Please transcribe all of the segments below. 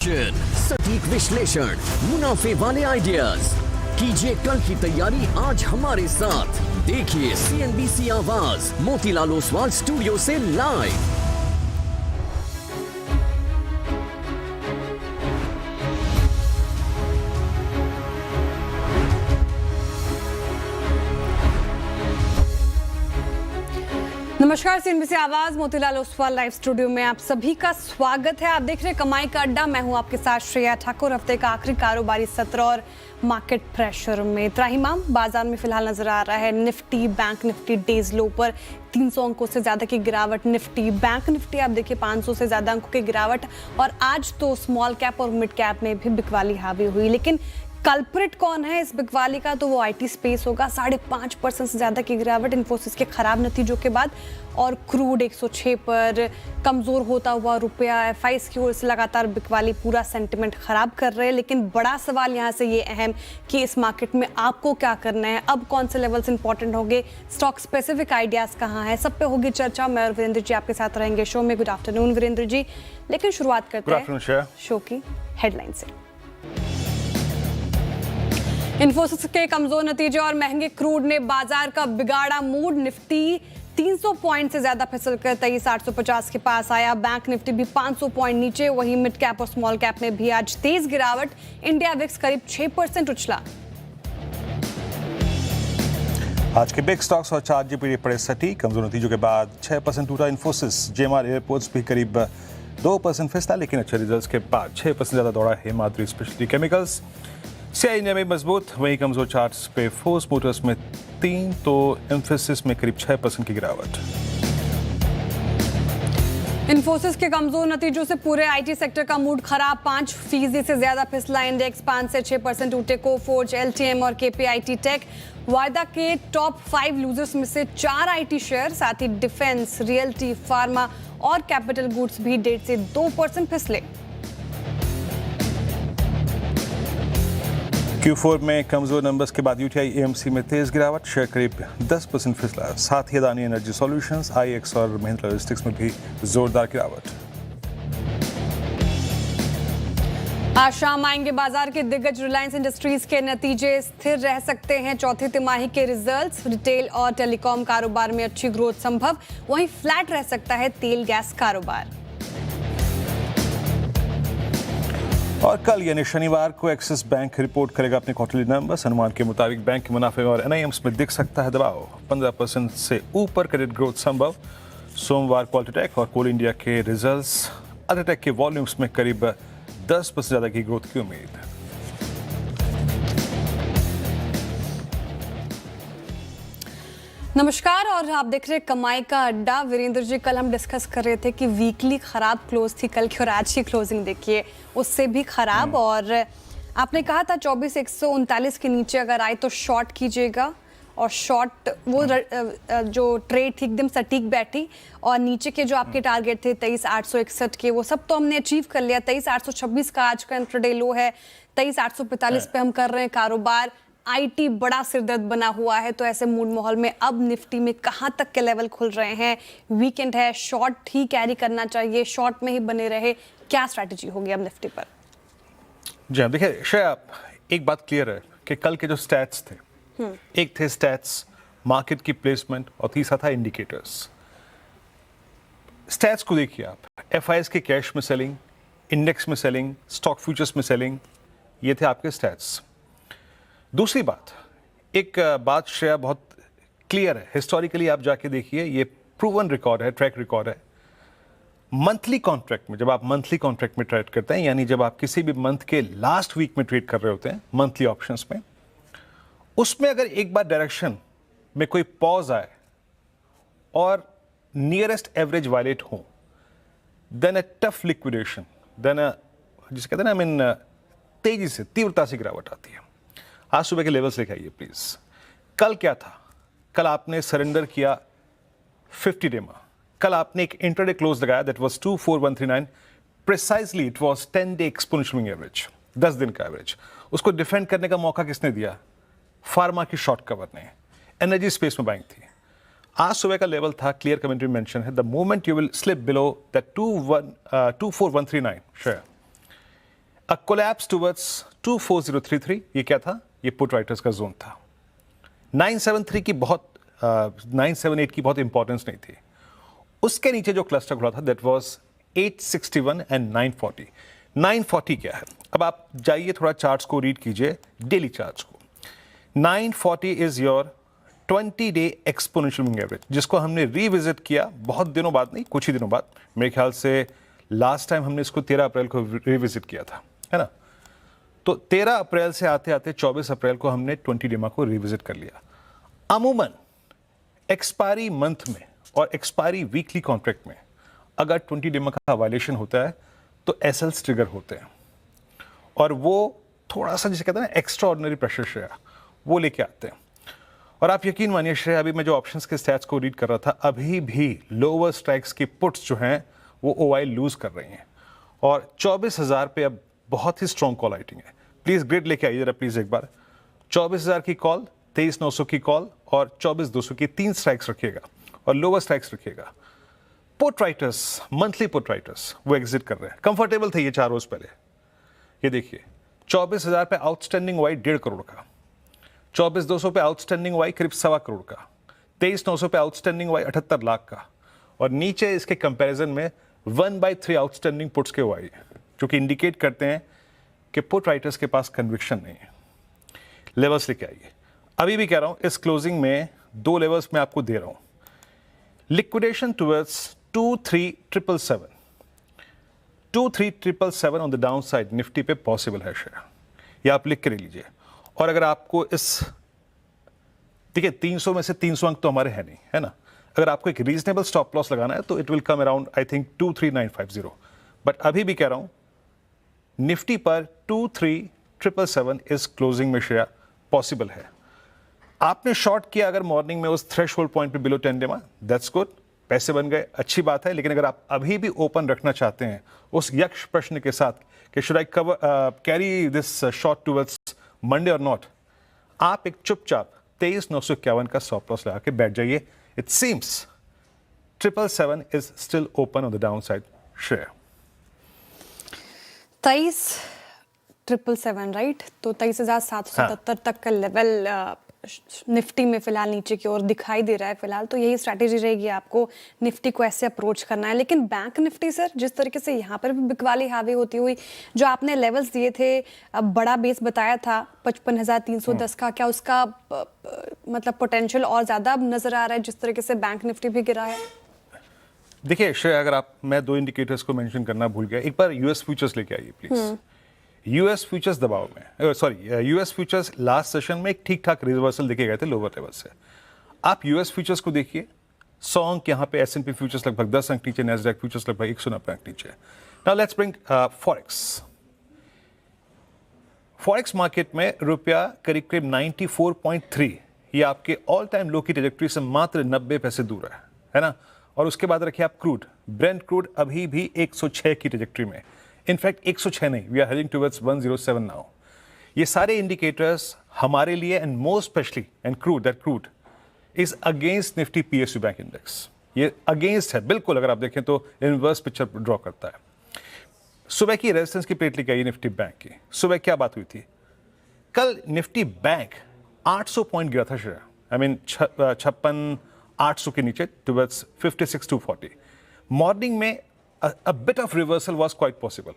सटीक विश्लेषण, मुनाफे वाले आइडियाज। कीजिए कल की तैयारी आज हमारे साथ। देखिए CNBC आवाज मोतीलाल ओसवाल स्टूडियो से लाइव। नमस्कार, CNBC आवाज मोतीलाल ओसवाल लाइव स्टूडियो में आप सभी का स्वागत है। आप देख रहे हैं कमाई का अड्डा। मैं हूं आपके साथ श्रेया ठाकुर। हफ्ते का आखिरी कारोबारी सत्र और मार्केट प्रेशर में त्राहिमाम बाजार में फिलहाल नजर आ रहा है। निफ्टी, बैंक निफ्टी डेज लो पर 300 अंकों से ज्यादा की गिरावट। निफ्टी, बैंक निफ्टी आप देखिए 500 से ज्यादा अंकों की गिरावट। और आज तो स्मॉल कैप और मिड कैप में भी बिकवाली हावी हुई। लेकिन कल्प्रिट कौन है इस बिकवाली का? तो वो आईटी स्पेस होगा। 5.5% से ज्यादा की गिरावट इन्फोसिस के खराब नतीजों के बाद। और क्रूड 106 पर कमजोर होता हुआ रुपया, एफआईएस की ओर से लगातार बिकवाली पूरा सेंटिमेंट खराब कर रहे हैं। लेकिन बड़ा सवाल यहाँ से ये अहम कि इस मार्केट में आपको क्या करना है, अब कौन से लेवल्स इंपॉर्टेंट होंगे, स्टॉक स्पेसिफिक आइडियाज कहाँ है, सब पे होगी चर्चा। मैं और वीरेंद्र जी आपके साथ रहेंगे शो में। गुड आफ्टरनून वीरेंद्र जी। लेकिन शुरुआत करते हैं शो की हेडलाइन से। इन्फोसिस के कमजोर नतीजे और महंगे क्रूड ने बाजार का बिगाड़ा मूड। निफ्टी 300 पॉइंट से ज्यादा फिसलकर 23,850 के पास आया। बैंक निफ्टी भी 500 पॉइंट नीचे। वहीं मिड कैप और स्मॉल कैप में भी आज तेज गिरावट। इंडिया विक्स करीब 6% उछला। आज के बिग स्टॉक्स और चार्ट जीपीडी पड़े सटी। कमजोर नतीजों के बाद 6% टूटा इन्फोसिस। जेएमआर एयरपोर्ट्स भी करीब 2% फिसला, लेकिन अच्छे रिजल्ट्स के बाद 6% ज्यादा दौड़ा हेमाद्री स्पेशलिटी केमिकल्स। सीआईएनए में मजबूत। वहीं कमजोर चार्ट्स पे फोर्स मोटर्स में 3, तो एम्फेसिस में करीब 6% की गिरावट। इन्फोसिस के कमजोर नतीजों से पूरे आईटी सेक्टर का मूड खराब। 5% से ज्यादा फिसला इंडेक्स। 5 से 6% टूटे कोफोर्ज, एलटीएम और केपीआईटी टेक। वायदा के टॉप 5 लूजर्स में से 4 आईटी शेयर, साथ ही डिफेंस, रियल्टी, फार्मा और कैपिटल गुड्स भी 1.5 से 2% फिसले। Q4 में कमजोर नंबर्स के बाद यूटीआई एएमसी में तेज गिरावट। शेयर करीब 10% फिसला। साथ ही अदानी एनर्जी सॉल्यूशंस, आईएक्स और महिंद्रा लॉजिस्टिक्स में भी जोरदार गिरावट। आज शाम आएंगे बाजार के दिग्गज। रिलायंस इंडस्ट्रीज के नतीजे स्थिर रह सकते हैं। चौथी तिमाही के रिजल्ट्स। रिटेल और टेलीकॉम कारोबार में अच्छी ग्रोथ संभव। वहीं फ्लैट रह सकता है तेल गैस कारोबार। और कल यानी शनिवार को एक्सिस बैंक रिपोर्ट करेगा अपने क्वार्टरली नंबर्स। अनुमान के मुताबिक बैंक के मुनाफे और एनआईएम्स में दिख सकता है दबाव। 15% से ऊपर क्रेडिट ग्रोथ संभव। सोमवार को अल्ट्राटेक और कोल इंडिया के रिजल्ट्स। अल्ट्राटेक के वॉल्यूम्स में करीब 10% ज्यादा की ग्रोथ की उम्मीद। नमस्कार और आप देख रहे हैं कमाई का अड्डा। वीरेंद्र जी, कल हम डिस्कस कर रहे थे कि वीकली खराब क्लोज थी कल की, और आज की क्लोजिंग देखिए उससे भी खराब। और आपने कहा था 24,139 के नीचे अगर आए तो शॉर्ट कीजिएगा। और शॉर्ट वो जो ट्रेड थी एकदम सटीक बैठी। और नीचे के जो आपके टारगेट थे 23,861 के, वो सब तो हमने अचीव कर लिया। 23,826 का आज का इंट्राडे लो है। 23,845 पे हम कर रहे हैं कारोबार। आईटी बड़ा सिरदर्द बना हुआ है। तो ऐसे मूड माहौल में अब निफ्टी में कहां तक के लेवल खुल रहे हैं? वीकेंड है, शॉर्ट ही कैरी करना चाहिए, शॉर्ट में ही बने रहे, क्या स्ट्रैटेजी होगी अब निफ्टी पर? जी देखिए श्रेया, एक बात क्लियर है कि कल के जो स्टैट्स थे, एक थे स्टैट्स, मार्केट की प्लेसमेंट, और तीसरा था इंडिकेटर्स। स्टैट्स को देखिए आप, एफआईएस के कैश में सेलिंग, इंडेक्स में सेलिंग, स्टॉक फ्यूचर्स में सेलिंग, ये थे आपके स्टैट्स। दूसरी बात, एक बात श्रेया बहुत क्लियर है, हिस्टोरिकली आप जाके देखिए, ये प्रूवन रिकॉर्ड है, ट्रैक रिकॉर्ड है। मंथली कॉन्ट्रैक्ट में, जब आप मंथली कॉन्ट्रैक्ट में ट्रेड करते हैं, यानी जब आप किसी भी मंथ के लास्ट वीक में ट्रेड कर रहे होते हैं मंथली ऑप्शंस में, उसमें अगर एक बार डायरेक्शन में कोई पॉज आए और नियरेस्ट एवरेज वायलेट हो, then a tough liquidation, then जिसे कहते हैं ना, तेजी से, तीव्रता से गिरावट आती है। आज सुबह के लेवल्स लेके आइए प्लीज। कल क्या था? कल आपने सरेंडर किया 50 डे में। कल आपने एक इंट्राडे क्लोज लगाया, that was 24139। Precisely it was 10 day exponential average, 10 दिन का एवरेज। उसको डिफेंड करने का मौका किसने दिया? फार्मा की शॉर्ट कवर ने। एनर्जी स्पेस में बाइंग थी। आज सुबह का लेवल था, क्लियर कमेंट्री मेंशन है, the moment you will slip below that 24139 share, a collapse towards 24033, ये क्या था? ये पुट राइटर्स का जोन था। 973 की बहुत 978 की बहुत इंपॉर्टेंस नहीं थी। उसके नीचे जो क्लस्टर खुला था दैट वाज 861 एंड 940। 940 क्या है? अब आप जाइए थोड़ा चार्ट्स को रीड कीजिए, डेली चार्ट्स को। 940 is your 20 day exponential moving average, जिसको हमने रिविजिट किया बहुत दिनों बाद, नहीं कुछ ही दिनों बाद, मेरे ख्याल से लास्ट टाइम हमने इसको 13 अप्रैल को रिविजिट किया था, है ना? तो 13 अप्रैल से आते आते 24 अप्रैल को हमने 20 डेमा को रिविजिट कर लिया। अमूमन एक्सपायरी मंथ में और एक्सपायरी वीकली कॉन्ट्रैक्ट में अगर 20 डेमा का वायलेशन होता है तो एसएल्स ट्रिगर होते हैं, और वो थोड़ा सा जिसे कहते हैं ना एक्स्ट्रा ऑर्डिनरी प्रेशर श्रेया, वो लेके आते हैं। और आप यकीन मानिए श्रेया, अभी मैं जो ऑप्शंस के स्टैट्स को रीड कर रहा था, अभी भी लोअर स्ट्राइक्स की पुट्स जो हैं वो ओआई लूज कर रही हैं, और 24,000 पे अब बहुत ही स्ट्रॉन्ग कॉल राइटिंग है। प्लीज ग्रिड लेके आइए जरा प्लीज एक बार। 24,000 की कॉल, 23,900 की कॉल और 24,200 की 3 स्ट्राइक्स रखिएगा और लोअर स्ट्राइक्स रखिएगा। Put writers, monthly put writers वो एग्जिट कर रहे हैं। कंफर्टेबल थे ये 4 रोज पहले। ये देखिए 24,000 पे आउटस्टैंडिंग वाई 1.5 करोड़ का, 24,200 पे आउटस्टैंडिंग वाई करीब 1.25 करोड़ का, 23,900 पे आउटस्टैंडिंग वाई 78 लाख का, और नीचे इसके कंपैरिजन में 1/3 आउटस्टैंडिंग पुट्स के वाई, जो कि इंडिकेट करते हैं कि पुट राइटर्स के पास कन्विक्शन नहीं है। लेवल्स लेके आइए। अभी भी कह रहा हूं, इस क्लोजिंग में 2 लेवल्स मैं आपको दे रहा हूं। Liquidation towards 23,777, 23,777 on the down side Nifty पे पॉसिबल है शेयर, ये आप लिख कर लीजिए। और अगर आपको इस, देखिए 300 में से 300 अंक तो हमारे हैं नहीं, है ना? अगर आपको एक रीजनेबल स्टॉप लॉस लगाना है तो it will come around I think 23,950। But अभी भी कह रहा हूं निफ्टी पर 23,777 इस क्लोजिंग में शेयर पॉसिबल है। आपने शॉर्ट किया अगर मॉर्निंग में उस थ्रेशोल्ड पॉइंट पे बिलो 10 डेमा, दैट्स गुड, पैसे बन गए, अच्छी बात है। लेकिन अगर आप अभी भी ओपन रखना चाहते हैं उस यक्ष प्रश्न के साथ कि should I carry this short towards Monday और नॉट, आप एक चुपचाप 23,951 का स्टॉप लॉस लगा के बैठ जाइए। It seems 777 is still open on the down side share. 23,777 right, तो 23,777 तक का लेवल निफ्टी में फिलहाल नीचे की ओर दिखाई दे रहा है फिलहाल। तो यही स्ट्रैटेजी रहेगी आपको निफ्टी को ऐसे अप्रोच करना है। लेकिन बैंक निफ्टी सर, जिस तरीके से यहाँ पर भी बिकवाली हावी होती हुई, जो आपने लेवल्स दिए थे, बड़ा बेस बताया था 55,310 का, क्या उसका मतलब पोटेंशियल और ज्यादा नजर आ रहा है जिस तरीके से बैंक निफ्टी भी गिरा है? देखिए श्रेया, अगर आप, मैं 2 इंडिकेटर्स को मेंशन करना भूल गया, एक बार यूएस फ्यूचर्स लेके आइए प्लीज। यूएस फ्यूचर्स दबाव में, sorry US futures last session में एक ठीक ठाक रिवर्सल देखे गए थे लोअर लेवल से। आप यूएस फ्यूचर्स को देखिए, 100 अंक यहाँ पे, एस&पी फ्यूचर्स लगभग 10 अंक नीचे, नैस्डैक फ्यूचर्स लगभग 190 अंक नीचे। Now let's bring forex. Forex market में रुपया करीब करीब 94.3, ये आपके ऑल टाइम लो की ट्रैजेक्टरी से मात्र 90 पैसे दूर है ना? और उसके बाद रखिए आप क्रूड, ब्रेंट क्रूड अभी भी 106 की ट्रैजेक्टरी में, इनफैक्ट 106 नहीं, we are heading towards 107 now. ये सारे इंडिकेटर्स हमारे लिए, and more specially and crude, that crude is against Nifty PSU bank index, ये अगेंस्ट है बिल्कुल। अगर आप देखें तो इनवर्स पिक्चर ड्रॉ करता है। सुबह की रेजिस्टेंस की प्लेट लेके आई निफ्टी बैंक की। सुबह क्या बात हुई थी? कल निफ्टी बैंक 800 पॉइंट गिरा था शेयर, आई मीन 56,800 के नीचे टुवर्ड्स 56,240। मॉर्निंग में a bit of reversal was quite possible.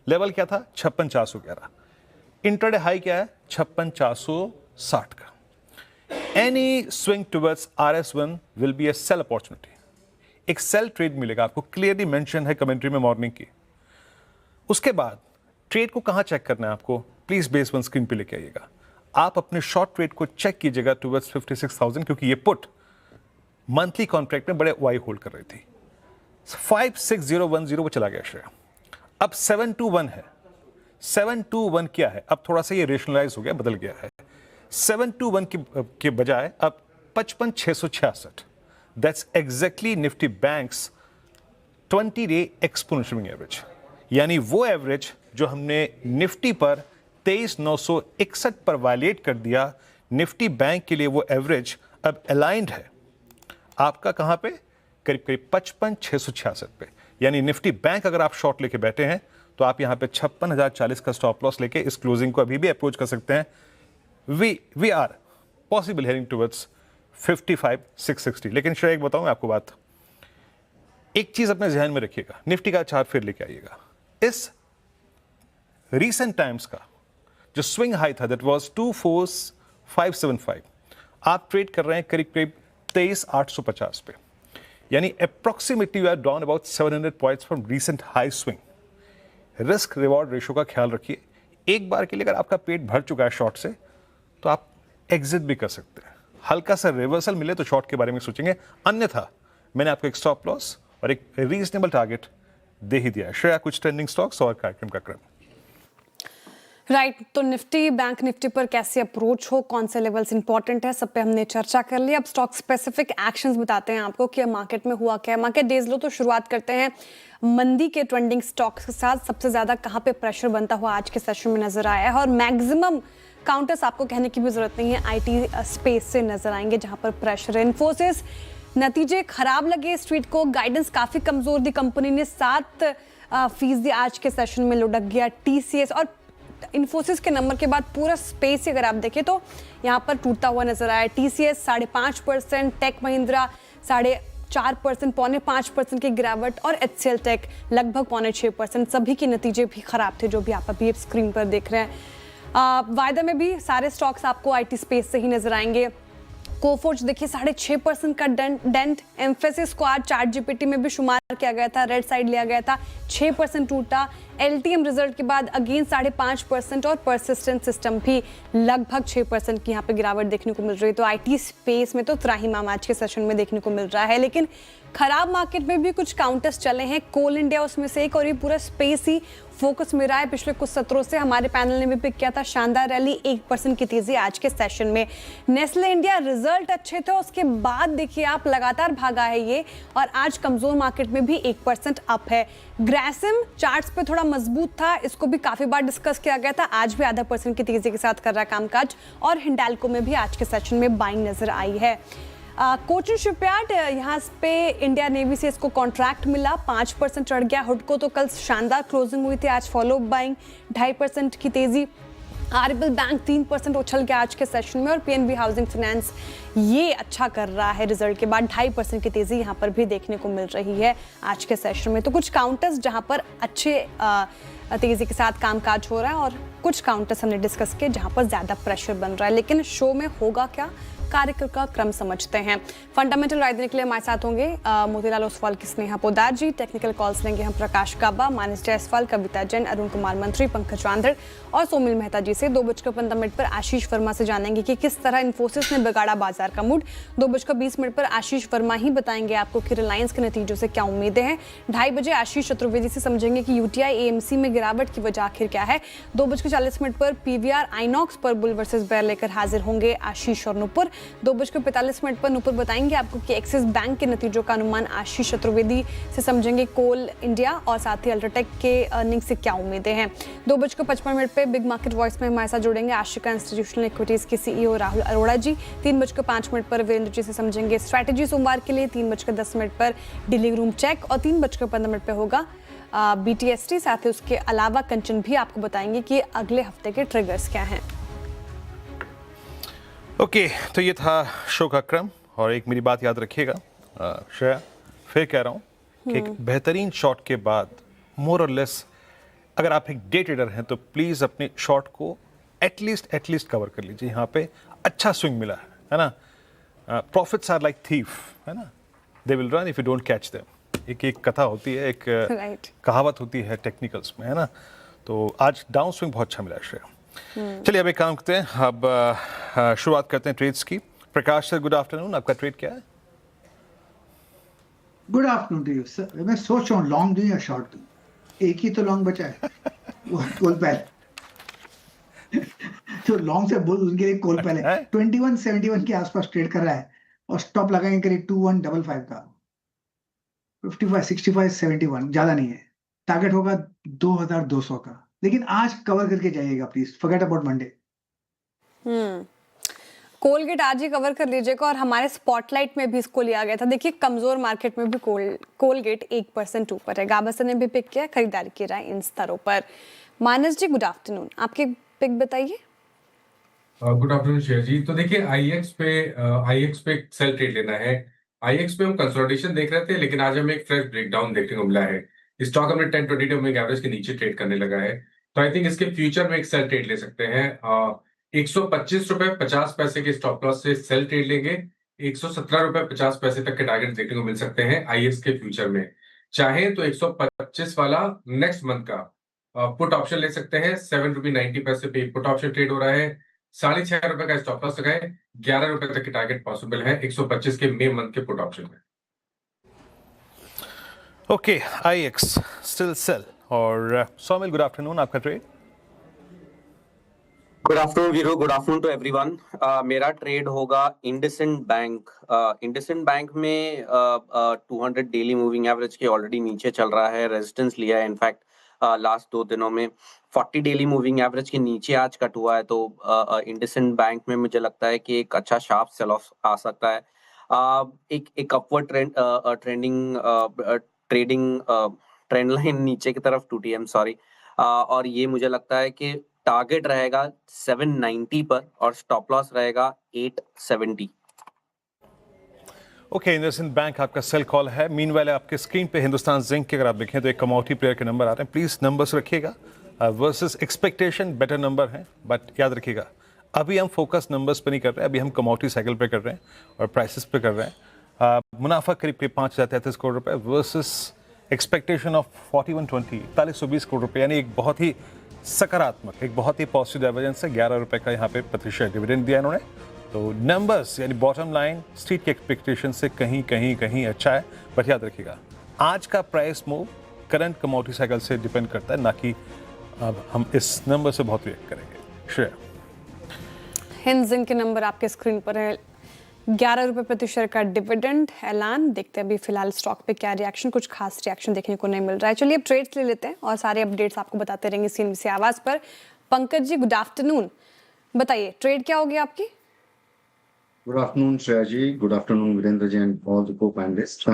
Level क्या था? 56,411। इंट्राडे हाई क्या है? 56,460 का। Any swing towards RS1 will be a sell opportunity. एक सेल ट्रेड मिलेगा आपको, क्लियरली मेंशन है कमेंट्री में मॉर्निंग की। उसके बाद ट्रेड को कहां चेक करना है आपको? प्लीज बेस 1 स्क्रीन पे लेके आइएगा। आप अपने शॉर्ट ट्रेड को चेक कीजिएगा टुवर्ड्स 56,000, क्योंकि ये पुट मंथली कॉन्ट्रैक्ट में बड़े वाई होल्ड कर रही थी। 56010 वो चला गया शेयर, अब 721 है। 721 क्या है? अब थोड़ा सा ये रेशनलाइज हो गया, बदल गया है। 721 के बजाय अब 55,666। That's exactly Nifty banks 20 day exponential moving average, यानी वो एवरेज जो हमने निफ्टी पर 23,961 पर वायलेट कर दिया, निफ्टी बैंक के लिए वो एवरेज अब अलाइंड है आपका कहां पे? करीब करीब 55,666 पे। यानी निफ्टी बैंक अगर आप शॉर्ट लेके बैठे हैं तो आप यहाँ पे 56,040 का स्टॉप लॉस लेके इस क्लोजिंग को अभी भी अप्रोच कर सकते हैं. We are possible heading towards 55,660. लेकिन श्रेय एक बताऊं मैं आपको बात, एक चीज अपने ध्यान में रखिएगा, निफ्टी का चार्ट फिर लेके आइएगा. इस रीसेंट टाइम्स का जो स्विंग हाई था दैट वाज 24,575, आप ट्रेड कर रहे हैं करीब करीब 23,850 पे, यानी approximately you are down about 700 points from recent high swing. Risk reward ratio का ख्याल रखिए. एक बार के लिए अगर आपका पेट भर चुका है शॉर्ट से तो आप एग्जिट भी कर सकते हैं. हल्का सा रिवर्सल मिले तो शॉर्ट के बारे में सोचेंगे, अन्यथा मैंने आपको एक स्टॉप लॉस और एक रीजनेबल टारगेट दे ही दिया. श्रेया, कुछ ट्रेंडिंग स्टॉक्स और कार्यक्रम का क्रम. राइट तो निफ्टी बैंक निफ्टी पर कैसे अप्रोच हो, कौन से लेवल्स इंपॉर्टेंट है, सब पे हमने चर्चा कर ली. अब स्टॉक स्पेसिफिक एक्शंस बताते हैं आपको कि मार्केट में हुआ क्या है. मार्केट डेज लो तो शुरुआत करते हैं मंदी के ट्रेंडिंग स्टॉक्स के साथ. सबसे ज्यादा कहां पे प्रेशर बनता हुआ आज के सेशन में नजर आया है और मैक्सिमम काउंटर्स आपको कहने की भी जरूरत नहीं है आईटी स्पेस से नजर आएंगे जहां पर प्रेशर है. इन्फोसिस नतीजे खराब लगे स्ट्रीट को, गाइडेंस काफी कमजोर दी कंपनी ने, 7% आज के सेशन में लुढ़क गया. टीसीएस और इन्फोसिस के नंबर के बाद पूरा स्पेस अगर आप देखें तो यहाँ पर टूटता हुआ नजर आया. टीसीएस 5.5%, टेक महिंद्रा 4.5%, 4.5% की गिरावट और एचसीएल टेक लगभग 6.5%. सभी के नतीजे भी खराब थे जो भी आप अभी स्क्रीन पर देख रहे हैं. वायदा में भी सारे स्टॉक्स आपको आईटी स्पेस से ही नजर आएंगे. कोफोर्ज देखिए 6.5% का डेंट. एम्फेसिस को आज चैट जीपीटी में भी शुमार किया गया था, रेड साइड लिया गया था, 6% टूटा. एलटीएम रिजल्ट के बाद अगेन 5.5% और परसिस्टेंट सिस्टम भी लगभग 6% की यहाँ पे गिरावट देखने को मिल रही है. तो आईटी स्पेस में तो त्राहिमाम आज के सेशन में देखने को मिल रहा है. लेकिन खराब मार्केट में भी कुछ काउंटर्स चले हैं. कोल इंडिया उसमें से एक और ये पूरा स्पेस ही फोकस में रहा है पिछले कुछ सत्रों से. हमारे पैनल ने भी पिक किया था. शानदार रैली, 1% की तेजी आज के सेशन में. नेस्ले इंडिया रिजल्ट अच्छे थे, उसके बाद देखिए आप लगातार भागा है ये और आज कमजोर मार्केट में भी 1% अप है. ग्रासिम चार्ट्स पे थोड़ा मजबूत था, इसको भी काफी बार डिस्कस किया गया था, आज भी 0.5% की तेजी के साथ कर रहा है कामकाज. और हिंडाल्को में भी आज के सेशन में बाइंग नजर आई है. कोचिन शिपयार्ड यहाँ पे इंडिया नेवी से इसको कॉन्ट्रैक्ट मिला, 5% चढ़ गया. हुडको तो कल शानदार क्लोजिंग हुई थी, आज फॉलो बाइंग 2.5% की तेजी. आरबीएल बैंक 3% उछल गया आज के सेशन में और पीएनबी हाउसिंग फाइनेंस ये अच्छा कर रहा है रिजल्ट के बाद, 2.5% की तेजी यहाँ पर भी देखने को मिल रही है आज के सेशन में. तो कुछ काउंटर्स जहाँ पर अच्छे तेजी के साथ कामकाज हो रहा है और कुछ काउंटर्स हमने डिस्कस किए जहाँ पर ज्यादा प्रेशर बन रहा है. लेकिन शो में होगा क्या, कार्यक्रम का क्रम समझते हैं. फंडामेंटल राय देने के लिए हमारे साथ होंगे मोतीलाल ओसवाल की स्नेहा पोदार जी. टेक्निकल कॉल्स लेंगे हम प्रकाश काबा, मानस जायसवाल, कविता जैन, अरुण कुमार मंत्री, पंकज वांदड़ और सोमिल मेहता जी से. 2:15 पर आशीष वर्मा से जानेंगे कि किस तरह इन्फोसिस ने बिगाड़ा बाजार का मूड. 2:20 पर आशीष वर्मा ही बताएंगे आपको कि रिलायंस के नतीजों से क्या उम्मीदें हैं. 2:30 आशीष चतुर्वेदी से समझेंगे कि यूटीआई एएमसी में गिरावट की वजह आखिर क्या है. 2:40 पर पीवीआर आइनॉक्स पर बुल वर्सेस बेयर लेकर हाजिर होंगे आशीष और नुपुर. 2:45 पर नुपुर बताएंगे आपको कि एक्सिस बैंक के नतीजों का अनुमान. आशीष चतुर्वेदी से समझेंगे कोल इंडिया और साथ ही अल्ट्राटेक के अर्निंग से क्या उम्मीदें हैं. 2:55 पे बिग मार्केट वॉइस में हमारे साथ जुड़ेंगे आशिका इंस्टीट्यूशनल इक्विटीज के सीईओ राहुल अरोड़ा जी. 3:05 पर वीरेंद्र जी से समझेंगे स्ट्रैटेजी सोमवार के लिए. 3:10 पर डीलिंग रूम चेक और 3:15 पे होगा बीटीएसटी. साथ ही उसके अलावा कंचन भी आपको बताएंगे कि अगले हफ्ते के ट्रिगर्स क्या हैं. ओके, तो ये था शो का क्रम. और एक मेरी बात याद रखिएगा श्रेया, फिर कह रहा हूँ कि एक बेहतरीन शॉट के बाद मोर और लेस अगर आप एक डे ट्रेडर हैं तो प्लीज़ अपने शॉट को एटलीस्ट कवर कर लीजिए. यहाँ पे अच्छा स्विंग मिला है ना. प्रॉफिट्स आर लाइक थीफ, है ना, they will run if you don't catch them. एक कथा होती है, एक कहावत होती है टेक्निकल्स में, है ना. तो आज डाउन स्विंग बहुत अच्छा मिला है श्रेया. चलिए अब एक काम करते हैं, अब शुरुआत करते हैं ट्रेड्स की. Prakash sir, good afternoon. आपका ट्रेड क्या है? Good afternoon to you sir. मैं सोच रहा हूँ लॉन्ग दूं या शॉर्ट दूं. एक ही तो लॉन्ग बचा है वो कॉल पहले तो लॉन्ग से बोल उनके लिए कॉल पहले 2171 के आसपास ट्रेड कर रहा है और स्टॉप लगाएंगे करीब 2155 का. 55 65 71 ज्यादा नहीं है. टारगेट होगा 2200 का. लेकिन आज कवर करके जाइएगा please, forget about Monday. Colgate आज ही कवर कर लीजिएगा और हमारे स्पॉटलाइट में भी इसको लिया गया था। देखिए कमजोर मार्केट में भी कोलगेट 1% ऊपर है। गाबा ने भी पिक किया, खरीदारी की राय इन स्तरों पर। मानस जी गुड आफ्टरनून, आपकी पिक बताइए। गुड आफ्टरनून शेयर जी। तो देखिए आईएक्स पे सेल ट्रेड लेना है। आईएक्स पे हम कंसोलिडेशन देख रहे थे, लेकिन आज हमें एक फ्रेश ब्रेकडाउन देखने को मिला है। स्टॉक हमने 10-20 मूविंग एवरेज के नीचे ट्रेड करने लगा है, तो आई थिंक इसके फ्यूचर में एक सेल ट्रेड ले सकते हैं। 125 रुपए 50 पैसे के स्टॉप लॉस से सेल ट्रेड लेंगे। 117 रुपए 50 पैसे तक के टारगेट देखने को मिल सकते हैं आईएक्स के फ्यूचर में। चाहे तो 125 वाला नेक्स्ट मंथ का पुट ऑप्शन ले सकते हैं। 7 रुपये 90 पैसे पे पुट ऑप्शन ट्रेड हो रहा है। 6.5 रुपए का स्टॉप लॉस लगाए। 11 रुपए तक की टारगेट पॉसिबल है 125 के मई मंथ के पुट ऑप्शन में। Okay, IEX still sell. और सौमिल गुड आफ्टरनून, आपका trade. Good afternoon Veeru, good afternoon to everyone. मेरा ट्रेड होगा इंडसइंड बैंक। इंडसइंड बैंक में 200 डेली मूविंग एवरेज के ऑलरेडी नीचे चल रहा है, रेजिस्टेंस लिया है इनफैक्ट लास्ट 2 दिनों में। 40 डेली मूविंग एवरेज के नीचे आज कट हुआ है, तो इंडसइंड बैंक में मुझे लगता है कि एक अच्छा शार्प सेल ऑफ आ सकता है। एक अपवर्ड ट्रेंड लाइन नीचे की तरफ टूटी है, सॉरी। और ये मुझे लगता है कि टारगेट रहेगा 790 पर और स्टॉप लॉस रहेगा 870। ओके, इंडसइंड बैंक आपका सेल कॉल है। मीनवाइल आपके स्क्रीन पे हिंदुस्तान जिंक के अगर आप देखें तो एक कमोडिटी प्लेयर के नंबर आ रहे हैं। प्लीज नंबर्स रखिएगा, वर्सेस एक्सपेक्टेशन बेटर नंबर है, बट याद रखिएगा अभी हम फोकस नंबर्स पे नहीं कर रहे हैं, अभी हम कमोडिटी साइकिल पे कर रहे हैं और प्राइसेस पे कर रहे हैं। मुनाफा करीब 5,033 करोड़ रुपए वर्सेस एक्सपेक्टेशन ऑफ 4120 4120 करोड़ रुपए, यानी एक बहुत ही सकारात्मक, एक बहुत ही पॉजिटिव डाइवर्जेंस है। 11 रुपए का यहाँ पे प्रतिशत डिविडेंड दिया इन्होंने। तो नंबर्स यानी बॉटम लाइन स्ट्रीट के एक्सपेक्टेशन से कहीं अच्छा है, बट याद रखिएगा आज का price move current commodity cycle से डिपेंड करता है, ना कि अब हम इस नंबर से बहुत रिएक्ट करेंगे। श्रेया। हिंद जिंक के नंबर आपके स्क्रीन पर है। 11 रुपए प्रति शेयर का डिविडेंड ऐलान। देखते हैं अभी फिलहाल स्टॉक पे क्या रिएक्शन, कुछ खास रिएक्शन देखने को नहीं मिल रहा है। चलिए अब ट्रेड्स ले लेते हैं और सारे अपडेट्स आपको बताते रहेंगे सीएनबीसी आवाज पर। पंकज जी गुड आफ्टरनून, बताइए ट्रेड क्या होगी आपकी। Good afternoon Shreya ji, good afternoon Virendra ji and all the co-panelist.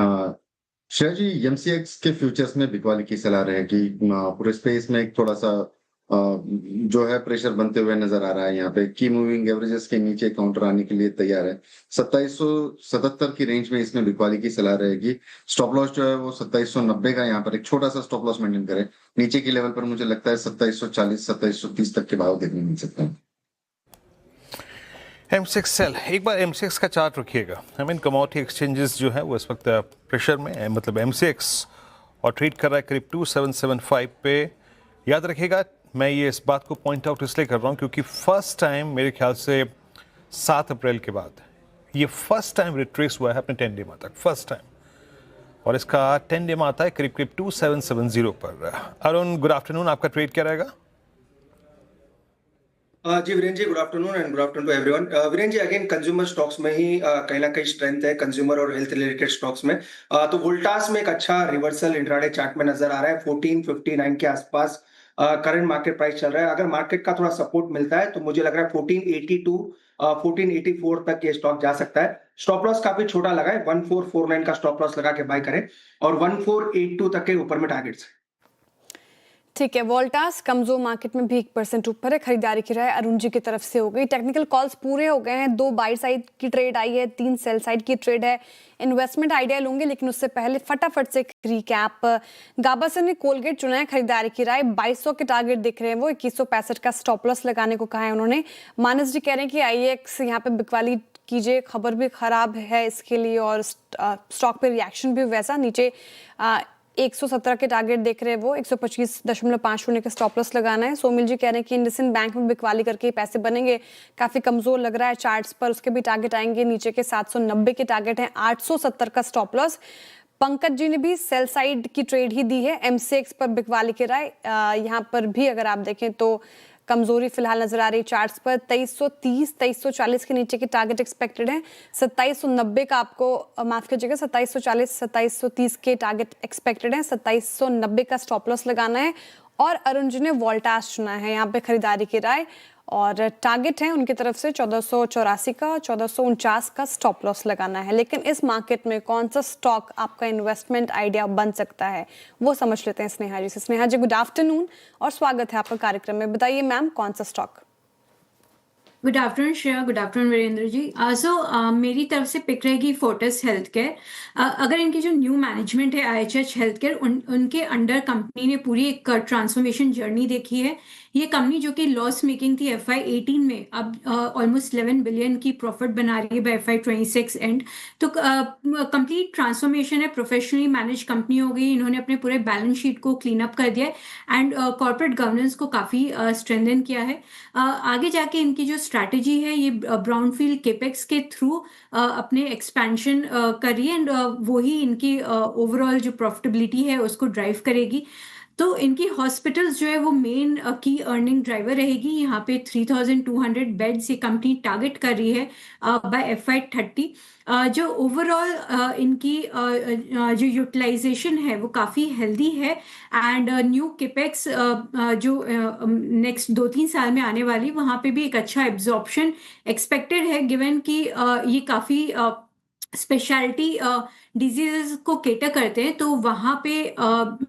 Shreya ji, MCX के फ्यूचर्स में बिकवाली की सलाह रहेगी। पूरे स्पेस में एक थोड़ा सा जो है प्रेशर बनते हुए नजर आ रहा है। यहाँ पे की मूविंग एवरेजेस के नीचे काउंटर आने के लिए तैयार है। 2777 की रेंज में इसमें बिकवाली की सलाह रहेगी। स्टॉप लॉस जो है वो 2790 का, यहाँ पर एक छोटा सा स्टॉप लॉस मेंटेन करें। नीचे की लेवल पर मुझे लगता है 2740 2730 तक के भाव देखने मिल सकते हैं। M6 सेल, एक बार M6 का चार्ट रखिएगा। आई मीन कमोडिटी एक्सचेंजेस जो है वो इस वक्त प्रेशर में है, मतलब M6 और ट्रेड कर रहा है करीब 2775 पे। याद रखिएगा मैं ये इस बात को पॉइंट आउट इसलिए कर रहा हूँ क्योंकि फर्स्ट टाइम मेरे ख्याल से 7 अप्रैल के बाद ये फर्स्ट टाइम रिट्रेस हुआ है अपने 10 डे तक, फर्स्ट टाइम। और इसका 10 डे आता है करीब 2770 पर। अरुण गुड आफ्टरनून, आपका ट्रेड क्या रहेगा। जी Virendra ji good afternoon and good afternoon to everyone. Virendra ji again consumer stocks में ही कहीं ना कहीं स्ट्रेंथ है, कंज्यूमर और हेल्थ रिलेटेड स्टॉक्स में। तो वोल्टास में एक अच्छा रिवर्सल इंट्राडे चार्ट में नजर आ रहा है। 1459 के आसपास करंट मार्केट प्राइस चल रहा है। अगर मार्केट का थोड़ा सपोर्ट मिलता है तो मुझे लग रहा है 1482 1484 तक ये स्टॉक जा सकता है। स्टॉप लॉस काफी छोटा लगा है, 1449 का स्टॉप लॉस लगा के बाय करें और 1482 तक के ऊपर में टारगेट्स है। ठीक है, वोल्टास कमजोर मार्केट में भी 1% ऊपर है। खरीदारी की राय अरुण जी की तरफ से हो गई। टेक्निकल कॉल्स पूरे हो गए हैं। 2 बाई साइड की ट्रेड आई है, 3 सेल साइड की ट्रेड है। इन्वेस्टमेंट आइडिया लूंगे, लेकिन उससे पहले फटाफट से रिकैप। गाबासन ने कोलगेट चुना है। खरीदारी की राय 2200 के टारगेट दिख रहे हैं वो। 2165 का स्टॉप लॉस लगाने को कहा है उन्होंने। मानस जी कह रहे हैं कि आईएक्स यहाँ पे बिकवाली कीजिए, खबर भी खराब है इसके लिए और स्टॉक पे रिएक्शन भी वैसा। नीचे 117 के टारगेट देख रहे हैं वो। 125.50 के स्टॉप लॉस लगाना है। सोमिल जी कह रहे हैं कि इंडसइंड बैंक में बिकवाली करके पैसे बनेंगे, काफी कमजोर लग रहा है चार्ट्स पर। उसके भी टारगेट आएंगे नीचे के 790 के टारगेट हैं, 870 का स्टॉप लॉस। पंकज जी ने भी सेल साइड की ट्रेड ही दी है। M6 पर बिकवाली की राय। यहाँ पर भी अगर आप देखें तो कमजोरी फिलहाल नजर आ रही है चार्ट्स पर। 2330 2340 के नीचे के टारगेट एक्सपेक्टेड है। 2790 का आपको माफ कीजिएगा 2740 2730 के टारगेट एक्सपेक्टेड है। 2790 का स्टॉप लॉस लगाना है। और अरुण जी ने वोल्टास चुना है यहाँ पे खरीदारी की राय। और टारगेट है उनकी तरफ से 1484 का, 1449 का स्टॉप लॉस लगाना है। लेकिन इस मार्केट में कौन सा स्टॉक आपका इन्वेस्टमेंट आइडिया बन सकता है, वो समझ लेते हैं स्नेहा जी से। स्नेहा जी, गुड आफ्टरनून और स्वागत है आपका कार्यक्रम में। बताइए मैम, कौन सा stock? Good afternoon Shreya, good afternoon Virendra ji. मेरी तरफ से पिक रहेगी फोर्टिस हेल्थ केयर। अगर इनकी जो न्यू मैनेजमेंट है IHH हेल्थ केयर, उनके अंडर कंपनी ने पूरी एक ट्रांसफॉर्मेशन जर्नी देखी है। ये कंपनी जो कि लॉस मेकिंग थी FY 18 में, अब ऑलमोस्ट 11 बिलियन की प्रॉफिट बना रही है बाय FY 26 एंड। तो कंप्लीट ट्रांसफॉर्मेशन है, प्रोफेशनली मैनेज कंपनी हो गई। इन्होंने अपने पूरे बैलेंस शीट को क्लीन अप कर दिया है एंड कॉर्पोरेट गवर्नेंस को काफ़ी स्ट्रेंथन किया है। आगे जाके इनकी जो स्ट्रैटेजी है, ये ब्राउनफील्ड केपेक्स के थ्रू अपने एक्सपेंशन कर रही है एंड वही इनकी ओवरऑल जो प्रॉफिटेबिलिटी है उसको ड्राइव करेगी। तो इनकी हॉस्पिटल्स जो है वो मेन की अर्निंग ड्राइवर रहेगी। यहाँ पे 3200 बेड्स ये कंपनी टारगेट कर रही है बाय FY 30। जो ओवरऑल इनकी जो यूटिलाइजेशन है वो काफ़ी हेल्दी है एंड न्यू केपेक्स जो नेक्स्ट 2-3 साल में आने वाली, वहाँ पे भी एक अच्छा एब्जॉर्प्शन एक्सपेक्टेड है, गिवन कि ये काफ़ी स्पेशलिटी डिजीजेस को केटर करते हैं। तो वहाँ पे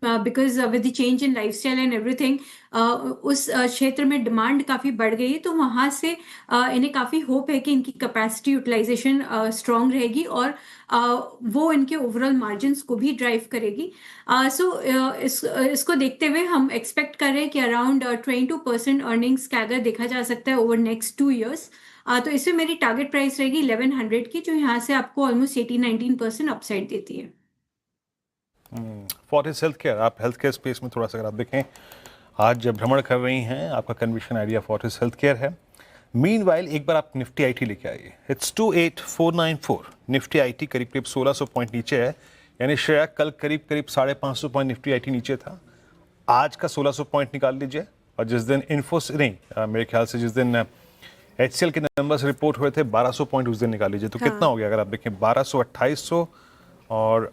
because with the change in lifestyle and everything उस क्षेत्र में डिमांड काफ़ी बढ़ गई है। तो वहाँ से इन्हें काफ़ी होप है कि इनकी कैपेसिटी यूटिलाइजेशन स्ट्रॉन्ग रहेगी और वो इनके ओवरऑल मार्जिन्स को भी ड्राइव करेगी। इसको देखते हुए हम एक्सपेक्ट कर रहे हैं कि अराउंड 22% अर्निंग्स कैगर देखा जा सकता है ओवर नेक्स्ट 2 ईयर्स। तो इसमें मेरी टारगेट प्राइस रहेगी 1100 की, जो यहाँ से आपको ऑलमोस्ट 18-19% अपसाइड देती है। फोर्टिस हेल्थ केयर, आप हेल्थ केयर स्पेस में थोड़ा सा अगर आप देखें, आज जब भ्रमण कर रही हैं, आपका conviction idea Fortis health care है। मीनवाइल एक बार आप निफ्टी IT लेके आइए। इट्स 28494। निफ्टी IT करीब 1600 पॉइंट नीचे है, यानी श्रेया कल करीब 550 पॉइंट निफ्टी IT नीचे था। आज का 1600 पॉइंट निकाल लीजिए, और जिस दिन मेरे ख्याल से जिस दिन HCL के नंबर्स रिपोर्ट हुए थे 1200 पॉइंट उस दिन निकाल लीजिए। तो कितना हो गया अगर आप देखें, 1200, 2800 और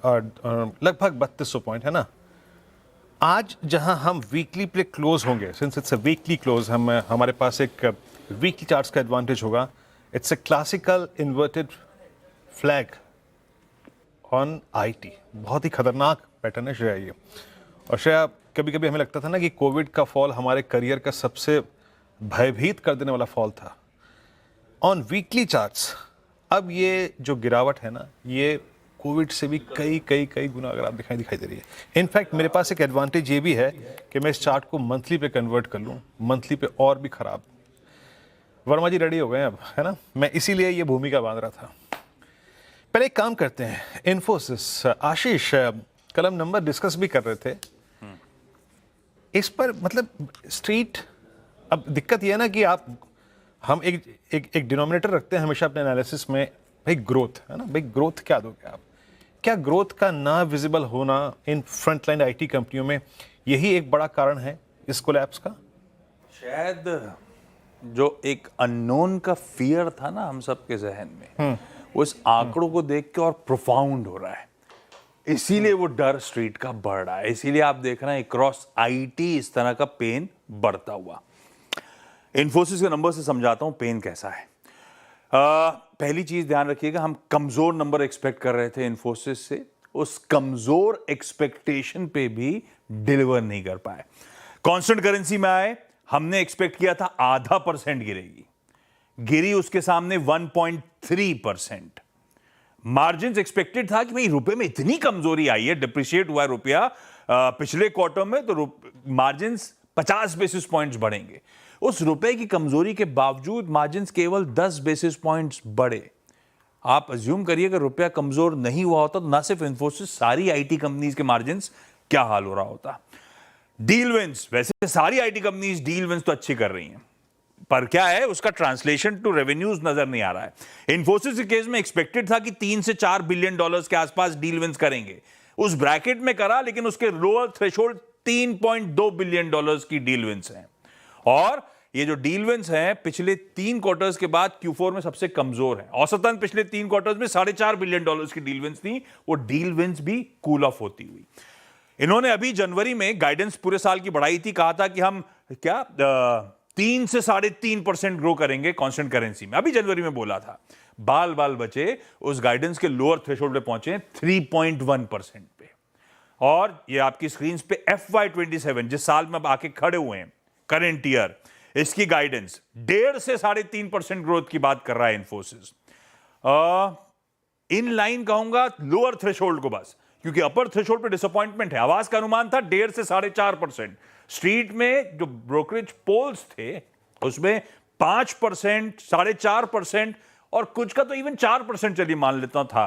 लगभग 3200 पॉइंट है ना। आज जहां हम वीकली पे क्लोज होंगे, since it's a weekly close, हमारे पास एक वीकली चार्ट्स का एडवांटेज होगा। It's a classical inverted flag on IT। बहुत ही खतरनाक पैटर्न है श्रेया ये। और श्रेया, कभी कभी हमें लगता था ना कि कोविड का फॉल हमारे करियर का सबसे भयभीत कर देने वाला फॉल था। ऑन वीकली चार्ट्स अब ये जो गिरावट है ना, ये कोविड से भी कई गुना अगर आप दिखाई दे रही है। इनफैक्ट मेरे पास एक एडवांटेज ये भी है कि मैं इस चार्ट को मंथली पे कन्वर्ट कर लूँ, मंथली पे और भी खराब। वर्मा जी रेडी हो गए अब, है ना। मैं इसीलिए ये भूमिका बांध रहा था। पहले एक काम करते हैं, इन्फोसिस, आशीष कल हम नंबर डिस्कस भी कर रहे थे इस पर। मतलब स्ट्रीट, अब दिक्कत यह है ना कि हम एक डिनोमिनेटर रखते हैं हमेशा अपने एनालिसिस में, भाई ग्रोथ है ना। भाई ग्रोथ क्या दोगे आप? क्या ग्रोथ का ना विजिबल होना इन फ्रंटलाइन IT कंपनियों में यही एक बड़ा कारण है इस कोलैप्स का? शायद जो एक अननोन का फियर था ना हम सबके जहन में, वो इस आंकड़ों को देख के और प्रोफाउंड हो रहा है। इसीलिए वो डर स्ट्रीट का बढ़ रहा है। इसीलिए आप देख रहे हैं क्रॉस IT इस तरह का पेन बढ़ता हुआ। इन्फोसिस के नंबर से समझाता हूं पेन कैसा है। पहली चीज ध्यान रखिएगा, हम कमजोर नंबर एक्सपेक्ट कर रहे थे इन्फोसिस से, उस कमजोर एक्सपेक्टेशन पे भी डिलीवर नहीं कर पाए। कांस्टेंट करेंसी में आए, हमने एक्सपेक्ट किया था 0.5% गिरेगी, गिरी उसके सामने 1.3%। मार्जिन एक्सपेक्टेड था कि भाई रुपए में इतनी कमजोरी आई है, डिप्रिशिएट हुआ है रुपया पिछले क्वार्टर में, तो मार्जिन 50 बेसिस पॉइंट्स बढ़ेंगे। उस रुपए की कमजोरी के बावजूद मार्जिन केवल 10 बेसिस पॉइंट्स बढ़े। आप अज्यूम करिए कि रुपया कमजोर नहीं हुआ होता तो ना सिर्फ इन्फोसिस, सारी IT कंपनीज के मार्जिन क्या हाल हो रहा होता। डील विंस, वैसे सारी IT कंपनीज डील विंस तो अच्छी कर रही हैं, पर क्या है उसका ट्रांसलेशन टू रेवेन्यूज नजर नहीं आ रहा है। इन्फोसिस के केस में एक्सपेक्टेड था कि 3 से 4 बिलियन डॉलर्स के आसपास डील विंस करेंगे, उस ब्रैकेट में करा, लेकिन उसके लोअर थ्रेशोल्ड 3.2 बिलियन डॉलर्स की डील विंस हैं। और ये जो डील विंस हैं पिछले 3 क्वार्टर्स के बाद Q4 में सबसे कमजोर है। औसतन पिछले 3 क्वार्टर्स में 4.5 बिलियन डॉलर्स की डील विंस थी, वो डील विंस भी कूल ऑफ होती हुई। इन्होंने अभी जनवरी में गाइडेंस पूरे साल की बढ़ाई थी, कहा था कि हम 3 से 3.5% ग्रो करेंगे कांस्टेंट करेंसी में, अभी जनवरी में बोला था। बाल बाल बचे, उस गाइडेंस के लोअर थ्रेशोल्ड पे पहुंचे 3.1% पे। और ये आपकी स्क्रीन पे FY27 जिस साल में अब आके खड़े हुए हैं, करंट ईयर, इसकी गाइडेंस 1.5 से 3.5% ग्रोथ की बात कर रहा है इन्फोसिस। इन लाइन कहूंगा लोअर थ्रेशोल्ड को बस, क्योंकि अपर थ्रेशोल्ड पे डिसअपॉइंटमेंट है। आवाज का अनुमान था 1.5 से 4.5%। स्ट्रीट में जो ब्रोकरेज पोल्स थे उसमें 5%, 4.5% और कुछ का तो इवन 4% चलिए मान लेता था,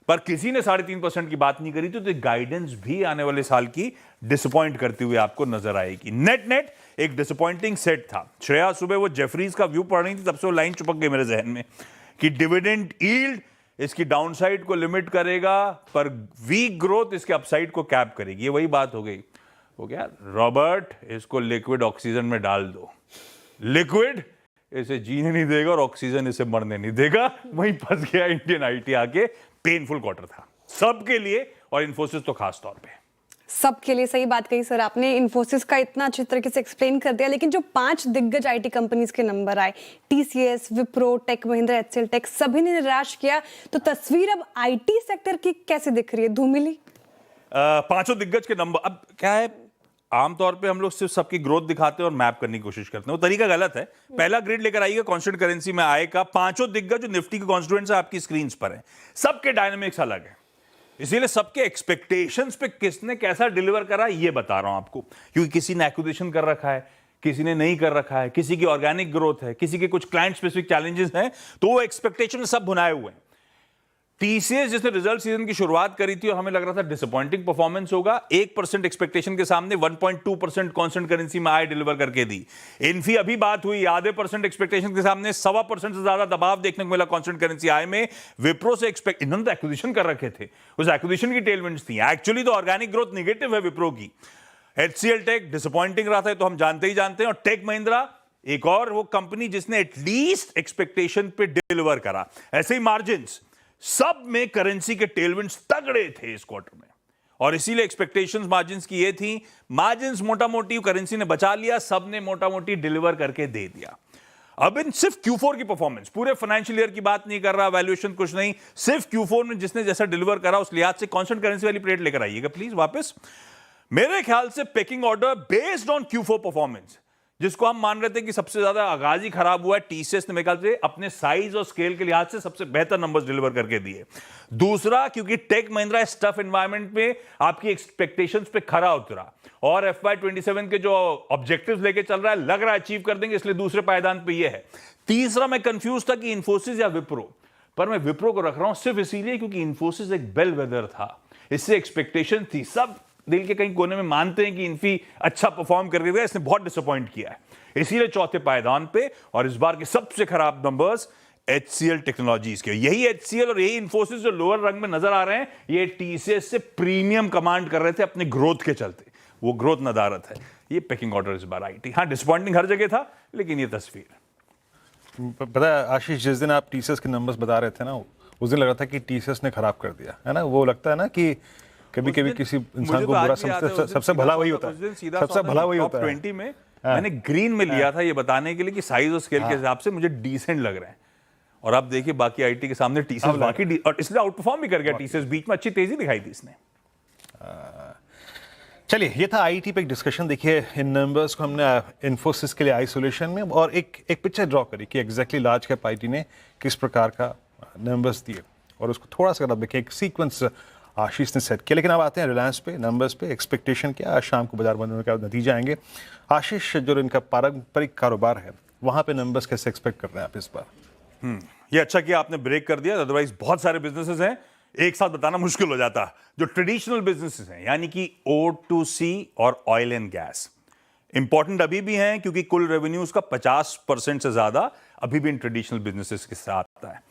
पर किसी ने 3.5% की बात नहीं करी। तो गाइडेंस भी आने वाले साल की डिसअपॉइंट करती हुई आपको नजर आएगी। नेट नेट एक डिसअपॉइंटिंग सेट था। श्रेया सुबह वो जेफरीज का व्यू पढ़ रही थी, तब से वो लाइन चिपक गई मेरे जहन में कि डिविडेंड यील्ड इसकी डाउनसाइड को लिमिट करेगा, पर वीक ग्रोथ इसके अपसाइड को कैप करेगी। ये वही बात हो गई। हो गया रॉबर्ट, इसको लिक्विड ऑक्सीजन में डाल दो। लिक्विड इसे जीने नहीं देगा और ऑक्सीजन इसे मरने नहीं देगा। वहीं फंस गया इंडियन आईटी आके। पेनफुल क्वार्टर था सबके लिए, और इन्फोसिस तो खास तौर पे सबके लिए। सही बात कही सर आपने, इन्फोसिस का इतना अच्छी तरीके से एक्सप्लेन कर दिया। लेकिन जो 5 दिग्गज आईटी कंपनीज के नंबर आए, TCS, Wipro, Tech Mahindra, HCL Tech, सभी ने निराश किया। तो तस्वीर अब आईटी सेक्टर की कैसे दिख रही है, धूमिली? 5 दिग्गज के नंबर, अब क्या है, आमतौर पे हम लोग सिर्फ सबकी ग्रोथ दिखाते हैं और मैप करने की कोशिश करते हैं, वो तरीका गलत है। पहला ग्रिड लेकर आइएगा कांस्टेंट करेंसी में आएगा। 5 दिग्गज जो निफ्टी के कॉन्स्टिट्यूएंट्स आपकी स्क्रीन पर है, सबके डायनामिक्स अलग है, इसीलिए सबके एक्सपेक्टेशंस पे किसने कैसा डिलीवर करा ये बता रहा हूं आपको। क्योंकि किसी ने एक्विजिशन कर रखा है, किसी ने नहीं कर रखा है, किसी की ऑर्गेनिक ग्रोथ है, किसी के कुछ क्लाइंट स्पेसिफिक चैलेंजेस हैं, तो वो एक्सपेक्टेशन सब भुनाए हुए हैं। टीसीएस जिसने रिजल्ट सीजन की शुरुआत करी थी और हमें लग रहा था डिसअपॉइंटिंग परफॉर्मेंस होगा, 1% एक्सपेक्टेशन के सामने 1.2% कांस्टेंट करेंसी में आए डिलीवर करके दी। इन्फी अभी बात हुई, आधे % एक्सपेक्टेशन के सामने 1.25% से ज्यादा दबाव देखने को मिला कांस्टेंट करेंसी आए में। विप्रो से एक्सपेक्ट, इन्होंने तो एक्विजिशन कर रखे थे, उस एक्विजिशन की टेलविंड्स थी। एक्चुअली तो ऑर्गेनिक ग्रोथ निगेटिव है विप्रो की। एचसीएल टेक डिसअपॉइंटिंग रहा था, तो हम जानते ही जानते हैं। और टेक महिंद्रा एक और वो कंपनी जिसने एटलीस्ट एक्सपेक्टेशन पे डिलीवर करा। ऐसे ही मार्जिन्स सब में करेंसी के टेलविंड्स तगड़े थे इस क्वार्टर में, और इसीलिए एक्सपेक्टेशंस मार्जिन्स की ये थी। मार्जिन्स मोटा मोटी करेंसी ने बचा लिया, सब ने मोटा मोटी डिलीवर करके दे दिया। अब इन सिर्फ Q4 की परफॉर्मेंस, पूरे फाइनेंशियल ईयर की बात नहीं कर रहा, वैल्यूएशन कुछ नहीं, सिर्फ Q4 में जिसने जैसा डिलीवर करा उस लिहाज से कांस्टेंट करेंसी वाली प्लेट लेकर आइएगा प्लीज वापस। मेरे ख्याल से packing order based on Q4 performance, जिसको हम मान रहे थे कि सबसे ज्यादा आगाज ही खराब हुआ है, टीसीएस ने मेरे ख्याल से अपने साइज और स्केल के लिहाज से सबसे बेहतर नंबर्स डिलीवर करके दिए। दूसरा, क्योंकि टेक महिंद्रा इस टफ एनवायरनमेंट में आपकी एक्सपेक्टेशंस पे खरा उतरा और FY27 के जो ऑब्जेक्टिव्स लेके चल रहा है लग रहा है अचीव कर देंगे, इसलिए दूसरे पायदान पे ये है। तीसरा, मैं कंफ्यूज था कि इन्फोसिस या विप्रो, पर मैं विप्रो को रख रहा हूं सिर्फ इसीलिए क्योंकि इन्फोसिस एक बेल वेदर था, इससे एक्सपेक्टेशन थी। सब दिल के कहीं कोने में मानते हैं कि इन्फी अच्छा परफॉर्म कर रही है, इसने बहुत डिसअपॉइंट किया है, इसीलिए चौथे पायदान पे। और इस बार के सबसे खराब नंबर्स HCL टेक्नोलॉजीज के। यही HCL और यही इन्फोसिस जो लोअर रंग में नजर आ रहे हैं, ये टीसीएस से प्रीमियम कमांड कर रहे थे अपने ग्रोथ के चलते, वो ग्रोथ नदारत है। ये पैकिंग ऑर्डर इस बार आई थी। हाँ, डिसअपॉइंटिंग हर जगह था, लेकिन ये तस्वीर। पता है आशीष, जिस दिन आप टीसीएस के नंबर्स बता रहे थे ना, उस दिन लग रहा था कि टीसीएस ने खराब कर दिया है ना। वो लगता है ना कि कभी कभी किसी इंसान को बुरा समझते, सबसे भला वही होता है, सबसे भला वही होता है। 20 में मैंने ग्रीन में लिया था ये बताने के लिए कि साइज और स्केल के हिसाब से मुझे डिसेंट लग रहे हैं, और आप देखिए बाकी आईटी के सामने टीसीएस बाकी, और इसलिए आउट परफॉर्म भी कर गया टीसीएस, बीच में अच्छी तेजी दिखाई थी इसने। चलिए, ये था आईटी पे एक डिस्कशन। देखिए, इन नंबर्स को हमने इन्फोसिस के लिए आइसोलेशन में और एक पिक्चर ड्रॉ करी कि एग्जैक्टली लार्ज कैप आईटी ने किस प्रकार का नंबर्स दिए, और उसको थोड़ा सा अगर आप देखें एक सीक्वेंस आशीष ने सेट किया। लेकिन अब आते हैं रिलायंस पे, नंबर्स पे, एक्सपेक्टेशन क्या, आज शाम को बाजार बंद होने का नतीजा आएंगे। आशीष, जो इनका पारंपरिक कारोबार है वहाँ पे नंबर्स कैसे एक्सपेक्ट कर रहे हैं आप इस बार? ये अच्छा किया आपने ब्रेक कर दिया, अदरवाइज बहुत सारे बिजनेसेस हैं एक साथ बताना मुश्किल हो जाता। जो ट्रेडिशनल बिजनेसेस हैं यानी कि O2C और ऑयल एंड गैस इंपॉर्टेंट अभी भी हैं, क्योंकि कुल रेवेन्यूज का 50% से ज्यादा अभी भी इन ट्रेडिशनल बिजनेसेस के साथ आता है।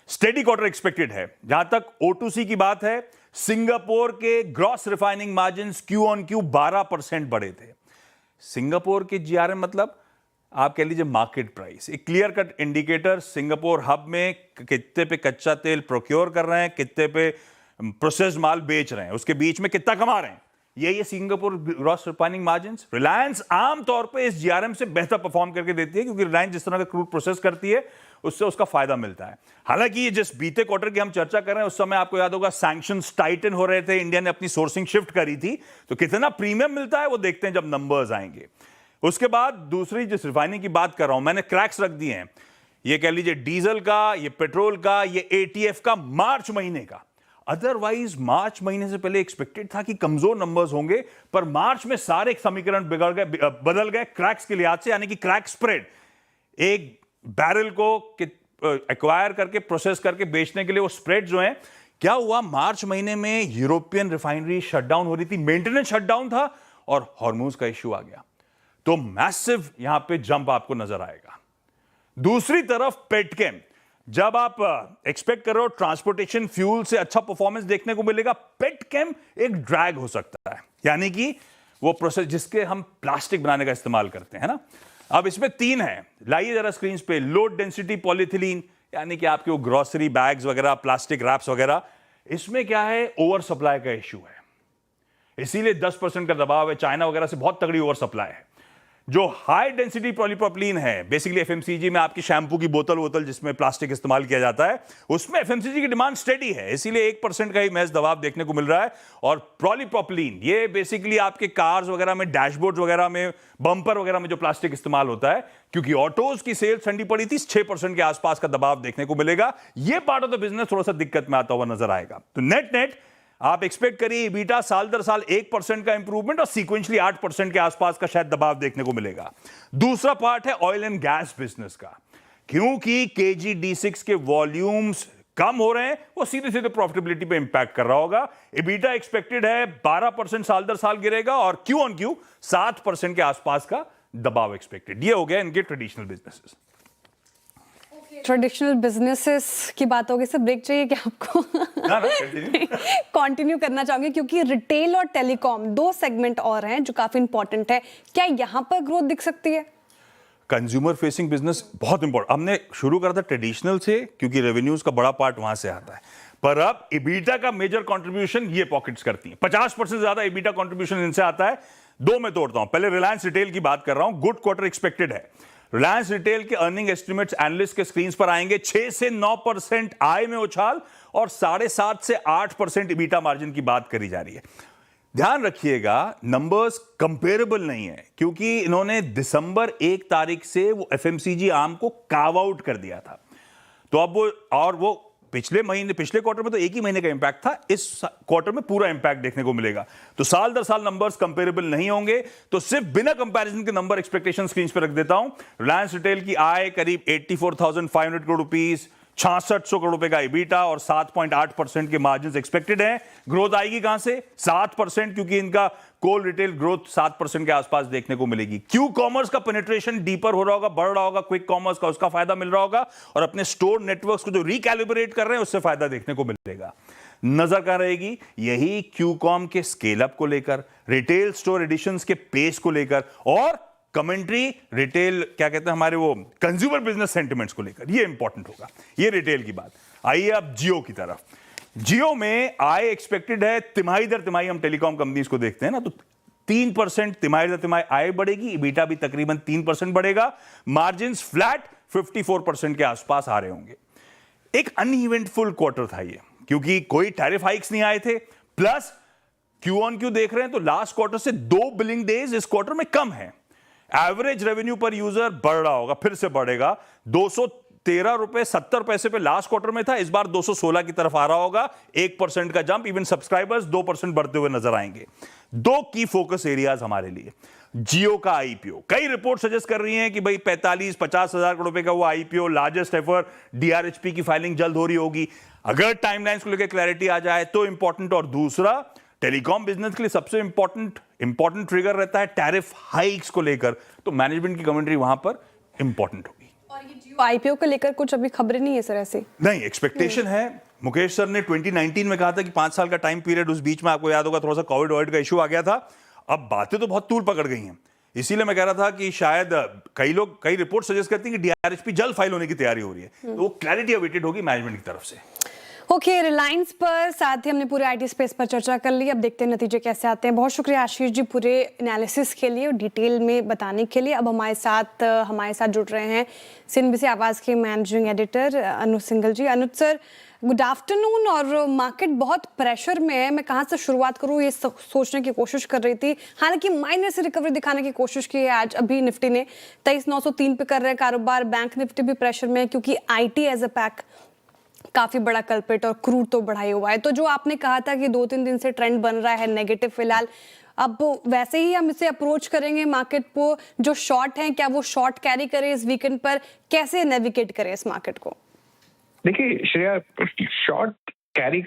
स्टेडी क्वार्टर एक्सपेक्टेड है। जहां तक O2C की बात है, सिंगापुर के gross refining margin Q on Q 12% बढ़े थे। सिंगापुर के GRM मतलब आप कह लीजिए मार्केट प्राइस, एक clear cut indicator Singapore hub में कितने पे कच्चा तेल प्रोक्योर कर रहे हैं, कितने पे प्रोसेस्ड माल बेच रहे हैं, उसके बीच में कितना कमा रहे हैं, ये Singapore gross refining margins. Reliance आमतौर पे इस जीआरएम से बेहतर परफॉर्म करके देती है, क्योंकि रिलायंस जिस तरह का क्रूड प्रोसेस करती है उससे उसका फायदा मिलता है। हालांकि ये जिस बीते क्वार्टर की हम चर्चा कर रहे हैं, उस समय आपको याद होगा सैंक्शंस टाइटन हो रहे थे, इंडिया ने अपनी सोर्सिंग शिफ्ट करी थी, तो कितना प्रीमियम मिलता है वो देखते हैं जब नंबर्स आएंगे। उसके बाद दूसरी जिस रिफाइनिंग की बात कर रहा हूं, मैंने क्रैक्स रख दिए हैं, ये कह लीजिए डीजल का, ये पेट्रोल का, ये एटीएफ का मार्च महीने का। अदरवाइज मार्च महीने से पहले एक्सपेक्टेड था कि कमजोर नंबर्स होंगे, पर मार्च में सारे समीकरण बदल गए क्रैक्स के लिहाज से, यानी कि क्रैक स्प्रेड, एक बैरल को एक्वायर करके प्रोसेस करके बेचने के लिए वो स्प्रेड जो है, क्या हुआ मार्च महीने में यूरोपियन रिफाइनरी शटडाउन हो रही थी, मेंटेनेंस शटडाउन था और हॉर्मूज का इश्यू आ गया, तो मैसिव यहां पे जंप आपको नजर आएगा। दूसरी तरफ पेटकेम, जब आप एक्सपेक्ट कर रहे हो ट्रांसपोर्टेशन फ्यूल से अच्छा परफॉर्मेंस देखने को मिलेगा, पेटकेम एक ड्रैग हो सकता है, यानी कि वो प्रोसेस जिसके हम प्लास्टिक बनाने का इस्तेमाल करते हैं ना। अब इसमें 3 है, लाइए जरा स्क्रीन पे। लो डेंसिटी पॉलीथिलीन, यानी कि आपके वो ग्रोसरी बैग्स वगैरह, प्लास्टिक रैप्स वगैरह, इसमें क्या है, ओवर सप्लाई का इश्यू है, इसीलिए 10% का दबाव है, चाइना वगैरह से बहुत तगड़ी ओवर सप्लाई है। जो हाई डेंसिटी पॉलीप्रोपिलीन है, बेसिकली एफएमसीजी में आपकी शैम्पू की बोतल जिसमें प्लास्टिक इस्तेमाल किया जाता है, उसमें एफएमसीजी की डिमांड स्टेडी है, इसीलिए 1% का ही महज दबाव देखने को मिल रहा है। और पॉलीप्रोपिलीन, ये बेसिकली आपके कार्स वगैरह में, डैशबोर्ड वगैरह में, बम्पर वगैरह में जो प्लास्टिक इस्तेमाल होता है, क्योंकि ऑटोज की सेल्स ठंडी पड़ी थी, 6% के आसपास का दबाव देखने को मिलेगा। यह पार्ट ऑफ द बिजनेस थोड़ा सा दिक्कत में आता हुआ नजर आएगा। तो नेट आप एक्सपेक्ट करिए EBITDA साल दर साल 1% का इंप्रूवमेंट और सीक्वेंशली 8% के आसपास का शायद दबाव देखने को मिलेगा। दूसरा पार्ट है ऑयल एंड गैस बिजनेस का, क्योंकि KG-D6 के वॉल्यूम्स कम हो रहे हैं, वो सीधे सीधे प्रॉफिटेबिलिटी पे इंपैक्ट कर रहा होगा। EBITDA एक्सपेक्टेड है 12% साल दर साल गिरेगा और Q on Q 7% के आसपास का दबाव एक्सपेक्टेड। ये हो गया इनके ट्रेडिशनल बिजनेसेस। ट्रेडिशनल बिजनेसेस की बात होगी, सर ब्रेक चाहिए क्या आपको? कंटिन्यू करना चाहूंगी, क्योंकि रिटेल और टेलीकॉम 2 सेगमेंट और हैं जो काफी इंपॉर्टेंट है, क्या यहां पर ग्रोथ दिख सकती है? कंज्यूमर फेसिंग बिजनेस बहुत इंपॉर्टेंट, हमने शुरू करा था ट्रेडिशनल से, क्योंकि रेवेन्यूज का बड़ा पार्ट वहां से आता है, पर अब EBITDA का मेजर कंट्रीब्यूशन ये पॉकेट्स करती हैं। 50% ज्यादा EBITDA कंट्रीब्यूशन इनसे आता है। 2 में तोड़ता हूं, पहले रिलायंस रिटेल की बात कर रहा हूं। गुड क्वार्टर एक्सपेक्टेड है। रिलायंस रिटेल के अर्निंग एस्टिमेट्स एनालिस्ट के स्क्रीन पर आएंगे। 6 से 9% आय में उछाल और 7.5 से 8% EBITDA मार्जिन की बात करी जा रही है। ध्यान रखिएगा, नंबर्स कंपेरेबल नहीं है, क्योंकि इन्होंने दिसंबर 1 तारीख से वो FMCG आर्म को कार्व आउट कर दिया था, तो अब वो पिछले क्वार्टर में तो 1 ही महीने का इंपैक्ट था, इस क्वार्टर में पूरा इंपैक्ट देखने को मिलेगा। तो साल दर साल नंबर्स कंपेरेबल नहीं होंगे, तो सिर्फ बिना कंपैरिजन के नंबर एक्सपेक्टेशन स्क्रीन पर रख देता हूं। रिलायंस रिटेल की आय करीब 84,500 करोड़ रुपीस, 6600 करोड़ रुपए का EBITDA और 7.8% के मार्जिन एक्सपेक्टेड है। ग्रोथ आएगी कहां से? 7%, क्योंकि इनका कोल रिटेल ग्रोथ 7% के आसपास देखने को मिलेगी। क्यू कॉमर्स का पेनिट्रेशन डीपर हो रहा होगा, बढ़ रहा होगा, क्विक कॉमर्स का उसका फायदा मिल रहा होगा, और अपने स्टोर नेटवर्क्स को जो रिकैलिब्रेट कर रहे हैं उससे फायदा देखने को मिलेगा। नजर कहां रहेगी? यही क्यूकॉम के स्केल अप को लेकर, रिटेल स्टोर एडिशंस के पेस को लेकर, और कमेंट्री रिटेल क्या कहते हैं हमारे वो कंज्यूमर बिजनेस सेंटिमेंट्स को लेकर, ये इंपॉर्टेंट होगा। ये रिटेल की बात। आइए अब जियो की तरफ। जियो में आय एक्सपेक्टेड है, तिमाही दर तिमाही हम टेलीकॉम कंपनीज को देखते हैं ना, तो 3% तिमाही दर तिमाही आय बढ़ेगी, EBITDA भी तकरीबन 3% बढ़ेगा, मार्जिन फ्लैट 54% के आसपास आ रहे होंगे। एक अनइवेंटफुल क्वार्टर था ये, क्योंकि कोई टैरिफ हाइक्स नहीं आए थे, प्लस क्यू ऑन क्यू देख रहे हैं तो लास्ट क्वार्टर से 2 बिलिंग डेज इस क्वार्टर में कम है। एवरेज रेवेन्यू पर यूजर बढ़ रहा होगा, फिर से बढ़ेगा। 213 रुपए 70 पैसे पे लास्ट क्वार्टर में था, इस बार 216 की तरफ आ रहा होगा। 1% का जंप, इवन सब्सक्राइबर्स 2% बढ़ते हुए नजर आएंगे। 2 की फोकस एरियाज हमारे लिए। जियो का IPO, कई रिपोर्ट सजेस्ट कर रही हैं कि भाई 45-50 हजार करोड़ रुपए का वो IPO, लार्जेस्ट एवर DRHP की फाइलिंग जल्द हो रही होगी। अगर टाइमलाइंस को लेकर क्लैरिटी आ जाए तो इंपॉर्टेंट। और दूसरा, टेलीकॉम बिजनेस के लिए सबसे इंपॉर्टेंट ट्रिगर रहता है टैरिफ हाइक्स को लेकर, तो मैनेजमेंट की कमेंट्री वहां पर इंपॉर्टेंट होगी। और ये जियो IPO को लेकर कुछ अभी खबरें नहीं है सर ऐसे? नहीं, एक्सपेक्टेशन है। मुकेश सर ने 2019 में कहा था कि 5 साल का टाइम पीरियड, उस बीच में आपको याद होगा थोड़ा सा कोविड का इशू आ गया था। अब बातें तो बहुत तूल पकड़ गई हैं, इसीलिए मैं कह रहा था कि शायद कई रिपोर्ट सजेस्ट करती हैं कि DRHP जल्द फाइल होने की तैयारी हो रही है, तो वो क्लैरिटी अवेटेड होगी मैनेजमेंट की तरफ से। ओके, रिलायंस पर साथ ही हमने पूरे आईटी स्पेस पर चर्चा कर ली। अब देखते हैं नतीजे कैसे आते हैं। बहुत शुक्रिया आशीष जी पूरे एनालिसिस के लिए और डिटेल में बताने के लिए। अब हमारे साथ जुड़ रहे हैं सीएनबीसी आवाज़ के मैनेजिंग एडिटर अनुज सिंघल जी। अनुज सर, गुड आफ्टरनून। और मार्केट बहुत प्रेशर में है, मैं कहाँ से शुरुआत करूँ ये सोचने की कोशिश कर रही थी। हालांकि माइनर से रिकवरी दिखाने की कोशिश की है आज। अभी निफ्टी ने 23,903 पे कर रहे हैं कारोबार। बैंक निफ्टी भी प्रेशर में है क्योंकि आईटी एज अ पैक काफी बड़ा कल्प्रिट और क्रूड तो बढ़ा ही हुआ है। तो जो आपने कहा था कि 2-3 दिन से ट्रेंड बन रहा है नेगेटिव फिलहाल, अब वैसे ही हम इसे अप्रोच करेंगे मार्केट को। जो शॉर्ट हैं क्या वो शॉर्ट कैरी करें इस वीकेंड पर, कैसे नेविगेट करें इस मार्केट को? देखिए श्रेया, शॉर्ट कैरी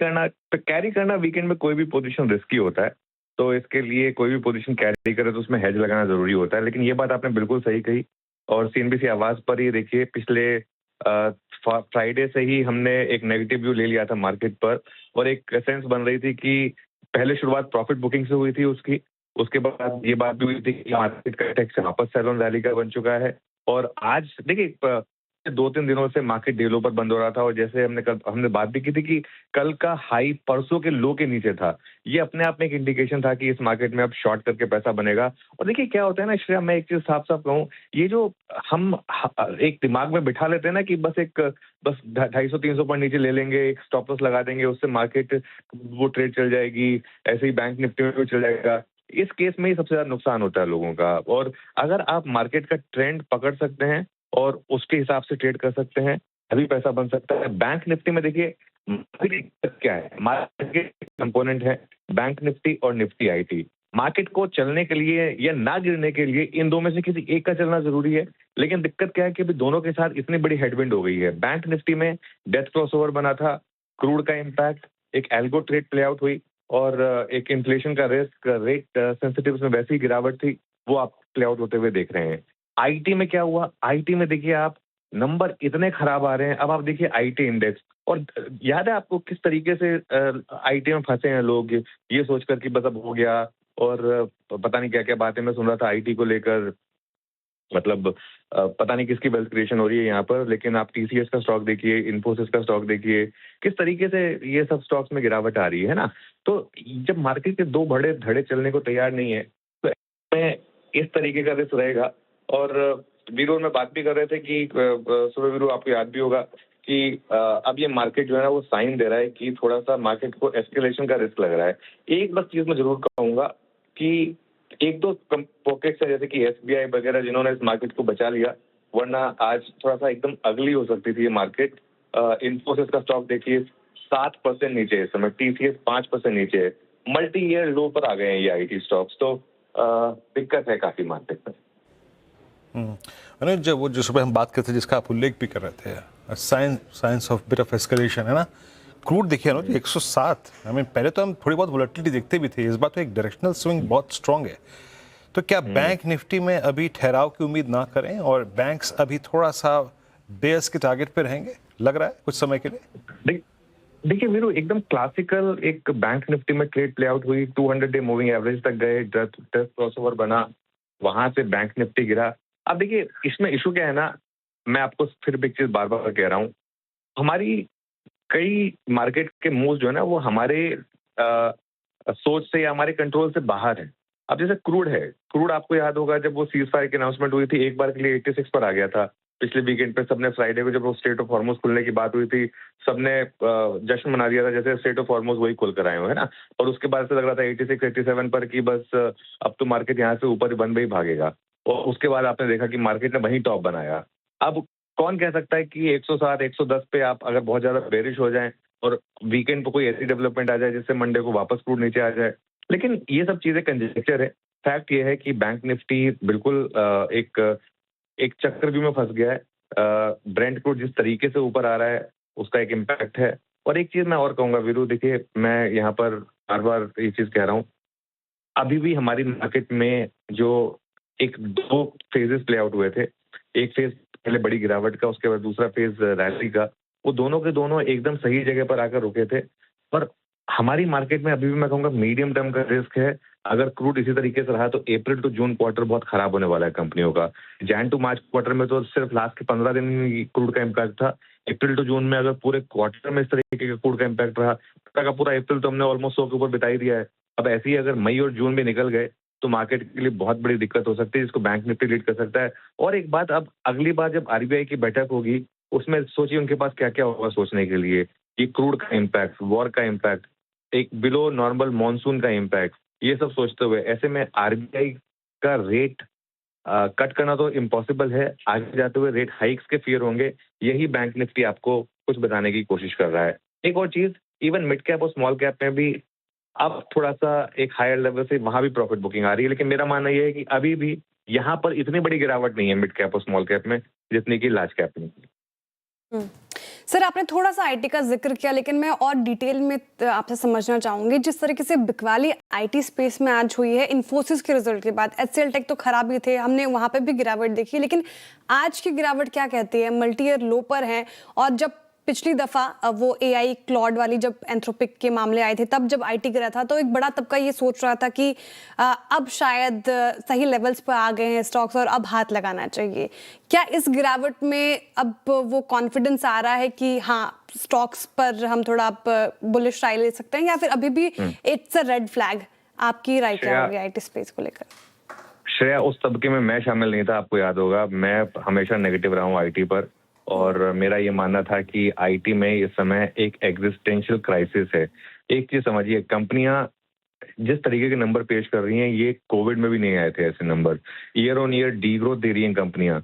करना वीकेंड में कोई भी पोजीशन रिस्की होता है, तो इसके लिए कोई भी पोजीशन कैरी करे तो उसमें हेज लगाना जरूरी होता है। लेकिन ये बात आपने बिल्कुल सही कही और सीएनबीसी आवाज पर ही देखिए, पिछले फ्राइडे से ही हमने एक नेगेटिव व्यू ले लिया था मार्केट पर और एक सेंस बन रही थी कि पहले शुरुआत प्रॉफिट बुकिंग से हुई थी उसकी, उसके बाद ये बात भी हुई थी कि मार्केट का टेक्स वापस सेल ऑन रैली का बन चुका है। और आज देखिए 2-3 दिनों से मार्केट डीलों पर बंद हो रहा था और जैसे हमने बात भी की थी कि कल का हाई परसों के लो के नीचे था। ये अपने आप में एक इंडिकेशन था कि इस मार्केट में अब शॉर्ट करके पैसा बनेगा। और देखिए क्या होता है ना श्रेया, मैं एक चीज साफ साफ कहूँ, ये जो हम एक दिमाग में बिठा लेते हैं ना कि बस 250-300 पॉइंट नीचे ले लेंगे, एक स्टॉप लॉस लगा देंगे, उससे मार्केट वो ट्रेड चल जाएगी, ऐसे ही बैंक निफ्टी में भी चल जाएगा। इस केस में ही सबसे ज्यादा नुकसान होता है लोगों का। और अगर आप मार्केट का ट्रेंड पकड़ सकते हैं और उसके हिसाब से ट्रेड कर सकते हैं, अभी पैसा बन सकता है। बैंक निफ्टी में देखिए क्या है, मार्केट के कंपोनेंट है बैंक निफ्टी और निफ्टी आईटी। मार्केट को चलने के लिए या ना गिरने के लिए इन दो में से किसी एक का चलना जरूरी है। लेकिन दिक्कत क्या है कि अभी दोनों के साथ इतनी बड़ी हेडविंड हो गई है। बैंक निफ्टी में डेथ क्रॉसओवर बना था, क्रूड का इम्पैक्ट, एक एल्गो ट्रेड प्ले आउट हुई और एक इन्फ्लेशन का रिस्क, रेट सेंसिटिव्स में वैसी गिरावट थी, वो आप प्ले आउट होते हुए देख रहे हैं। आईटी में क्या हुआ, आईटी में देखिए आप नंबर इतने खराब आ रहे हैं। अब आप देखिए आईटी इंडेक्स, और याद है आपको किस तरीके से आईटी में फंसे हैं लोग, ये सोचकर कि बस अब हो गया, और पता नहीं क्या क्या बातें मैं सुन रहा था आईटी को लेकर, मतलब पता नहीं किसकी वेल्थ क्रिएशन हो रही है यहाँ पर। लेकिन आप टीसीएस का स्टॉक देखिए, इन्फोसिस का स्टॉक देखिए, किस तरीके से ये सब स्टॉक्स में गिरावट आ रही है ना। तो जब मार्केट के दो बड़े धड़े चलने को तैयार नहीं है तो इस तरीके का रिस्क रहेगा। और वीरू में बात भी कर रहे थे कि सुबह वीरू आपको याद भी होगा कि अब ये मार्केट जो है ना वो साइन दे रहा है कि थोड़ा सा मार्केट को एस्केलेशन का रिस्क लग रहा है। एक बस चीज मैं जरूर कहूंगा कि एक दो पॉकेट्स है जैसे कि एसबीआई वगैरह जिन्होंने इस मार्केट को बचा लिया, वरना आज थोड़ा सा एकदम अगली हो सकती थी ये मार्केट। इन्फोसिस का स्टॉक देखिए 7% नीचे है इस समय, टीसीएस 5% नीचे है, मल्टी ईयर लो पर आ गए हैं ये आईटी स्टॉक्स। तो दिक्कत है काफी मार्केट में। अनुज, वो जो सुबह हम बात करते थे जिसका आप उल्लेख भी कर रहे थे, science of bit of escalation है ना, क्रूड देखिए अनुज 107। पहले तो हम थोड़ी बहुत वोलेटिलिटी देखते भी थे, इस बार तो एक डायरेक्शनल स्विंग बहुत स्ट्रांग है। तो क्या बैंक निफ्टी में अभी ठहराव की उम्मीद ना करें और बैंक्स अभी थोड़ा सा बेयर्स के टारगेट पे रहेंगे, लग रहा है कुछ समय के लिए? देखिए वीरू, एकदम क्लासिकल एक बैंक निफ्टी में ट्रेड प्ले आउट हुई, 200 डे मूविंग एवरेज तक गए, डेथ क्रॉसओवर बना, वहां से बैंक निफ्टी गिरा। अब देखिए इसमें इशू क्या है ना, मैं आपको फिर भी एक चीज बार बार कह रहा हूँ, हमारी कई मार्केट के मूव्स जो है ना वो हमारे सोच से या हमारे कंट्रोल से बाहर है। अब जैसे क्रूड है, क्रूड आपको याद होगा जब वो सीज फायर की अनाउंसमेंट हुई थी, एक बार के लिए 86 पर आ गया था। पिछले वीकेंड पे सबने फ्राइडे को जब वो स्टेट ऑफ हॉर्मुज खुलने की बात हुई थी, सबने जश्न मना दिया था जैसे स्टेट ऑफ हॉर्मुज वही खुल कर आए हुए है ना। और उसके बाद से लग रहा था 86-87 पर कि बस अब तो मार्केट यहाँ से ऊपर बन ही भागेगा। और उसके बाद आपने देखा कि मार्केट ने वहीं टॉप बनाया। अब कौन कह सकता है कि 107-110 पे आप अगर बहुत ज्यादा बेरिश हो जाएं और वीकेंड पे कोई ऐसी डेवलपमेंट आ जाए जिससे मंडे को वापस क्रूड नीचे आ जाए। लेकिन ये सब चीजें कंजेक्चर है। फैक्ट ये है कि बैंक निफ्टी बिल्कुल एक चक्रव्यूह में फंस गया है। ब्रेंट क्रूड जिस तरीके से ऊपर आ रहा है उसका एक इम्पैक्ट है। और एक चीज मैं और कहूंगा वीरू, देखिए मैं यहाँ पर बार बार ये चीज कह रहा हूँ, अभी भी हमारी मार्केट में जो एक दो फेजेस प्ले आउट हुए थे, एक फेज पहले बड़ी गिरावट का, उसके बाद दूसरा फेज रैली का, वो दोनों के दोनों एकदम सही जगह पर आकर रुके थे। पर हमारी मार्केट में अभी भी मैं कहूँगा मीडियम टर्म का रिस्क है। अगर क्रूड इसी तरीके से रहा तो अप्रैल टू जून क्वार्टर बहुत खराब होने वाला है कंपनियों का। जैन टू मार्च क्वार्टर में तो सिर्फ लास्ट के 15 दिन ही क्रूड का इम्पैक्ट था। अप्रैल टू जून में अगर पूरे क्वार्टर में इस तरीके का क्रूड का इम्पैक्ट रहा, का पूरा अप्रैल तो हमने ऑलमोस्ट 100 के ऊपर बिता ही दिया है। अब ऐसे ही अगर मई और जून में निकल गए तो मार्केट के लिए बहुत बड़ी दिक्कत हो सकती है, जिसको बैंक निफ्टी लीड कर सकता है। और एक बात, अब अगली बार जब आरबीआई की बैठक होगी उसमें सोचिए उनके पास क्या क्या होगा सोचने के लिए, कि क्रूड का इम्पैक्ट, वॉर का इम्पैक्ट, एक बिलो नॉर्मल मॉनसून का इम्पैक्ट, ये सब सोचते हुए ऐसे में आरबीआई का रेट कट करना तो इम्पॉसिबल है। आगे जाते हुए रेट हाइक्स के फियर होंगे, यही बैंक निफ्टी आपको कुछ बताने की कोशिश कर रहा है। एक और चीज, इवन मिड कैप और स्मॉल कैप में भी अब थोड़ा सा एक हायर लेवल से वहां भी प्रॉफिट बुकिंग आ रही है, लेकिन मेरा मानना यह है कि अभी भी यहाँ पर इतनी बड़ी गिरावट नहीं है मिड कैप और स्मॉल कैप में जितनी कि लार्ज कैप में। सर, आपने थोड़ा सा आईटी का जिक्र किया, लेकिन मैं और डिटेल में आपसे समझना चाहूंगी। जिस तरीके से बिकवाली आईटी स्पेस में आज हुई है इन्फोसिस के रिजल्ट के बाद, एचसीएल टेक तो खराब ही थे, हमने वहां पे भी गिरावट देखी, लेकिन आज की गिरावट क्या कहती है? मल्टी ईयर लो पर है। और जब पिछली दफा वो एआई क्लॉड वाली जब एंथ्रोपिक के मामले आए थे, तब जब आईटी गिरा था तो एक बड़ा तबका ये सोच रहा था कि अब शायद सही लेवल्स पर आ गए हैं स्टॉक्स और अब हाथ लगाना चाहिए। क्या इस गिरावट में अब वो कॉन्फिडेंस आ रहा है कि हाँ, स्टॉक्स पर हम थोड़ा बुलिश राय ले सकते हैं, या फिर अभी भी इट्स अ रेड फ्लैग? आपकी राय क्या होगी आईटी स्पेस को लेकर? श्रेया, उस तबके में मैं शामिल नहीं था, आपको याद होगा। मैं हमेशा नेगेटिव रहा हूँ आईटी पर, और मेरा ये मानना था कि आईटी में इस समय एक एग्जिस्टेंशियल क्राइसिस है। एक चीज समझिए, कंपनियां जिस तरीके के नंबर पेश कर रही हैं, ये कोविड में भी नहीं आए थे ऐसे number. Year on year degrowth दे रही हैं कंपनियां।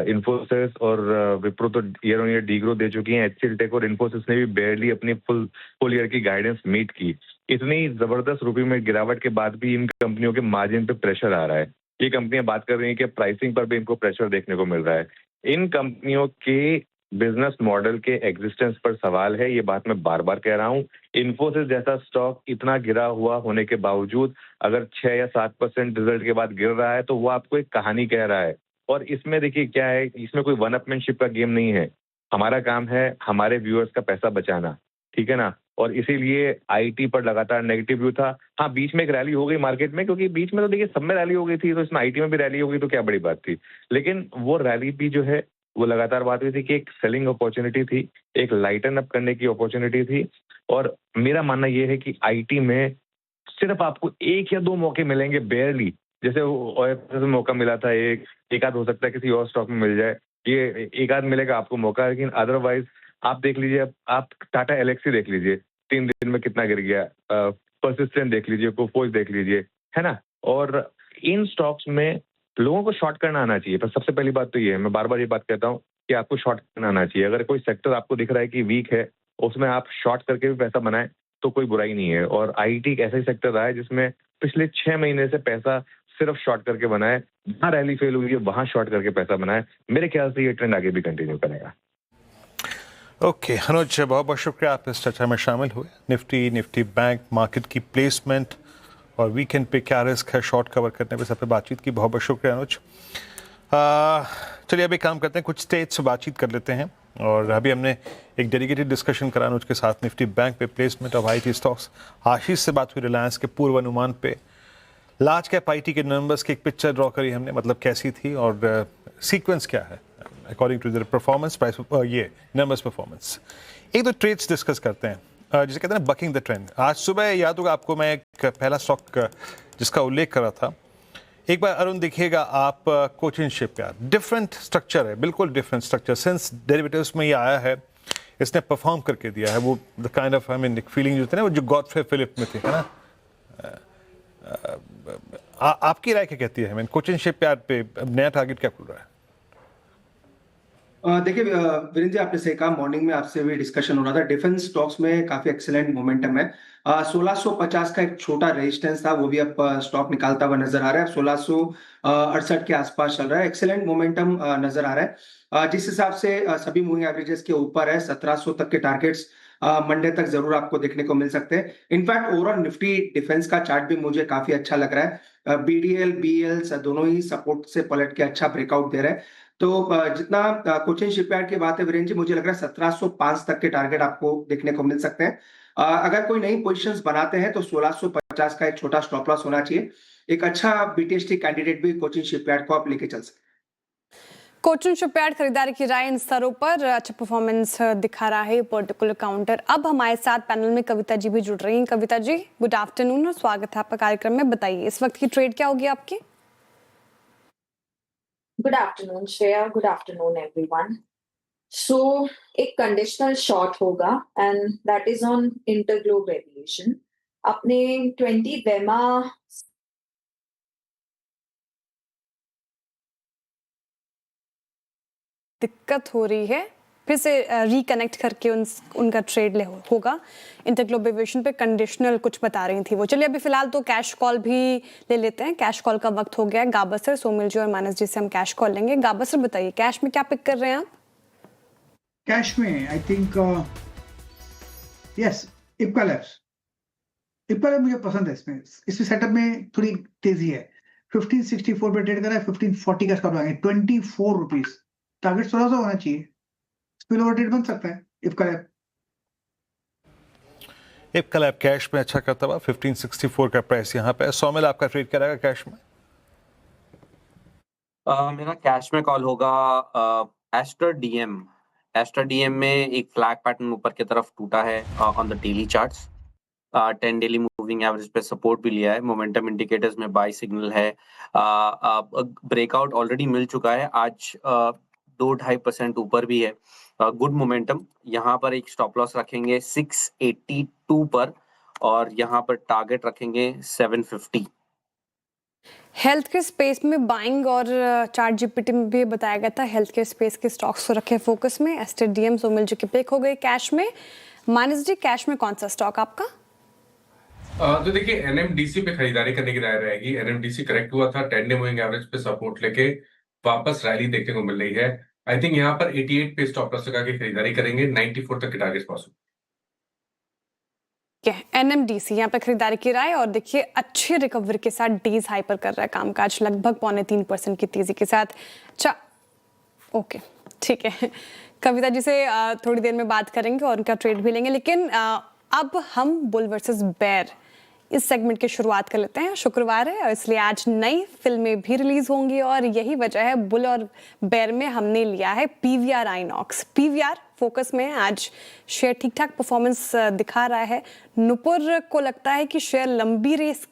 इन्फोसिस और विप्रो तो year on year degrowth दे चुकी हैं। एचसीएल टेक और इन्फोसिस ने भी बेयरली अपनी फुल ईयर की गाइडेंस मीट की। इतनी जबरदस्त रुपये में गिरावट के बाद भी इन कंपनियों के मार्जिन पे प्रेशर आ रहा है। ये कंपनियां बात कर रही हैं कि प्राइसिंग पर भी इनको प्रेशर देखने को मिल रहा है। इन कंपनियों के बिजनेस मॉडल के एग्जिस्टेंस पर सवाल है, ये बात मैं बार बार कह रहा हूँ। इन्फोसिस जैसा स्टॉक इतना गिरा हुआ होने के बावजूद अगर 6 या 7% रिजल्ट के बाद गिर रहा है तो वो आपको एक कहानी कह रहा है। और इसमें देखिए क्या है, इसमें कोई वन अपमैनशिप का गेम नहीं है। हमारा काम है हमारे व्यूअर्स का पैसा बचाना, ठीक है ना। और इसीलिए आईटी पर लगातार नेगेटिव व्यू था। हाँ, बीच में एक रैली हो गई मार्केट में, क्योंकि बीच में तो देखिए सब में रैली हो गई थी, तो इसमें आईटी में भी रैली हो गई तो क्या बड़ी बात थी। लेकिन वो रैली भी जो है वो लगातार बात हुई थी कि एक सेलिंग अपॉर्चुनिटी थी, एक लाइटन अप करने की अपॉर्चुनिटी थी। और मेरा मानना ये है कि आईटी में सिर्फ आपको 1 या 2 मौके मिलेंगे, बेयरली। जैसे ओएफएस में मौका मिला था, एक आध हो सकता है किसी और स्टॉक में मिल जाए, ये एक आध मिलेगा आपको मौका। लेकिन अदरवाइज आप देख लीजिए, आप टाटा एलेक्सी देख लीजिए 3 दिन में कितना गिर गया, परसिस्टेंट देख लीजिए, कोफोर्ज देख लीजिए, है ना। और इन स्टॉक्स में लोगों को शॉर्ट करना आना चाहिए। पर सबसे पहली बात तो ये है, मैं बार बार ये बात कहता हूँ कि आपको शॉर्ट करना आना चाहिए। अगर कोई सेक्टर आपको दिख रहा है कि वीक है, उसमें आप शॉर्ट करके भी पैसा बनाएं तो कोई बुराई नहीं है। और आईटी एक ऐसा ही सेक्टर रहा है जिसमें पिछले 6 महीने से पैसा सिर्फ शॉर्ट करके बनाए। जहाँ रैली फेल हुई है वहां शॉर्ट करके पैसा बनाए। मेरे ख्याल से ये ट्रेंड आगे भी कंटिन्यू करेगा। ओके अनुज, बहुत बहुत शुक्रिया आप इस चर्चा में शामिल हुए। निफ्टी बैंक मार्केट की प्लेसमेंट और वीकेंड पे क्या रिस्क है शॉर्ट कवर करने पे सब पे बातचीत की। बहुत बहुत शुक्रिया अनुज। चलिए अभी काम करते हैं, कुछ स्टेट से बातचीत कर लेते हैं। और अभी हमने एक डेडिकेटेड डिस्कशन करा अनुज के साथ निफ्टी बैंक पे प्लेसमेंट ऑफ आईटी स्टॉक्स। आशीष से बात हुई रिलायंस के पूर्व अनुमान पे, लार्ज कैप आईटी के नंबर्स की एक पिक्चर ड्रॉ करी हमने, मतलब कैसी थी और सीक्वेंस क्या है according to their performance, price, ये नंबर्स परफॉर्मेंस। एक दो ट्रेड्स डिस्कस करते हैं जिसे कहते हैं बकिंग द ट्रेंड। आज सुबह याद होगा आपको, मैं एक पहला स्टॉक जिसका उल्लेख कर रहा था, एक बार अरुण देखिएगा आप, कोचिन शिपयार्ड। डिफरेंट स्ट्रक्चर है, बिल्कुल डिफरेंट स्ट्रक्चर। सिंस डेरिवेटिव्स में ये आया है, इसने परफॉर्म करके दिया है। वो the kind of I mean feeling जो थी ना, वो जो गॉडफ्रे फिलिप में थी, है ना। आपकी राय क्या कहती है? मैं कोचिन शिपयार्ड पे नया टारगेट क्या खुल रहा है? देखिए वीरेंद्र जी, आपने सही कहा, मॉर्निंग में आपसे भी डिस्कशन हो रहा था। डिफेंस स्टॉक्स में काफी एक्सीलेंट मोमेंटम है। 1650 का एक छोटा रेजिस्टेंस था, वो भी अब स्टॉक निकालता हुआ नजर आ रहा है। 1668 के आसपास चल रहा है। एक्सीलेंट मोमेंटम नजर आ रहा है। जिस हिसाब से सभी मूविंग एवरेजेस के ऊपर है, 1700 तक के टारगेट्स मंडे तक जरूर आपको देखने को मिल सकते हैं। इनफैक्ट ओवरऑल निफ्टी डिफेंस का चार्ट भी मुझे काफी अच्छा लग रहा है। बीडीएल बीएल दोनों ही सपोर्ट से पलट के अच्छा ब्रेकआउट दे रहे हैं। तो जितना कोचिन शिपयार्ड की बात है वीरेंद्र जी, मुझे लग रहा है 1705 तक के टारगेट आपको देखने को मिल सकते हैं। अगर कोई नई पोजीशंस बनाते हैं तो 1650 का एक छोटा स्टॉप लॉस होना चाहिए। एक अच्छा बीटीएसटी कैंडिडेट भी कोचिन शिपयार्ड को आप लेके चल सकते हैं। कोचिन शिपयार्ड खरीदारी की राय इन स्तरों पर अच्छा परफॉर्मेंस दिखा रहा है पर्टिकुलर काउंटर। अब हमारे साथ पैनल में कविता जी भी जुड़ रही हैं। कविता जी, गुड आफ्टरनून और स्वागत है आपका कार्यक्रम में। बताइए इस वक्त की ट्रेड क्या होगी आपकी? Good afternoon Shreya, good afternoon everyone. So एक कंडीशनल शॉर्ट होगा and that is on InterGlobe aviation. अपने 20 वेमा दिक्कत हो रही है, फिर से रिकनेक्ट करके उनका ट्रेड होगा। इंटरग्लोब एविएशन पे कंडीशनल कुछ बता रही थी वो। चलिए अभी फिलहाल तो कैश कॉल भी ले लेते हैं। कैश कॉल का वक्त हो गया है। गाबसर, सोमिल जी और मानस जी से हम कैश कॉल लेंगे। गाबसर बताइए कैश में क्या पिक कर रहे हैं आप? कैश में I think yes Ipca labs मुझे पसंद है। इसमें सेटअप में थोड़ी तेजी है। 1564 पे ट्रेड कर रहा है, 1540 का स्टॉप लगाएंगे। 24 रुपीज टारगेट थोड़ा सा होना चाहिए। स्पिल ओवर ट्रेड बन सकता है इप्का लैब कैश में अच्छा करता हुआ 1564 का प्राइस यहाँ पे। सोमिल आपका ट्रेड क्या रहेगा कैश में? मेरा कैश में कॉल होगा एस्टर डीएम में एक फ्लैग पैटर्न ऊपर की तरफ टूटा है on the daily charts. 10 daily moving average पे सपोर्ट भी लिया है। मोमेंटम इंडिकेटर्स में बाय सिग्नल है। ब्रेकआउट ऑलरेडी मिल चुका है। आज 2-2.5% ऊपर भी है। Good momentum. यहाँ पर एक स्टॉप लॉस रखेंगे 682 पर और यहाँ पर टारगेट रखेंगे 750। हेल्थ केयर स्पेस में बाइंग और चार्ट जीपीटी में भी बताया गया था हेल्थ केयर स्पेस के स्टॉक्स को रखे फोकस में। एस्टर डीएम, सोमिल जी की पिक हो गई कैश में। मानस जी कैश में कौन सा स्टॉक आपका? तो देखिए एनएमडीसी पे खरीदारी करने की राय रहेगी। एनएमडीसी करेक्ट हुआ था, 10 डे मूविंग एवरेज पे सपोर्ट लेके वापस रैली देखने को मिल रही है। आई थिंक यहाँ पर 88 पे स्टॉप लॉस लगा के खरीदारी करेंगे। 94 तक के टारगेट पॉसिबल। एनएमडीसी यहाँ पे खरीदारी की राय। और देखिए अच्छी रिकवरी के साथ डीज हाइपर कर रहा है कामकाज, लगभग 0.3% की तेजी के साथ। ओके ठीक है। कविता जी से थोड़ी देर में बात करेंगे और उनका ट्रेड भी लेंगे, लेकिन अब हम बुल वर्सेस बेयर इस सेगमेंट की शुरुआत कर लेते हैं। शुक्रवार है और इसलिए आज नई फिल्में भी रिलीज होंगी और यही वजह है बुल और बेयर में हमने लिया है पीवीआर आइनॉक्स। पीवीआर फोकस में आज शेयर ठीक ठाक परफॉर्मेंस दिखा रहा है। नुपुर को लगता है कि शेयर लंबी रेस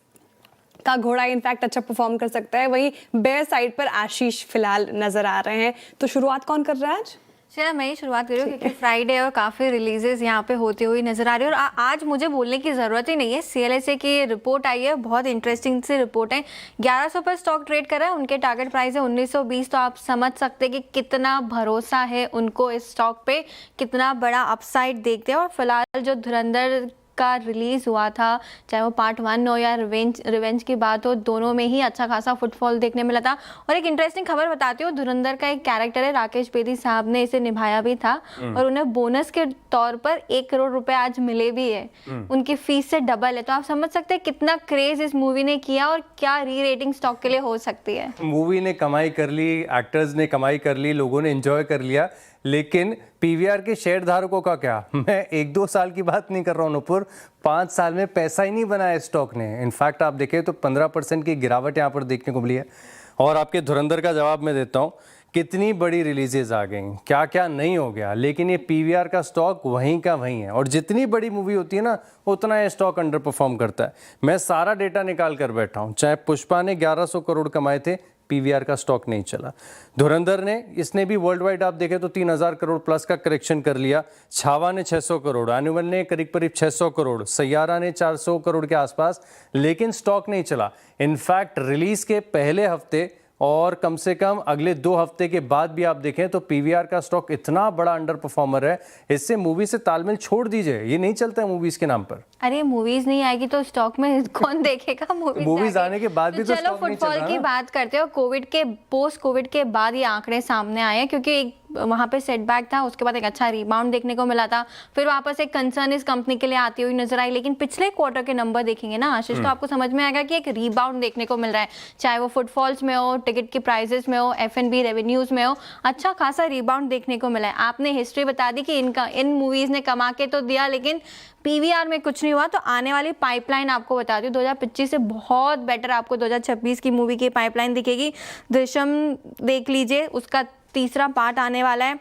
का घोड़ा इनफैक्ट अच्छा परफॉर्म कर सकता है। वहीं बेयर साइड पर आशीष फिलहाल नजर आ रहे हैं। तो शुरुआत कौन कर रहा है आज? चलिए मैं ही शुरुआत करूँ क्योंकि फ्राइडे और काफ़ी रिलीजेस यहाँ पे होती हुई नज़र आ रही है। और आज मुझे बोलने की ज़रूरत ही नहीं है। CLSA की रिपोर्ट आई है, बहुत इंटरेस्टिंग सी रिपोर्ट है। 1100 पर स्टॉक ट्रेड कर रहा है। उनके टारगेट प्राइस है 1920। तो आप समझ सकते हैं कि कितना भरोसा है उनको इस स्टॉक पे, कितना बड़ा अपसाइड देखते हैं। और फिलहाल जो धुरंधर का रिलीज हुआ था, चाहे वो पार्ट 1 हो या रिवेंज की बात हो, दोनों में ही अच्छा खासा फुटफॉल देखने मिला था। और एक इंटरेस्टिंग खबर बताती हूँ, धुरंधर का एक कैरेक्टर है, राकेश बेदी साहब ने इसे निभाया भी था और उन्हें बोनस के तौर पर 1 करोड़ रुपए आज मिले भी है। उनकी फीस से डबल है। तो आप समझ सकते हैं कितना क्रेज इस मूवी ने किया और क्या री रेटिंग स्टॉक के लिए हो सकती है। मूवी ने कमाई कर ली, एक्टर्स ने कमाई कर ली, लोगों ने एंजॉय कर लिया, लेकिन पीवीआर के शेयर धारकों का क्या? मैं 1-2 साल की बात नहीं कर रहा हूँ नुपुर, 5 साल में पैसा ही नहीं बनाया स्टॉक ने। इनफैक्ट आप देखें तो 15% की गिरावट यहाँ पर देखने को मिली है। और आपके धुरंधर का जवाब मैं देता हूँ, कितनी बड़ी रिलीजेज आ गई, क्या क्या नहीं हो गया, लेकिन ये पीवीआर का स्टॉक वहीं का वहीं है। और जितनी बड़ी मूवी होती है ना, उतना ये स्टॉक अंडर परफॉर्म करता है। मैं सारा डेटा निकाल कर बैठा हूँ। चाहे पुष्पा ने 1100 करोड़ कमाए थे, पीवीआर का स्टॉक नहीं चला। धुरंधर ने, इसने भी वर्ल्ड वाइड आप देखें तो 3000 करोड़ प्लस का करेक्शन कर लिया। छावा ने 600 करोड़, एनुअल ने करीब 600 करोड़, सैयारा ने 400 करोड़ के आसपास, लेकिन स्टॉक नहीं चला। इनफैक्ट रिलीज के पहले हफ्ते और कम से कम अगले 2 हफ्ते के बाद भी आप देखें तो पीवीआर का स्टॉक इतना बड़ा अंडर परफॉर्मर है, इससे मूवी से तालमेल छोड़ दीजिए। ये नहीं चलता है मूवीज के नाम पर। अरे मूवीज नहीं आएगी तो स्टॉक में कौन देखेगा? मूवीज आने के बाद भी तो चलो फुटफॉल की बात करते हो। कोविड के, पोस्ट कोविड के बाद ये आंकड़े सामने आए हैं, क्योंकि वहाँ पे सेटबैक था, उसके बाद एक अच्छा रिबाउंड देखने को मिला था, फिर वापस एक कंसर्न इस कंपनी के लिए आती हुई नजर आई। लेकिन पिछले क्वार्टर के नंबर देखेंगे ना आशीष, तो आपको समझ में आएगा कि एक रिबाउंड देखने को मिल रहा है, चाहे वो फुटफॉल्स में हो, टिकट की प्राइसेस में हो, F&B रेवेन्यूज में हो, अच्छा खासा रिबाउंड देखने को मिला है। आपने हिस्ट्री बता दी कि इन मूवीज ने कमा के तो दिया, लेकिन PVR में कुछ नहीं हुआ। तो आने वाली पाइपलाइन आपको बता दूं 2025 से बहुत बेटर आपको 2026 की मूवी की पाइपलाइन दिखेगी। दृश्यम देख लीजिए, उसका तीसरा पार्ट आने वाला है,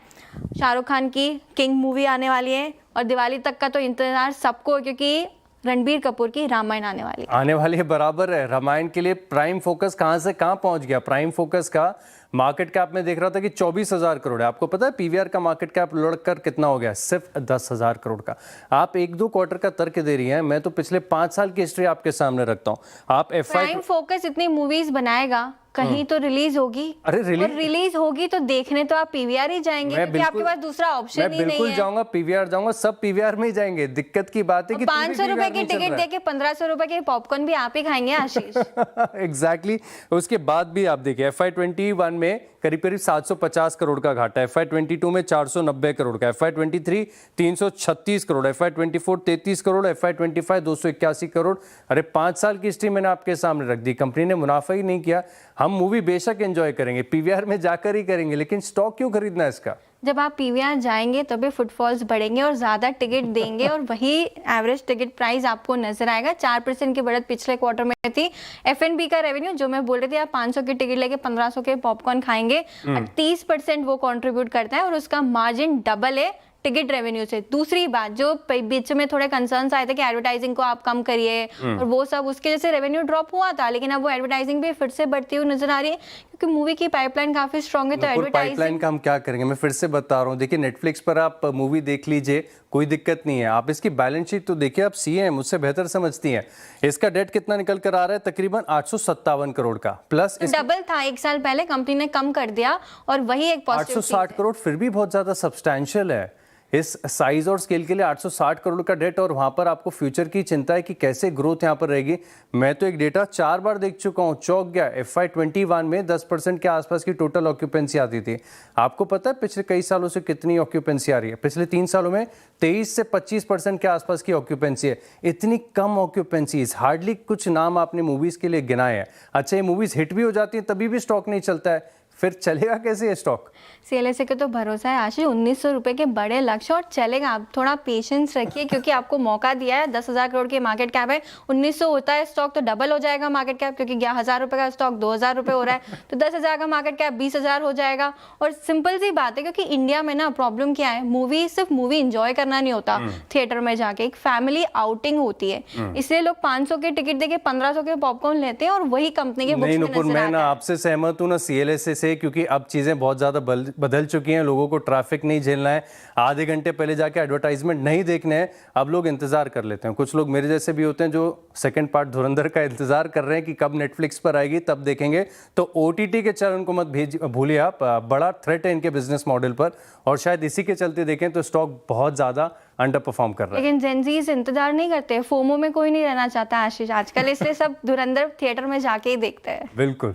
शाहरुख खान की किंग मूवी आने वाली है, और दिवाली तक का तो इंतजार सबको, क्योंकि रणबीर कपूर की रामायण आने वाली है। बराबर है। रामायण के लिए प्राइम फोकस कहां से कहां पहुंच गया। प्राइम फोकस का मार्केट कैप में देख रहा था कि 24,000 करोड़ है। आपको पता है PVR का मार्केट कैप लड़कर कितना हो गया, सिर्फ 10,000 करोड़ का। आप 1-2 क्वार्टर का तर्क दे रही हैं, मैं तो पिछले 5 साल की हिस्ट्री आपके सामने रखता हूं। आप प्राइम फोकस इतनी मूवीज बनाएगा, कहीं तो रिलीज होगी, अरे रिलीज होगी तो देखने तो आप PVR ही जाएंगे, क्योंकि आपके पास दूसरा ऑप्शन ही नहीं है। बिल्कुल जाऊंगा, PVR जाऊंगा, सब PVR में ही जाएंगे। दिक्कत की बात है कि 500 रुपए की टिकट देके 1500 रुपए के पॉपकॉर्न भी आप ही खाएंगे आशीष। एग्जैक्टली। उसके बाद भी आप देखिए FY21 में करीब 750 करोड़ का घाटा है, FY22 में 490 करोड़ का, FY23 336 crore, FY24 33 crore, FY25 281 crore. अरे 5 साल की हिस्ट्री मैंने आपके सामने रख दी। कंपनी ने मुनाफा ही नहीं किया। हम मूवी बेशक एंजॉय करेंगे, PVR में जाकर ही करेंगे, लेकिन स्टॉक क्यों खरीदना है इसका। जब आप PVR जाएंगे तभी फुटफॉल्स बढ़ेंगे और ज्यादा टिकट देंगे और वही एवरेज टिकट प्राइस आपको नजर आएगा। 4% की बढ़त पिछले क्वार्टर में थी। F&B का रेवेन्यू जो मैं बोल रही थी, आप 500 की टिकट लेके 1500 के पॉपकॉर्न खाएंगे, 30% वो कंट्रीब्यूट करता है और उसका मार्जिन डबल है टिकट रेवेन्यू से। दूसरी बात, जो बीच में थोड़े कंसर्न्स आए थे कि एडवर्टाइजिंग को आप कम करिए और वो सब, उसके जैसे रेवेन्यू ड्रॉप हुआ था, लेकिन अब वो एडवर्टाइजिंग भी फिर से बढ़ती हुई नजर आ रही है, क्योंकि मूवी की पाइपलाइन काफी स्ट्रांग है। तो एडवर्टाइजिंग पाइपलाइन का हम क्या करेंगे, मैं फिर से बता रहा हूँ। देखिए नेटफ्लिक्स पर आप मूवी देख लीजिए, कोई दिक्कत नहीं है। आप इसकी बैलेंस शीट तो देखिए, आप CA मुझसे बेहतर समझती हैं। इसका डेट कितना निकल कर आ रहा है, तकरीबन 857 करोड़ का, प्लस डबल था 1 साल पहले, कंपनी ने कम कर दिया और वही एक पॉजिटिव 860 करोड़ फिर भी बहुत ज्यादा सब्सटैंशियल है इस साइज और स्केल के लिए। 860 करोड़ का डेट, और वहां पर आपको फ्यूचर की चिंता है कि कैसे ग्रोथ यहां पर रहेगी। मैं तो एक डेटा 4 बार देख चुका हूं, चौंक गया। FY21 में 10% के आसपास की टोटल ऑक्यूपेंसी आती थी। आपको पता है पिछले कई सालों से कितनी ऑक्यूपेंसी आ रही है? पिछले 3 सालों में 23 से 25% के आसपास की ऑक्यूपेंसी है। इतनी कम ऑक्यूपेंसी, हार्डली कुछ नाम आपने मूवीज के लिए गिनाए हैं। अच्छा, ये मूवीज हिट भी हो जाती है तभी भी स्टॉक नहीं चलता है, फिर चलेगा कैसे ये स्टॉक? CLSA के तो भरोसा है आशीष, 1900 रुपए के बड़े लक्ष्य और चलेगा। आप थोड़ा पेशेंस रखिए, क्योंकि आपको मौका दिया है। 10,000 करोड़ की मार्केट कैप है, 1900 होता है स्टॉक तो डबल हो जाएगा मार्केट कैप, क्योंकि 1000 रुपए का स्टॉक 2000 रुपए हो रहा है, तो 10,000 का मार्केट कैप 20,000 हो जाएगा। और सिंपल सी बात है, क्योंकि इंडिया में ना प्रॉब्लम क्या है, मूवी सिर्फ मूवी इंजॉय करना नहीं होता थिएटर में जाके, एक फैमिली आउटिंग होती है। इसलिए लोग 500 की टिकट देके 1500 के पॉपकॉर्न लेते हैं और वही कंपनी के बुक्स में नजर आता है। मैं ना आपसे सहमत हूँ ना CLSA से, क्योंकि अब चीजें बहुत ज्यादा बदल चुकी हैं। लोगों को ट्रैफिक नहीं झेलना है, आधे घंटे पहले जाके एडवर्टाइजमेंट नहीं देखने हैं। अब लोग इंतजार कर लेते हैं। कुछ लोग मेरे जैसे भी होते हैं जो सेकंड पार्ट धुरंधर का इंतजार कर रहे हैं कि कब नेटफ्लिक्स पर आएगी तब देखेंगे। तो OTT के चरण को मत भूलिए आप, बड़ा थ्रेट है इनके बिजनेस मॉडल पर, और शायद इसी के चलते देखें तो स्टॉक बहुत ज्यादा अंडर परफॉर्म कर रहा है। लेकिन जेनजीज इंतजार नहीं करते, फोमो में कोई नहीं रहना चाहता आशीष आजकल, इसलिए सब धुरंधर थिएटर में जाके ही देखते हैं। बिल्कुल।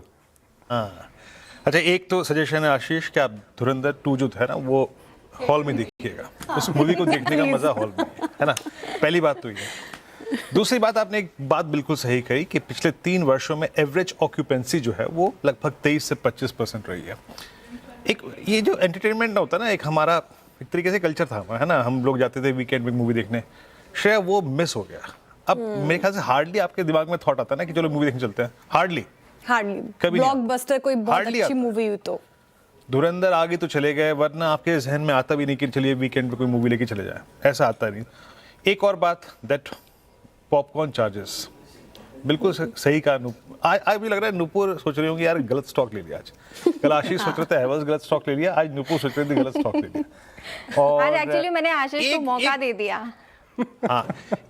अच्छा, एक तो सजेशन है आशीष कि आप धुरंधर 2 जो है ना वो हॉल में देखिएगा। उस मूवी को देखने का मजा हॉल में है ना, पहली बात तो ये। दूसरी बात, आपने एक बात बिल्कुल सही कही कि पिछले 3 वर्षों में एवरेज ऑक्यूपेंसी जो है वो लगभग 23 से 25% रही है। एक ये जो एंटरटेनमेंट ना होता है ना, एक हमारा एक तरीके से कल्चर था, है ना, हम लोग जाते थे वीकेंड में मूवी देखने, शायद वो मिस हो गया। अब मेरे ख्याल से हार्डली आपके दिमाग में थॉट आता है ना कि चलो मूवी देखने चलते हैं, हार्डली ब्लॉकबस्टर कोई बहुत अच्छी मूवी हुई तो धुरंधर आ गई तो चले गए, वरना आपके जहन में आता भी नहीं कि चलिए वीकेंड पे कोई मूवी लेके चले जाए, ऐसा आता नहीं। एक और बात, दैट पॉपकॉर्न चार्जेस, बिल्कुल सही कहा। आज भी लग रहा है नुपुर सोच रही होंगी यार गलत स्टॉक ले लिया आज। कल आशीष सोच रहे थे हैवेल्स गलत स्टॉक ले लिया, आज नुपुर सोच रहे थे गलत स्टॉक ले लिया। और आज एक्चुअली मैंने आशीष को मौका दे दिया। हाँ,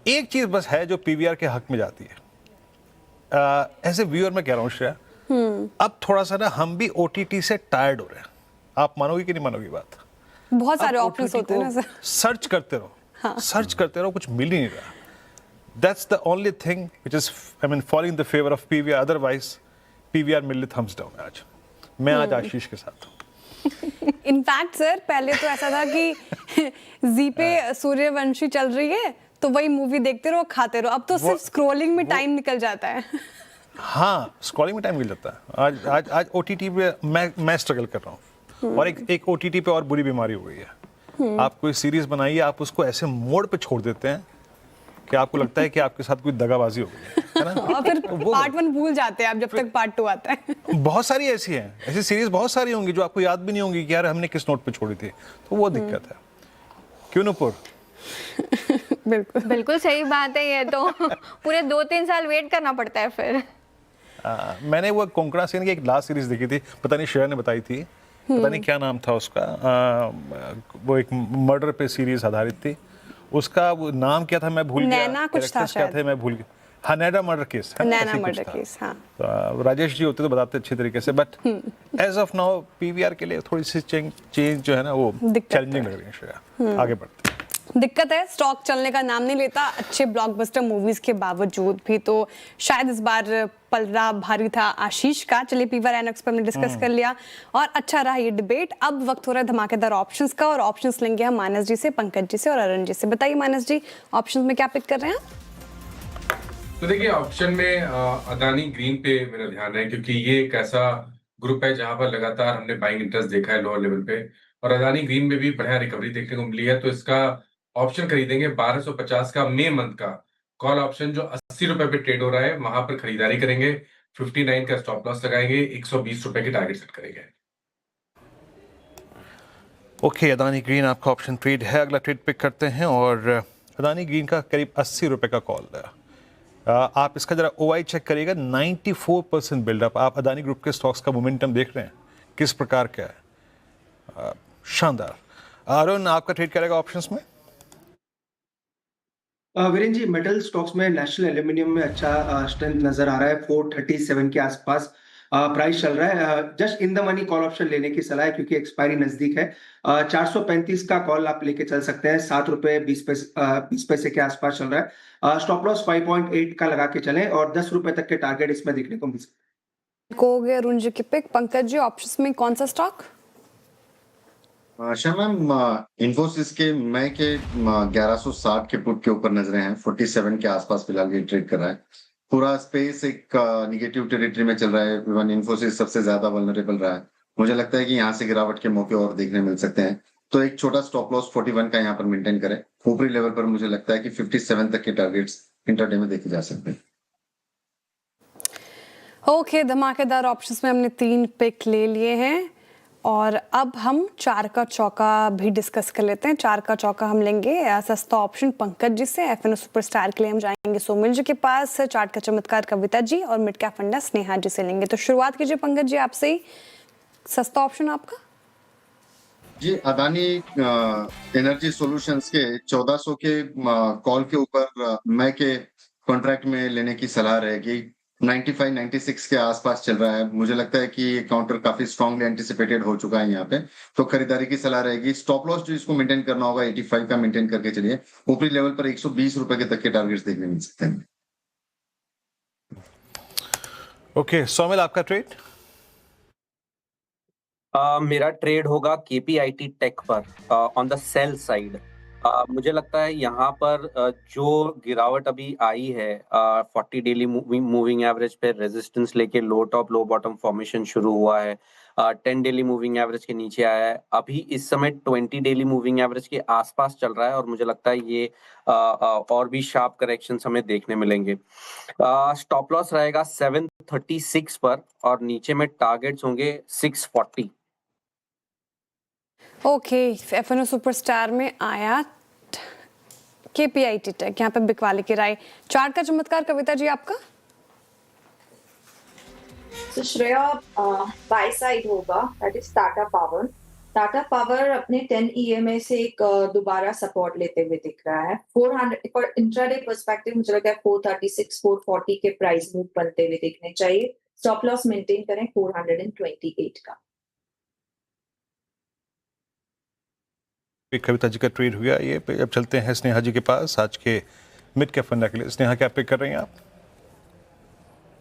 एक चीज बस है जो PVR के हक में जाती है। ऐसे व्यूअर मैं कह रहा हूँ श्रेया, अब थोड़ा सा ना हम भी OTT से टायर्ड हो रहे हैं। आप मानोगी कि नहीं मानोगी बात? बहुत सारे ऑप्शंस होते हैं ना, सर्च करते रहो, सर्च करते रहो, कुछ मिल ही नहीं रहा। That's the only thing which is, I mean, falling in the favor of PVR. Otherwise, PVR mill thumbs down आज। मैं आज आशीष के साथ हूँ। इनफैक्ट सर पहले तो ऐसा था कि जी पे सूर्यवंशी चल रही है तो वही मूवी देखते रहो खाते रहो, अब तो सिर्फ स्क्रॉलिंग में टाइम निकल जाता है। हाँ, स्क्रॉलिंग में टाइम मिल जाता है। आज OTT पे मैं स्ट्रगल कर रहा हूँ, और एक OTT पे और बुरी बीमारी हो गई है। आप कोई सीरीज बनाइए, आप उसको ऐसे मोड पे छोड़ देते हैं कि आपको लगता है कि आपके साथ कोई दगाबाजी हो गई है ना? और फिर पार्ट 1 भूल जाते हैं आप जब तक पार्ट 2 आता है। बहुत सारी ऐसी हैं, ऐसी सीरीज बहुत सारी होंगी जो आपको याद भी नहीं होंगी कि यार हमने किस नोट पे छोड़ी थी, तो वो दिक्कत है। क्यों नुपुर? बिल्कुल सही बात है, ये तो पूरे 2-3 साल वेट करना पड़ता है फिर। मैंने वो कोंकणा सेन की एक लास्ट सीरीज देखी थी, पता नहीं श्रेया ने बताई थी, पता नहीं क्या नाम था उसका, वो एक मर्डर पे सीरीज आधारित थी, उसका वो नाम क्या था मैं भूल गया, नैना कुछ था शायद, मैं भूल गया। हाँ, नैना मर्डर केस, नैना मर्डर केस, हाँ। तो राजेश जी होते तो बताते अच्छे तरीके से, but as of now PVR के लिए थोड़ी सी चेंज जो है ना वो चैलेंजिंग लग रही है श्रेया। आगे बढ़ते हैं। दिक्कत है, स्टॉक चलने का नाम नहीं लेता अच्छे ब्लॉकबस्टर मूवीज के बावजूद भी, तो शायद इस बार पलड़ा भारी था आशीष का। चलिए PVR आइनॉक्स पर हमने डिस्कस कर लिया और अच्छा रहा ये डिबेट। अब वक्त हो रहा है धमाकेदार ऑप्शंस का, और ऑप्शंस लेंगे हम मानस जी से, पंकज जी से और अरुण जी से। बताइए मानस जी, ऑप्शंस में क्या पिक कर रहे हैं? तो देखिए, ऑप्शन में अदानी ग्रीन पे मेरा ध्यान है, क्योंकि ये एक ऐसा ग्रुप है जहां पर लगातार हमने बाइंग इंटरेस्ट देखा है लोअर लेवल पे, और अदानी ग्रीन में भी बढ़िया रिकवरी देखने को मिली है। तो इसका ऑप्शन खरीदेंगे 1250 का मे मंथ का कॉल ऑप्शन, जो 80 रुपए पे ट्रेड हो रहा है, वहां पर खरीदारी करेंगे। 59 का स्टॉप लॉस लगाएंगे, 120 रुपए की टारगेट सेट करेंगे। ओके, अदानी ग्रीन आपका ऑप्शन ट्रेड है। अगला ट्रेड पिक करते हैं, और अदानी ग्रीन का करीब 80 रुपए का कॉल है। आप इसका जरा OI चेक करिएगा, 94% बिल्डअप। आप अदानी ग्रुप के स्टॉक्स का मोमेंटम देख रहे हैं किस प्रकार का है, शानदार। अरुण, आपका ट्रेड करेगा ऑप्शंस में? वीरेंद्र जी, मेटल स्टॉक्स में नेशनल एल्यूमिनियम में अच्छा स्ट्रेंथ नजर आ रहा है, 437 के आसपास प्राइस चल रहा है। Just in the money call option लेने की सलाह है, क्योंकि एक्सपायरी नजदीक है। 435 का कॉल आप लेके चल सकते हैं, 7 रुपए 20 पैसे के आसपास चल रहा है। स्टॉप लॉस 5.8 का लगा के चलें, और 10 रुपए तक के टारगेट इसमें देखने को मिल सकते हैं। को गए अरुण जी की पिक। पंकज जी, ऑप्शंस में कौन सा स्टॉक? शाह मैम, इन्फोसिस के मई के 1160 के पुट के ऊपर नजरें हैं, 47 के आसपास फिलहाल ये ट्रेड कर रहा है। पूरा स्पेस एक निगेटिव टेरिटरी में चल रहा है, इवन इन्फोसिस सबसे ज्यादा वल्नरेबल रहा है। मुझे लगता है कि यहाँ से गिरावट के मौके और देखने मिल सकते हैं, तो एक छोटा स्टॉप लॉस 41 का यहाँ पर मेंटेन करें। ऊपरी लेवल पर मुझे लगता है कि 57 तक के टारगेट्स इंटरडे में देखे जा सकते हैं। ओके, धमाकेदार ऑप्शंस में हमने 3 पिक ले लिए हैं, और अब हम 4 का चौका भी डिस्कस कर लेते हैं। 4 का चौका हम लेंगे सस्ता ऑप्शन पंकज जी से, FNO सुपरस्टार के लिए हम जाएंगे सोमिल जी के पास, चार्ट का चमत्कार कविता जी, और मिड कैप फंडा स्नेहा जी से लेंगे। तो शुरुआत कीजिए पंकज जी आपसे ही, सस्ता ऑप्शन आपका जी। अदानी एनर्जी सॉल्यूशंस के 1400 के कॉल के ऊपर मई के कॉन्ट्रैक्ट में लेने की सलाह रहेगी। 95-96 के आसपास चल रहा है। मुझे लगता है कि ये काउंटर काफी स्ट्रांगली एंटिसिपेटेड हो चुका है यहाँ पे, तो खरीदारी की सलाह रहेगी। स्टॉप लॉस जो इसको मेंटेन करना होगा 85 का मेंटेन करके चलिए। ऊपरी लेवल पर 120 रुपए के तक के टारगेट्स देखने मिल सकते हैं। ओके, सोमिल, आपका ट्रेड? मेरा ट्रेड होगा KPIT टेक पर ऑन द सेल साइड। मुझे लगता है यहाँ पर जो गिरावट अभी आई है, 40 डेली मूविंग एवरेज पे रेजिस्टेंस लेके लो टॉप लो बॉटम फॉर्मेशन शुरू हुआ है, 10 डेली मूविंग एवरेज के नीचे आया है, अभी इस समय 20 डेली मूविंग एवरेज के आसपास चल रहा है, और मुझे लगता है ये और भी शार्प करेक्शन हमें देखने मिलेंगे। स्टॉप लॉस रहेगा 736 पर, और नीचे में टारगेट्स होंगे 640। ओके, FNO सुपरस्टार में आया KPIT टेक, यहाँ पे बिकवाली की राय। चार्ट का चमत्कार कविता जी आपका? तो श्रेया बाय साइड होगा, that is Tata power. Tata power अपने 10 EMA से एक दोबारा सपोर्ट लेते हुए दिख रहा है। 400 फॉर इंट्राडे पर्सपेक्टिव मुझे लगता है 436 440 के प्राइस मूव बनते हुए दिखने चाहिए। स्टॉप लॉस मेंटेन करें 428 का। कविता जी का ट्रेड हुआ ये। अब चलते हैं स्नेहा जी के पास आज के मिड कैप फंडा के लिए। स्नेहा, क्या पिक कर रही हैं आप?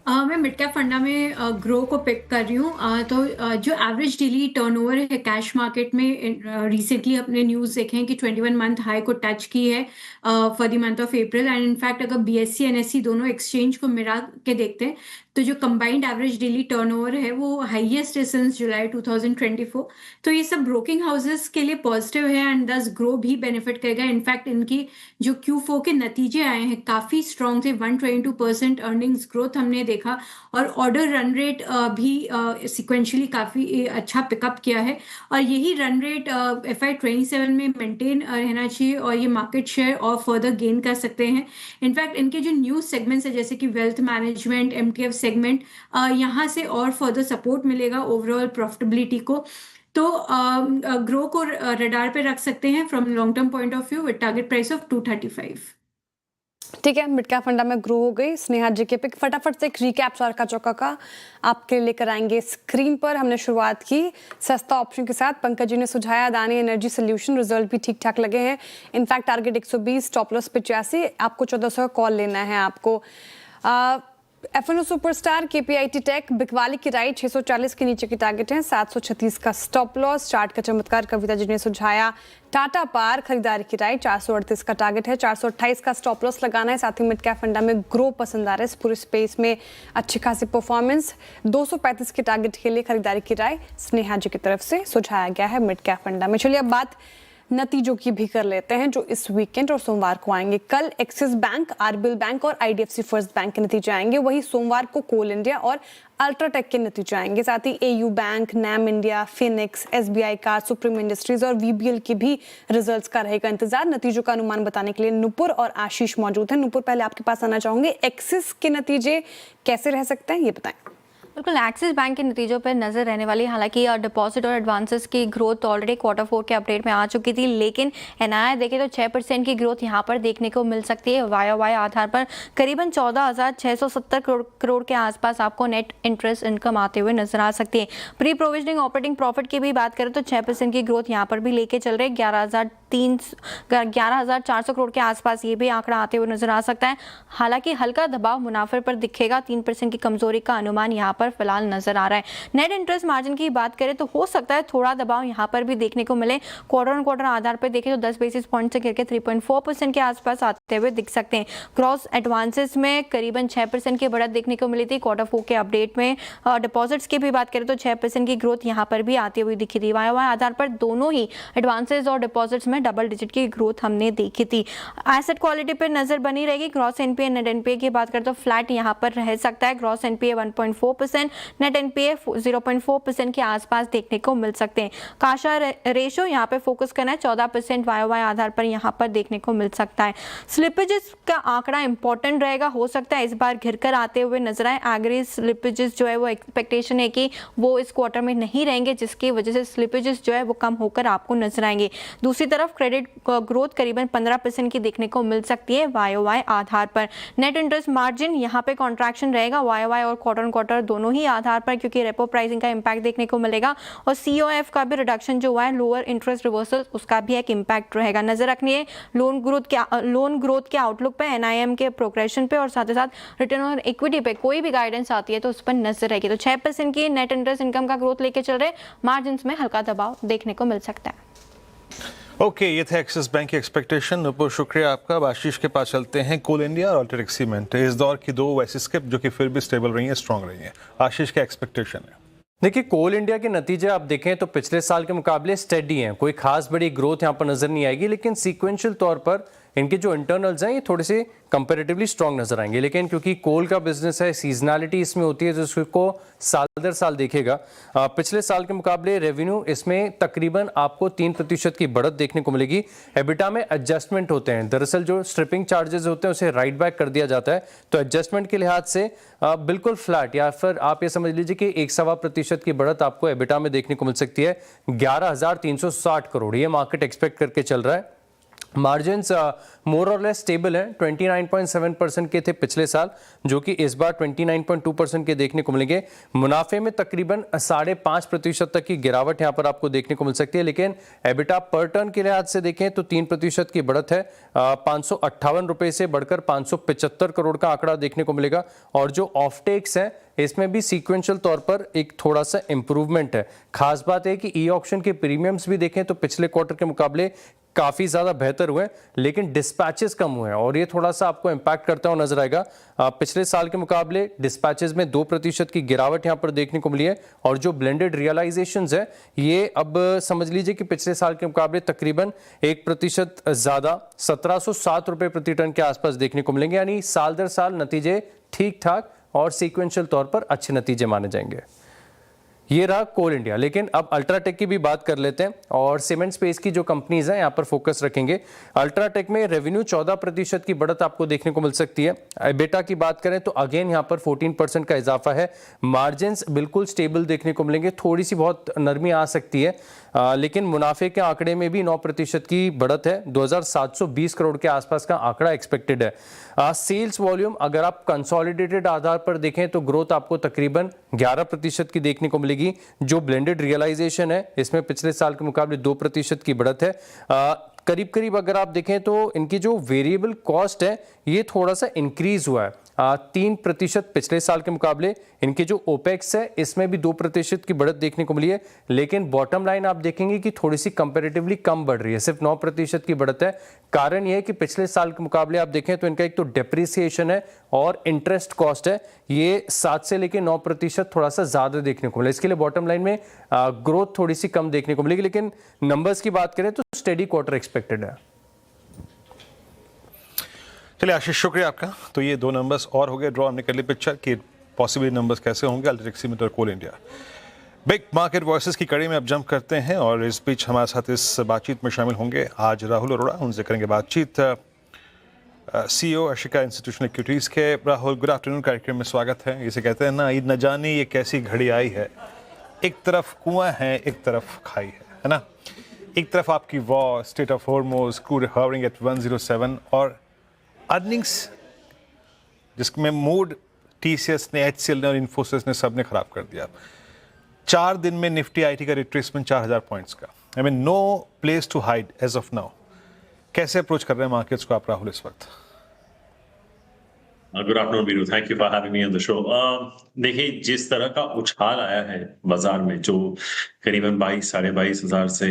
मैं मिड कैप फंडा में ग्रो को पिक कर रही हूँ। तो जो एवरेज डेली टर्नओवर है कैश मार्केट में, रिसेंटली अपने न्यूज़ देखे हैं कि 21 मंथ हाई को टच की है for the month of April. And in fact अगर BSE NSE दोनों एक्सचेंज को मिला के देखते हैं तो जो कंबाइंड एवरेज डेली टर्नओवर है वो हाईएस्ट है सिंस जुलाई 2024। तो ये सब ब्रोकिंग हाउसेस के लिए पॉजिटिव है एंड दस ग्रो भी बेनिफिट करेगा। इनफैक्ट इनकी जो Q4 के नतीजे आए हैं काफ़ी स्ट्रॉन्ग थे, 122% अर्निंग्स ग्रोथ हमने देखा और ऑर्डर रन रेट भी सिक्वेंशली काफ़ी अच्छा पिकअप किया है और यही रन रेट FY27 में मेंटेन रहना चाहिए और ये मार्केट शेयर और फर्दर गेन कर सकते हैं। इनफैक्ट इनके जो न्यू सेगमेंट्स है जैसे कि वेल्थ मैनेजमेंट, MTF सेगमेंट, यहाँ से और फर्दर सपोर्ट मिलेगा ओवरऑल प्रॉफिटेबिलिटी को। तो ग्रो को रडार पे रख सकते हैं from long term point of view with target price of 235। ठीक है, मिड कैप फंडा में ग्रो हो गई। स्नेहा जी के पिक फटाफट से एक रिकैप चौका चौका का आपके लेकर आएंगे स्क्रीन पर। हमने शुरुआत की सस्ता ऑप्शन के साथ, पंकज जी ने सुझाया अदानी एनर्जी सोल्यूशन, रिजल्ट भी ठीक ठाक लगे हैं। इनफैक्ट टारगेट 120, स्टॉप लॉस 85, आपको 1400 का कॉल लेना है आपको। FNO सुपरस्टार, KPIT टेक, बिकवाली की राइट 640 के नीचे की टारगेट है, 736 का स्टॉप लॉस। चार्ट का चमत्कार कविता जी ने सुझाया। टाटा पार खरीदारी की राइट 438 का टारगेट है, 428 का स्टॉप लॉस लगाना है। साथ ही मिड कैप फंडा में ग्रो पसंद आ रहा है, इस पूरे स्पेस में अच्छी खासी परफॉर्मेंस। 235 के टारगेट के लिए खरीदारी की राय स्नेहा जी की तरफ से सुझाया गया है मिड कैप फंडा में। चलिए अब बात नतीजों की भी कर लेते हैं जो इस वीकेंड और सोमवार को आएंगे। कल एक्सिस बैंक, RBL बैंक और IDFC फर्स्ट बैंक के नतीजे आएंगे। वहीं सोमवार को कोल इंडिया और अल्ट्राटेक के नतीजे आएंगे। साथ ही AU bank, NAM India, Phoenix, SBI card, supreme industries और VBL के भी रिजल्ट्स का रहेगा इंतजार। नतीजों का अनुमान बताने के लिए नुपुर और आशीष मौजूद हैं। नुपुर, पहले आपके पास आना चाहूंगे, एक्सिस के नतीजे कैसे रह सकते हैं ये बताएं। बिल्कुल, एक्सिस बैंक के नतीजों पर नजर रहने वाली। हालांकि डिपॉजिट और एडवांसेस की ग्रोथ ऑलरेडी Q4 के अपडेट में आ चुकी थी, लेकिन NII देखें तो 6% की ग्रोथ यहां पर देखने को मिल सकती है। YOY आधार पर करीबन 14,670 करोड़ के आसपास आपको नेट इंटरेस्ट इनकम आते हुए नजर आ सकती है। प्री प्रोविजनिंग ऑपरेटिंग प्रॉफिट की भी बात करें तो 6% की ग्रोथ यहाँ पर भी लेके चल रहे, 11,400 करोड़ के आसपास ये भी आंकड़ा आते हुए नजर आ सकता है। हालांकि हल्का दबाव मुनाफे पर दिखेगा, 3% की कमजोरी का अनुमान यहाँ पर फिलहाल नजर आ रहा है। नेट इंटरेस्ट मार्जिन की बात करें तो हो सकता है थोड़ा दबाव यहाँ पर भी देखने को मिले। क्वार्टर ऑन क्वार्टर आधार पर देखें तो 10 बेसिस पॉइंट से गिर के 3.4% के आसपास आते हुए दिख सकते हैं। क्रॉस एडवांसेस में करीबन 6% की बढ़त देखने को मिली थी Q4 के अपडेट में। डिपॉजिट्स की भी बात करें तो 6% की ग्रोथ यहाँ पर भी आती हुई दिखी थी। YOY आधार पर दोनों ही एडवांसेस और डिपॉजिट्स में डबल डिजिट की ग्रोथ हमने देखी थी। एसेट क्वालिटी पर नजर बनी रहेगी। ग्रॉस NPA, नेट NPA की बात करें तो फ्लैट यहाँ पर रह सकता है। ग्रॉस NPA 1.4%, नेट NPA 0.4% के आसपास देखने को मिल सकते हैं। काशा रेशो यहाँ पे फोकस करना है, 14% YOY आधार पर यहाँ पर देखने को मिल सकता है। स्लिपेजेस का आंकड़ा इंपॉर्टेंट रहेगा, हो सकता है इस बार घिर कर आते हुए नजर आए। एग्री स्लिपेजेस जो है वो एक्सपेक्टेशन है कि वो इस क्वार्टर में नहीं रहेंगे, जिसकी वजह से स्लिपेजेस जो है वो कम होकर आपको नजर आएंगे। दूसरी तरफ क्रेडिट ग्रोथ करीबन 15% की देखने को मिल सकती है YOY आधार पर। नेट इंटरेस्ट मार्जिन यहाँ पे कॉन्ट्रैक्शन रहेगा YOY और क्वार्टर ऑन क्वार्टर दोनों ही आधार पर, क्योंकि रेपो प्राइसिंग का इंपैक्ट देखने को मिलेगा और COF का भी रिडक्शन जो हुआ है, लोअर इंटरेस्ट रिवर्सल, उसका भी एक इंपैक्ट रहेगा। नजर रखनी है लोन ग्रोथ के आउटलुक पे, NIM के प्रोग्रेशन पे और साथ ही साथ रिटर्न ऑन इक्विटी पे कोई भी गाइडेंस आती है तो उस पर नजर रहेगी। तो 6% की नेट इंटरेस्ट इनकम का ग्रोथ लेके चल रहे, मार्जिन में हल्का दबाव देखने को मिल सकता है। ओके, ये थे एक्सिस बैंक की एक्सपेक्टेशन। नुपुर, शुक्रिया आपका। अब आशीष के पास चलते हैं। कोल इंडिया और अल्ट्राटेक सीमेंट इस दौर की दो वैसी स्किप जो कि फिर भी स्टेबल रही हैं, स्ट्रांग रही हैं। आशीष का एक्सपेक्टेशन है। देखिए, कोल इंडिया के नतीजे आप देखें तो पिछले साल के मुकाबले स्टेडी हैं, कोई खास बड़ी ग्रोथ यहाँ पर नजर नहीं आएगी, लेकिन सीक्वेंशियल तौर पर इनके जो इंटरनल्स हैं ये थोड़े से कंपैरेटिवली स्ट्रांग नजर आएंगे। लेकिन क्योंकि कोल का बिजनेस है, सीजनैलिटी इसमें होती है, जिसको साल दर साल देखेगा। पिछले साल के मुकाबले रेवेन्यू इसमें तकरीबन आपको 3% की बढ़त देखने को मिलेगी। एबिटा में एडजस्टमेंट होते हैं, दरअसल जो स्ट्रिपिंग चार्जेस होते हैं उसे राइट बैक कर दिया जाता है, तो एडजस्टमेंट के लिहाज से बिल्कुल फ्लैट, या फिर आप ये समझ लीजिए कि 1.25% की बढ़त आपको एबिटा में देखने को मिल सकती है। 11,360 करोड़ ये मार्केट एक्सपेक्ट करके चल रहा है। मार्जिन्स मोर और लेस स्टेबल हैं, 29.7% के थे पिछले साल, जो कि इस बार 29.2% के देखने को मिलेंगे। मुनाफे में तकरीबन 5.5% तक की गिरावट यहां पर आपको देखने को मिल सकती है, लेकिन एबिटा पर टर्न के लिहाज से देखें तो 3% की बढ़त है, 558 रुपए से बढ़कर 575 करोड़ का आंकड़ा देखने को मिलेगा। और जो ऑफ टेक्स है इसमें भी सीक्वेंशियल तौर पर एक थोड़ा सा इंप्रूवमेंट है। खास बात है कि ई ऑक्शन के प्रीमियम्स भी देखें तो पिछले क्वार्टर के मुकाबले काफी ज्यादा बेहतर हुए, लेकिन डिस्पैचेस कम हुए हैं और ये थोड़ा सा आपको इंपैक्ट करता हुआ नजर आएगा। पिछले साल के मुकाबले डिस्पैचेस में 2% की गिरावट यहां पर देखने को मिली है और जो ब्लेंडेड रियलाइजेशंस है ये अब समझ लीजिए कि पिछले साल के मुकाबले तकरीबन 1% ज्यादा 1707 रुपए प्रति टन के आसपास देखने को मिलेंगे। यानी साल दर साल नतीजे ठीक ठाक और सीक्वेंशियल तौर पर अच्छे नतीजे माने जाएंगे। ये रहा कोल इंडिया। लेकिन अब अल्ट्राटेक की भी बात कर लेते हैं और सीमेंट स्पेस की जो कंपनीज हैं यहाँ पर फोकस रखेंगे। अल्ट्राटेक में रेवेन्यू 14% की बढ़त आपको देखने को मिल सकती है। एबिटा की बात करें तो अगेन यहाँ पर 14% का इजाफा है। मार्जिन्स बिल्कुल स्टेबल देखने को मिलेंगे, थोड़ी सी बहुत नरमी आ सकती है, लेकिन मुनाफे के आंकड़े में भी 9% की बढ़त है, 2720 करोड़ के आसपास का आंकड़ा एक्सपेक्टेड है। सेल्स वॉल्यूम अगर आप कंसोलिडेटेड आधार पर देखें तो ग्रोथ आपको तकरीबन 11% की देखने को मिलेगी। जो ब्लेंडेड रियलाइजेशन है इसमें पिछले साल के मुकाबले 2% की बढ़त है। करीब करीब अगर आप देखें तो इनकी जो वेरिएबल कॉस्ट है ये थोड़ा सा इंक्रीज हुआ है, 3% पिछले साल के मुकाबले। इनके जो ओपेक्स है इसमें भी 2% की बढ़त देखने को मिली है, लेकिन बॉटम लाइन आप देखेंगे कि थोड़ी सी कंपैरेटिवली कम बढ़ रही है, सिर्फ 9% की बढ़त है। कारण यह है कि पिछले साल के मुकाबले आप देखें तो इनका एक तो डेप्रिसिएशन है और इंटरेस्ट कॉस्ट है, ये 7 से लेकर 9% थोड़ा सा ज्यादा देखने को मिला। इसके लिए बॉटम लाइन में ग्रोथ थोड़ी सी कम देखने को मिलेगी, लेकिन नंबर्स की बात करें तो स्टेडी क्वार्टर एक्सपेक्टेड है। चलिए आशीष, शुक्रिया आपका। तो ये 2 नंबर्स और हो गए ड्रॉ, हमने कर ली पिक्चर कि पॉसिबल नंबर्स कैसे होंगे अल्ट्राटेक, सीमेंट और कोल इंडिया। बिग मार्केट वॉइसेस की कड़ी में अब जंप करते हैं और इस बीच हमारे साथ इस बातचीत में शामिल होंगे आज राहुल अरोड़ा। उनसे करेंगे बातचीत, CEO अशिका इंस्टीट्यूशनल इक्विटीज़ के। राहुल, गुड आफ्टरनून, कार्यक्रम में स्वागत है। इसे कहते हैं ना, ईद न जानी ये कैसी घड़ी आई है, एक तरफ कुआं है एक तरफ खाई है ना। एक तरफ आपकी war, strait of Hormuz, crude hovering at 107 और अर्निंग्स जिसमें मूड TCS ने, HCL ने और इन्फोसिस ने सबने खराब कर दिया। 4 दिन में निफ्टी IT का रिट्रेसमेंट 4000 पॉइंट्स का। I mean no place to hide as of now. कैसे अप्रोच कर रहे हैं मार्केट्स को आप राहुल इस वक्त? Good afternoon Veeru, thank you for having me on the show. देखिए, जिस तरह का उछाल आया है बाजार में, जो करीबन 22,000-22,500 से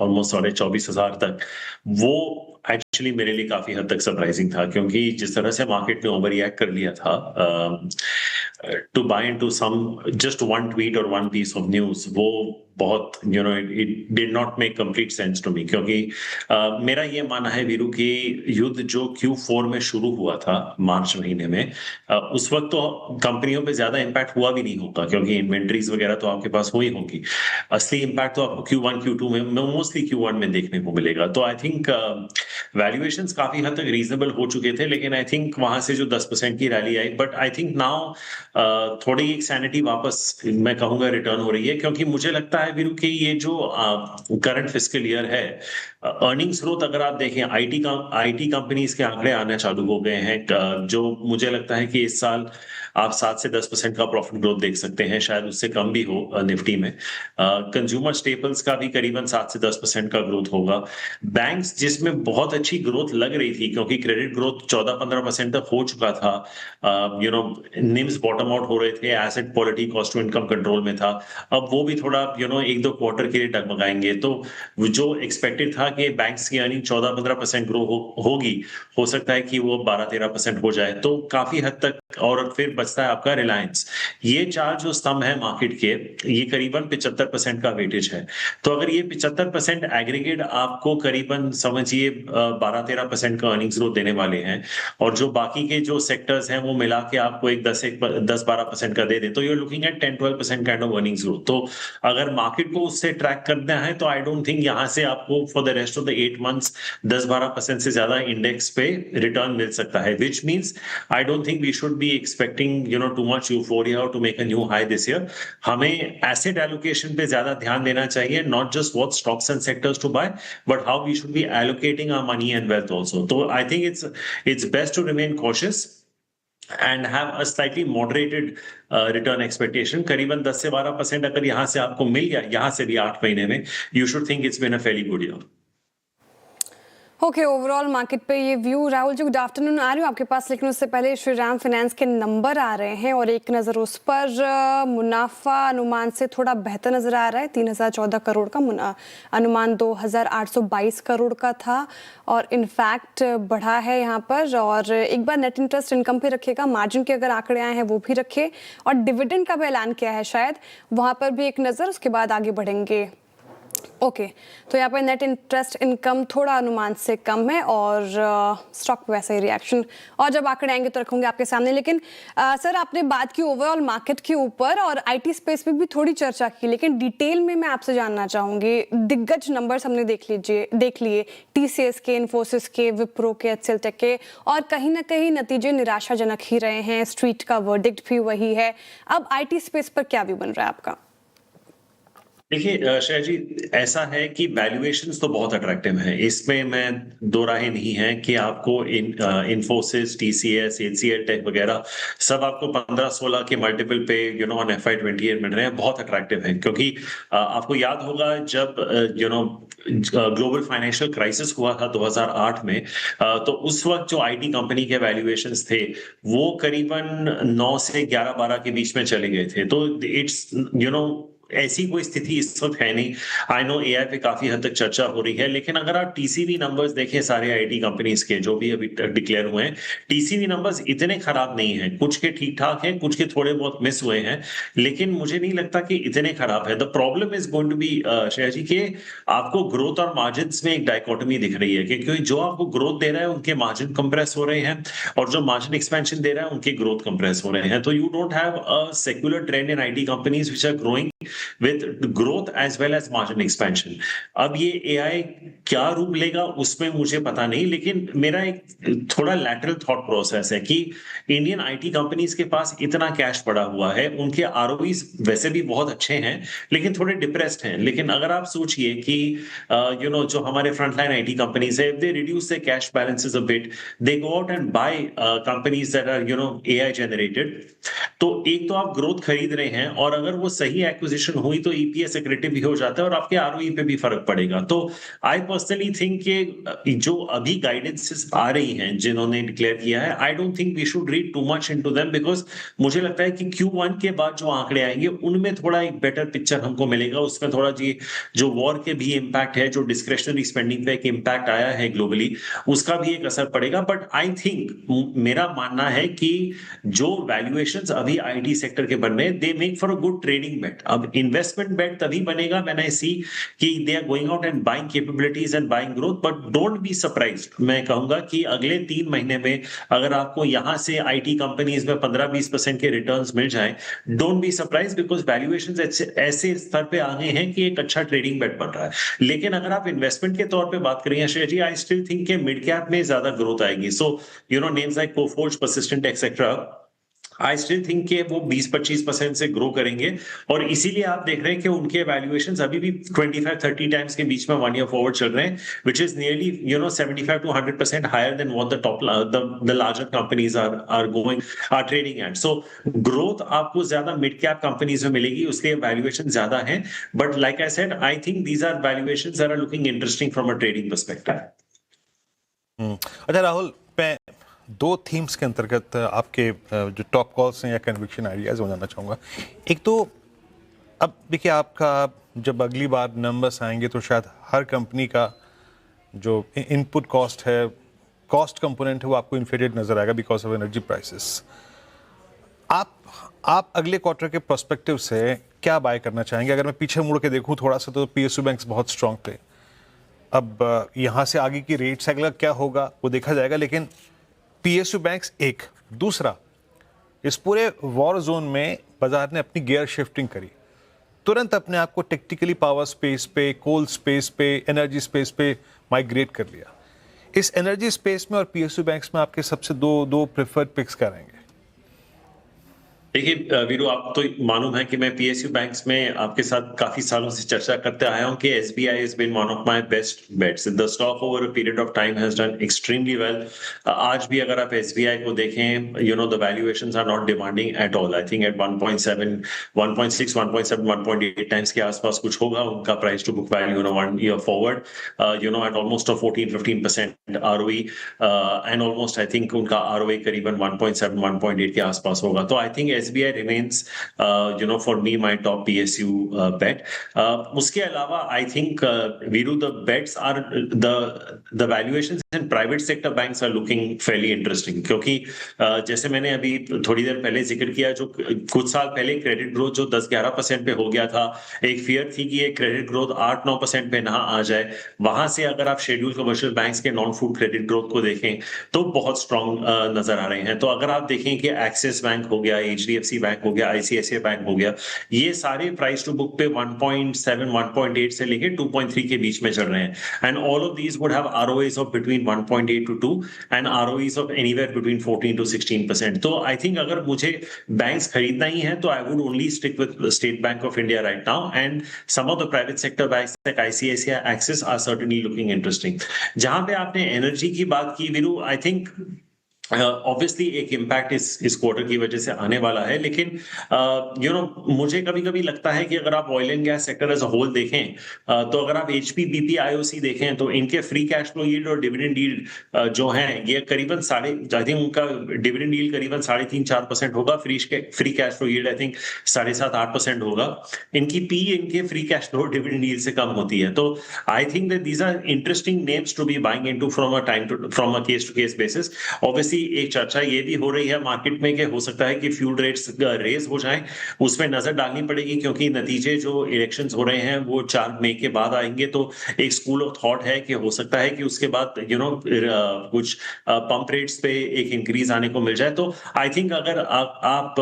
ऑलमोस्ट 24,500 तक, वो एक्चुअली मेरे लिए काफी हद तक सरप्राइजिंग था, क्योंकि जिस तरह से मार्केट ने ओवर रिएक्ट कर लिया था to buy into some just one tweet और वन पीस ऑफ न्यूज, वो बहुत it did not make complete sense to me. क्योंकि मेरा ये मानना है वीरू कि युद्ध जो Q4 में शुरू हुआ था मार्च महीने में, उस वक्त तो कंपनियों पे ज्यादा इम्पैक्ट हुआ भी नहीं होगा, क्योंकि इन्वेंट्रीज वगैरह तो आपके पास हुई होगी। असली इम्पैक्ट तो आपको Q1 Q2 में, मोस्टली Q1 में देखने को मिलेगा। तो आई थिंक वैल्यूएशंस काफी हद तक रीजनेबल हो चुके थे, लेकिन आई थिंक वहां से जो 10% की rally I, but I think now थोड़ी एक सैनिटी वापस मैं कहूंगा रिटर्न हो रही है। क्योंकि मुझे लगता है वीरू कि ये जो करंट फिस्कल ईयर है, अर्निंग्स ग्रोथ अगर आप देखें, आईटी कंपनीज के आंकड़े आने चालू हो गए हैं, जो मुझे लगता है कि इस साल आप 7 से 10% का प्रॉफिट ग्रोथ देख सकते हैं, शायद उससे कम भी हो निफ्टी में। कंज्यूमर स्टेपल्स का भी करीबन 7 से 10% का ग्रोथ होगा। बैंक्स जिसमें बहुत अच्छी ग्रोथ लग रही थी, क्योंकि क्रेडिट ग्रोथ 14-15% तक हो चुका था, निम्स बॉटम आउट हो रहे थे, asset quality cost to income control में था, अब वो भी थोड़ा 1-2 क्वार्टर के लिए डगमगाएंगे। तो जो एक्सपेक्टेड था कि बैंक्स की अर्निंग 14-15% ग्रो होगी, हो सकता है कि वो 12-13% हो जाए, तो काफी हद तक। और फिर बचता है आपका रिलायंस। ये 4 जो स्तंभ है मार्केट के, ये करीबन 75% का वेटेज है। तो अगर ये 75% एग्रीगेट आपको करीबन समझिए 12-13% का अर्निंग्स ग्रोथ देने वाले हैं, और जो बाकी के जो सेक्टर्स हैं वो मिला के आपको एक 10-12% का दे दे, तो you are looking at 10-12% kind of earnings growth. तो अगर मार्केट को उससे ट्रैक करना है तो आई डोंट थिंक यहां से आपको for the rest of the 8 months 10-12% से ज्यादा इंडेक्स पे रिटर्न मिल सकता है, which means I don't think we should be expecting too much euphoria or to make a new high this year. हमें asset allocation पे ज्यादा ध्यान देना चाहिए, not just what stocks and sectors to buy, but how we should be allocating our money and wealth also. So I think it's best to remain cautious and have a slightly moderated return expectation. करीबन 10 से 12% अगर यहाँ से आपको मिल गया, यहाँ से भी 8 महीने में, you should think it's been a fairly good year. Okay, overall market पे ये view. Rahul ji good afternoon, आ रही हूँ आपके पास, लेकिन उससे पहले श्रीराम फाइनेंस के नंबर आ रहे हैं और एक नज़र उस पर। मुनाफा अनुमान से थोड़ा बेहतर नज़र आ रहा है, 3014 करोड़ का अनुमान 2822 करोड़ का था और इनफैक्ट बढ़ा है यहाँ पर। और एक बार नेट इंटरेस्ट इनकम पे रखिएगा, मार्जिन के अगर आंकड़े आए हैं वो भी रखे, और डिविडेंड का भी ऐलान किया है शायद, वहाँ पर भी एक नज़र, उसके बाद आगे बढ़ेंगे। ओके, तो यहाँ पर नेट इंटरेस्ट इनकम थोड़ा अनुमान से कम है और स्टॉक पे वैसा ही रिएक्शन, और जब आंकड़े आएंगे तो रखूंगे आपके सामने। लेकिन सर, आपने बात की ओवरऑल मार्केट के ऊपर और आईटी स्पेस पे भी थोड़ी चर्चा की, लेकिन डिटेल में मैं आपसे जानना चाहूंगी। दिग्गज नंबर्स हमने देख लिए, टीसीएस के, इन्फोसिस के, विप्रो के, एचसीएल टेक के, और कहीं ना कहीं नतीजे निराशाजनक ही रहे हैं, स्ट्रीट का वर्डिक्ट भी वही है। अब आईटी स्पेस पर क्या व्यू बन रहा है आपका? देखिए श्रेया जी, ऐसा है कि वैल्यूएशंस तो बहुत अट्रैक्टिव हैं, इसमें मैं दो राहें नहीं है कि आपको इन्फोसिस, टीसीएस, एचसीएल टेक वगैरह सब आपको 15-16 के मल्टीपल पे ऑन FY28 मिल रहे हैं, बहुत अट्रैक्टिव है। क्योंकि आपको याद होगा जब ग्लोबल फाइनेंशियल क्राइसिस हुआ था 2008 में, तो उस वक्त जो आईटी कंपनी के वैल्यूएशंस थे वो करीबन 9 से 11-12 के बीच में चले गए थे। तो इट्स ऐसी कोई स्थिति इस वक्त है नहीं। आई नो एआई पे काफी हद तक चर्चा हो रही है, लेकिन अगर आप टीसीवी नंबर्स देखें सारे आईटी कंपनीज के जो भी अभी डिक्लेयर हुए हैं, टीसीवी नंबर्स इतने खराब नहीं हैं, कुछ के ठीक ठाक हैं, कुछ के थोड़े बहुत मिस हुए हैं, लेकिन मुझे नहीं लगता कि इतने खराब है। The problem is going to be Shreya ji के आपको ग्रोथ और मार्जिन में एक डायकोटमी दिख रही है, क्योंकि जो आपको ग्रोथ दे रहा है उनके मार्जिन कंप्रेस हो रहे हैं, और जो मार्जिन एक्सपेंशन दे रहा है उनके ग्रोथ कंप्रेस हो रहे हैं। तो you don't have a secular trend in IT companies which are growing with growth as well as margin expansion. अब ये AI क्या रूप लेगा उसमें मुझे पता नहीं, लेकिन मेरा एक थोड़ा lateral thought process है कि इंडियन आईटी कंपनीज के पास इतना कैश पड़ा हुआ है, उनके ROEs वैसे भी बहुत अच्छे हैं लेकिन थोड़े डिप्रेस्ड हैं। लेकिन अगर आप सोचिए कि जो हमारे फ्रंटलाइन आईटी कंपनीज है, they reduce their cash balances a bit, they go out and buy companies that are AI generated, तो एक तो आप ग्रोथ खरीद रहे हैं, और अगर वो सही एक्विजिशन हुई तो ईपीएस एक्रेटिव भी हो जाता है और आपके आरओई पे भी फर्क पड़ेगा। तो आई पर्सनली थिंक कि जो अभी गाइडेंसेस आ रही हैं जिन्होंने डिक्लेयर किया है, I don't think we should read too much into them, because मुझे लगता है कि Q1 के बाद जो आंकड़े आएंगे उनमें थोड़ा एक बेटर पिक्चर हमको मिलेगा। उसमें थोड़ा जी जो वॉर के भी इम्पैक्ट है, जो डिस्क्रिशनरी स्पेंडिंग पे एक इम्पैक्ट आया है ग्लोबली, उसका भी एक असर पड़ेगा। बट आई थिंक मेरा मानना है कि जो वैल्यूएशंस अभी आईटी सेक्टर के बन रहे हैं, they make for a good trading bet. अब इन्वेस्टमेंट बेट तभी बनेगा व्हेन आई सी कि they are going out and buying capabilities and buying growth. But don't be surprised, मैं कहूंगा कि अगले 3 महीने में अगर आपको यहां से आईटी कंपनीज में 15-20% के रिटर्न्स मिल जाएं, don't be surprised, because valuations ऐसे स्तर पे आ गए हैं कि एक अच्छा ट्रेडिंग बेट बन रहा है। लेकिन अगर आप इन्वेस्टमेंट के तौर पे बात करें Shreya ji, I still think के मिड कैप में ज्यादा ग्रोथ आएगी। So names like Coforge, Persistent etcetera, I still think के वो 20-25% से ग्रो करेंगे, और इसीलिए आप देख रहे हैं कि उनके वैल्यूएशंस अभी भी 25-30 टाइम्स के बीच में 1 ईयर फॉरवर्ड चल रहे हैं, which is nearly 75-100% higher than what the larger companies are trading at. So growth आपको ज्यादा मिड कैप कंपनीज में मिलेगी, उसलिए वैल्यूएशन ज्यादा है। But like I said, I think these are valuations that are looking interesting from a trading perspective. अच्छा राहुल, मैं 2 themes के अंतर्गत आपके जो टॉप कॉल्स हैं या कन्विक्शन आइडियाज में जानना चाहूँगा। एक तो अब देखिए, आपका जब अगली बार नंबर्स आएंगे तो शायद हर कंपनी का जो इनपुट कॉस्ट है, कॉस्ट कंपोनेंट है, वो आपको इन्फ्लेटेड नजर आएगा बिकॉज ऑफ एनर्जी प्राइसेस। आप अगले क्वार्टर के पर्सपेक्टिव से क्या बाय करना चाहेंगे? अगर मैं पीछे मुड़ के देखूँ थोड़ा सा, तो पीएसयू बैंक्स बहुत स्ट्रांग थे। अब यहाँ से आगे की रेट साइकिल क्या होगा वो देखा जाएगा, लेकिन पीएसयू बैंक्स एक। दूसरा, इस पूरे वॉर जोन में बाजार ने अपनी गियर शिफ्टिंग करी, तुरंत अपने आप को टेक्निकली पावर स्पेस पे, कोल स्पेस पे, एनर्जी स्पेस पे माइग्रेट कर लिया। इस एनर्जी स्पेस में और पीएसयू बैंक्स में आपके सबसे दो प्रेफर्ड पिक्स क्या रहेंगे? देखिए वीरू, आप तो मालूम है कि मैं पीएसयू बैंक्स में आपके साथ काफी सालों से चर्चा करते आया हूं कि SBI has been one of my best bets. The stock over a period of time has done extremely well. आज भी अगर आप एसबीआई को देखें, the valuations are not demanding at all. I think at 1.7 1.6 1.7 1.8 times के आसपास कुछ होगा उनका price to book value 1 year forward, at almost 14-15% ROE, and almost I think उनका ROA करीबन 1.7 1.8 के आसपास होगा। तो I think SBI remains, for me, my top PSU bet. उसके अलावा I think, Viru, the bets are the valuations in private sector banks are looking fairly interesting, क्योंकि जैसे मैंने अभी थोड़ी देर पहले जिक्र किया, जो कुछ साल पहले क्रेडिट ग्रोथ जो 10-11% पे हो गया था, एक फियर थी कि ये क्रेडिट ग्रोथ 8-9% पे ना आ जाए। वहां से अगर आप शेड्यूल कमर्शियल बैंक्स के नॉन फूड क्रेडिट ग्रोथ को देखें तो बहुत स्ट्रॉन्ग नजर आ रहे हैं। तो अगर आप देखें कि एक्सिस बैंक हो गया, HDFC बैंक हो गया, ICICI बैंक हो गया, ये सारे प्राइस टू बुक पे 1.7 1.8 से लेके 2.3 के बीच में चल रहे हैं, and all of these would have ROAs of between 1.8 to 2 and ROEs of anywhere between 14 to 16%। तो आई थिंक अगर मुझे बैंक्स खरीदना ही है तो I would only stick with State Bank of India right now, and some of the private sector banks like ICICI, Axis are certainly looking interesting. जहां पे आपने एनर्जी की बात की वीरू, आई थिंक ऑब्वियसली एक इम्पैक्ट इस क्वार्टर की वजह से आने वाला है, लेकिन मुझे कभी कभी लगता है कि अगर आप oil and gas sector as a whole देखें, तो अगर आप HP BP IOC देखें तो इनके फ्री कैश फ्लो यील्ड और डिविडेंड यील्ड जो है ये करीबन आई थिंक उनका डिविडेंड यील्ड करीबन 3.5-4% होगा, free cash flow yield I think 7.5-8% होगा। इनकी पी इनके free cash flow dividend yield से कम होती है। तो I think that these are interesting names to be buying into from a case to case basis. Obviously एक चर्चा ये भी हो रही है मार्केट में कि हो सकता है कि फ्यूल रेट्स रेज हो जाएं, उसमें नजर डालनी पड़ेगी, क्योंकि नतीजे जो इलेक्शंस हो रहे हैं वो 4 मई के बाद आएंगे। तो एक स्कूल ऑफ थॉट है कि हो सकता है कि उसके बाद कुछ पंप रेट्स पे एक इंक्रीज आने को मिल जाए। तो आई थिंक अगर आप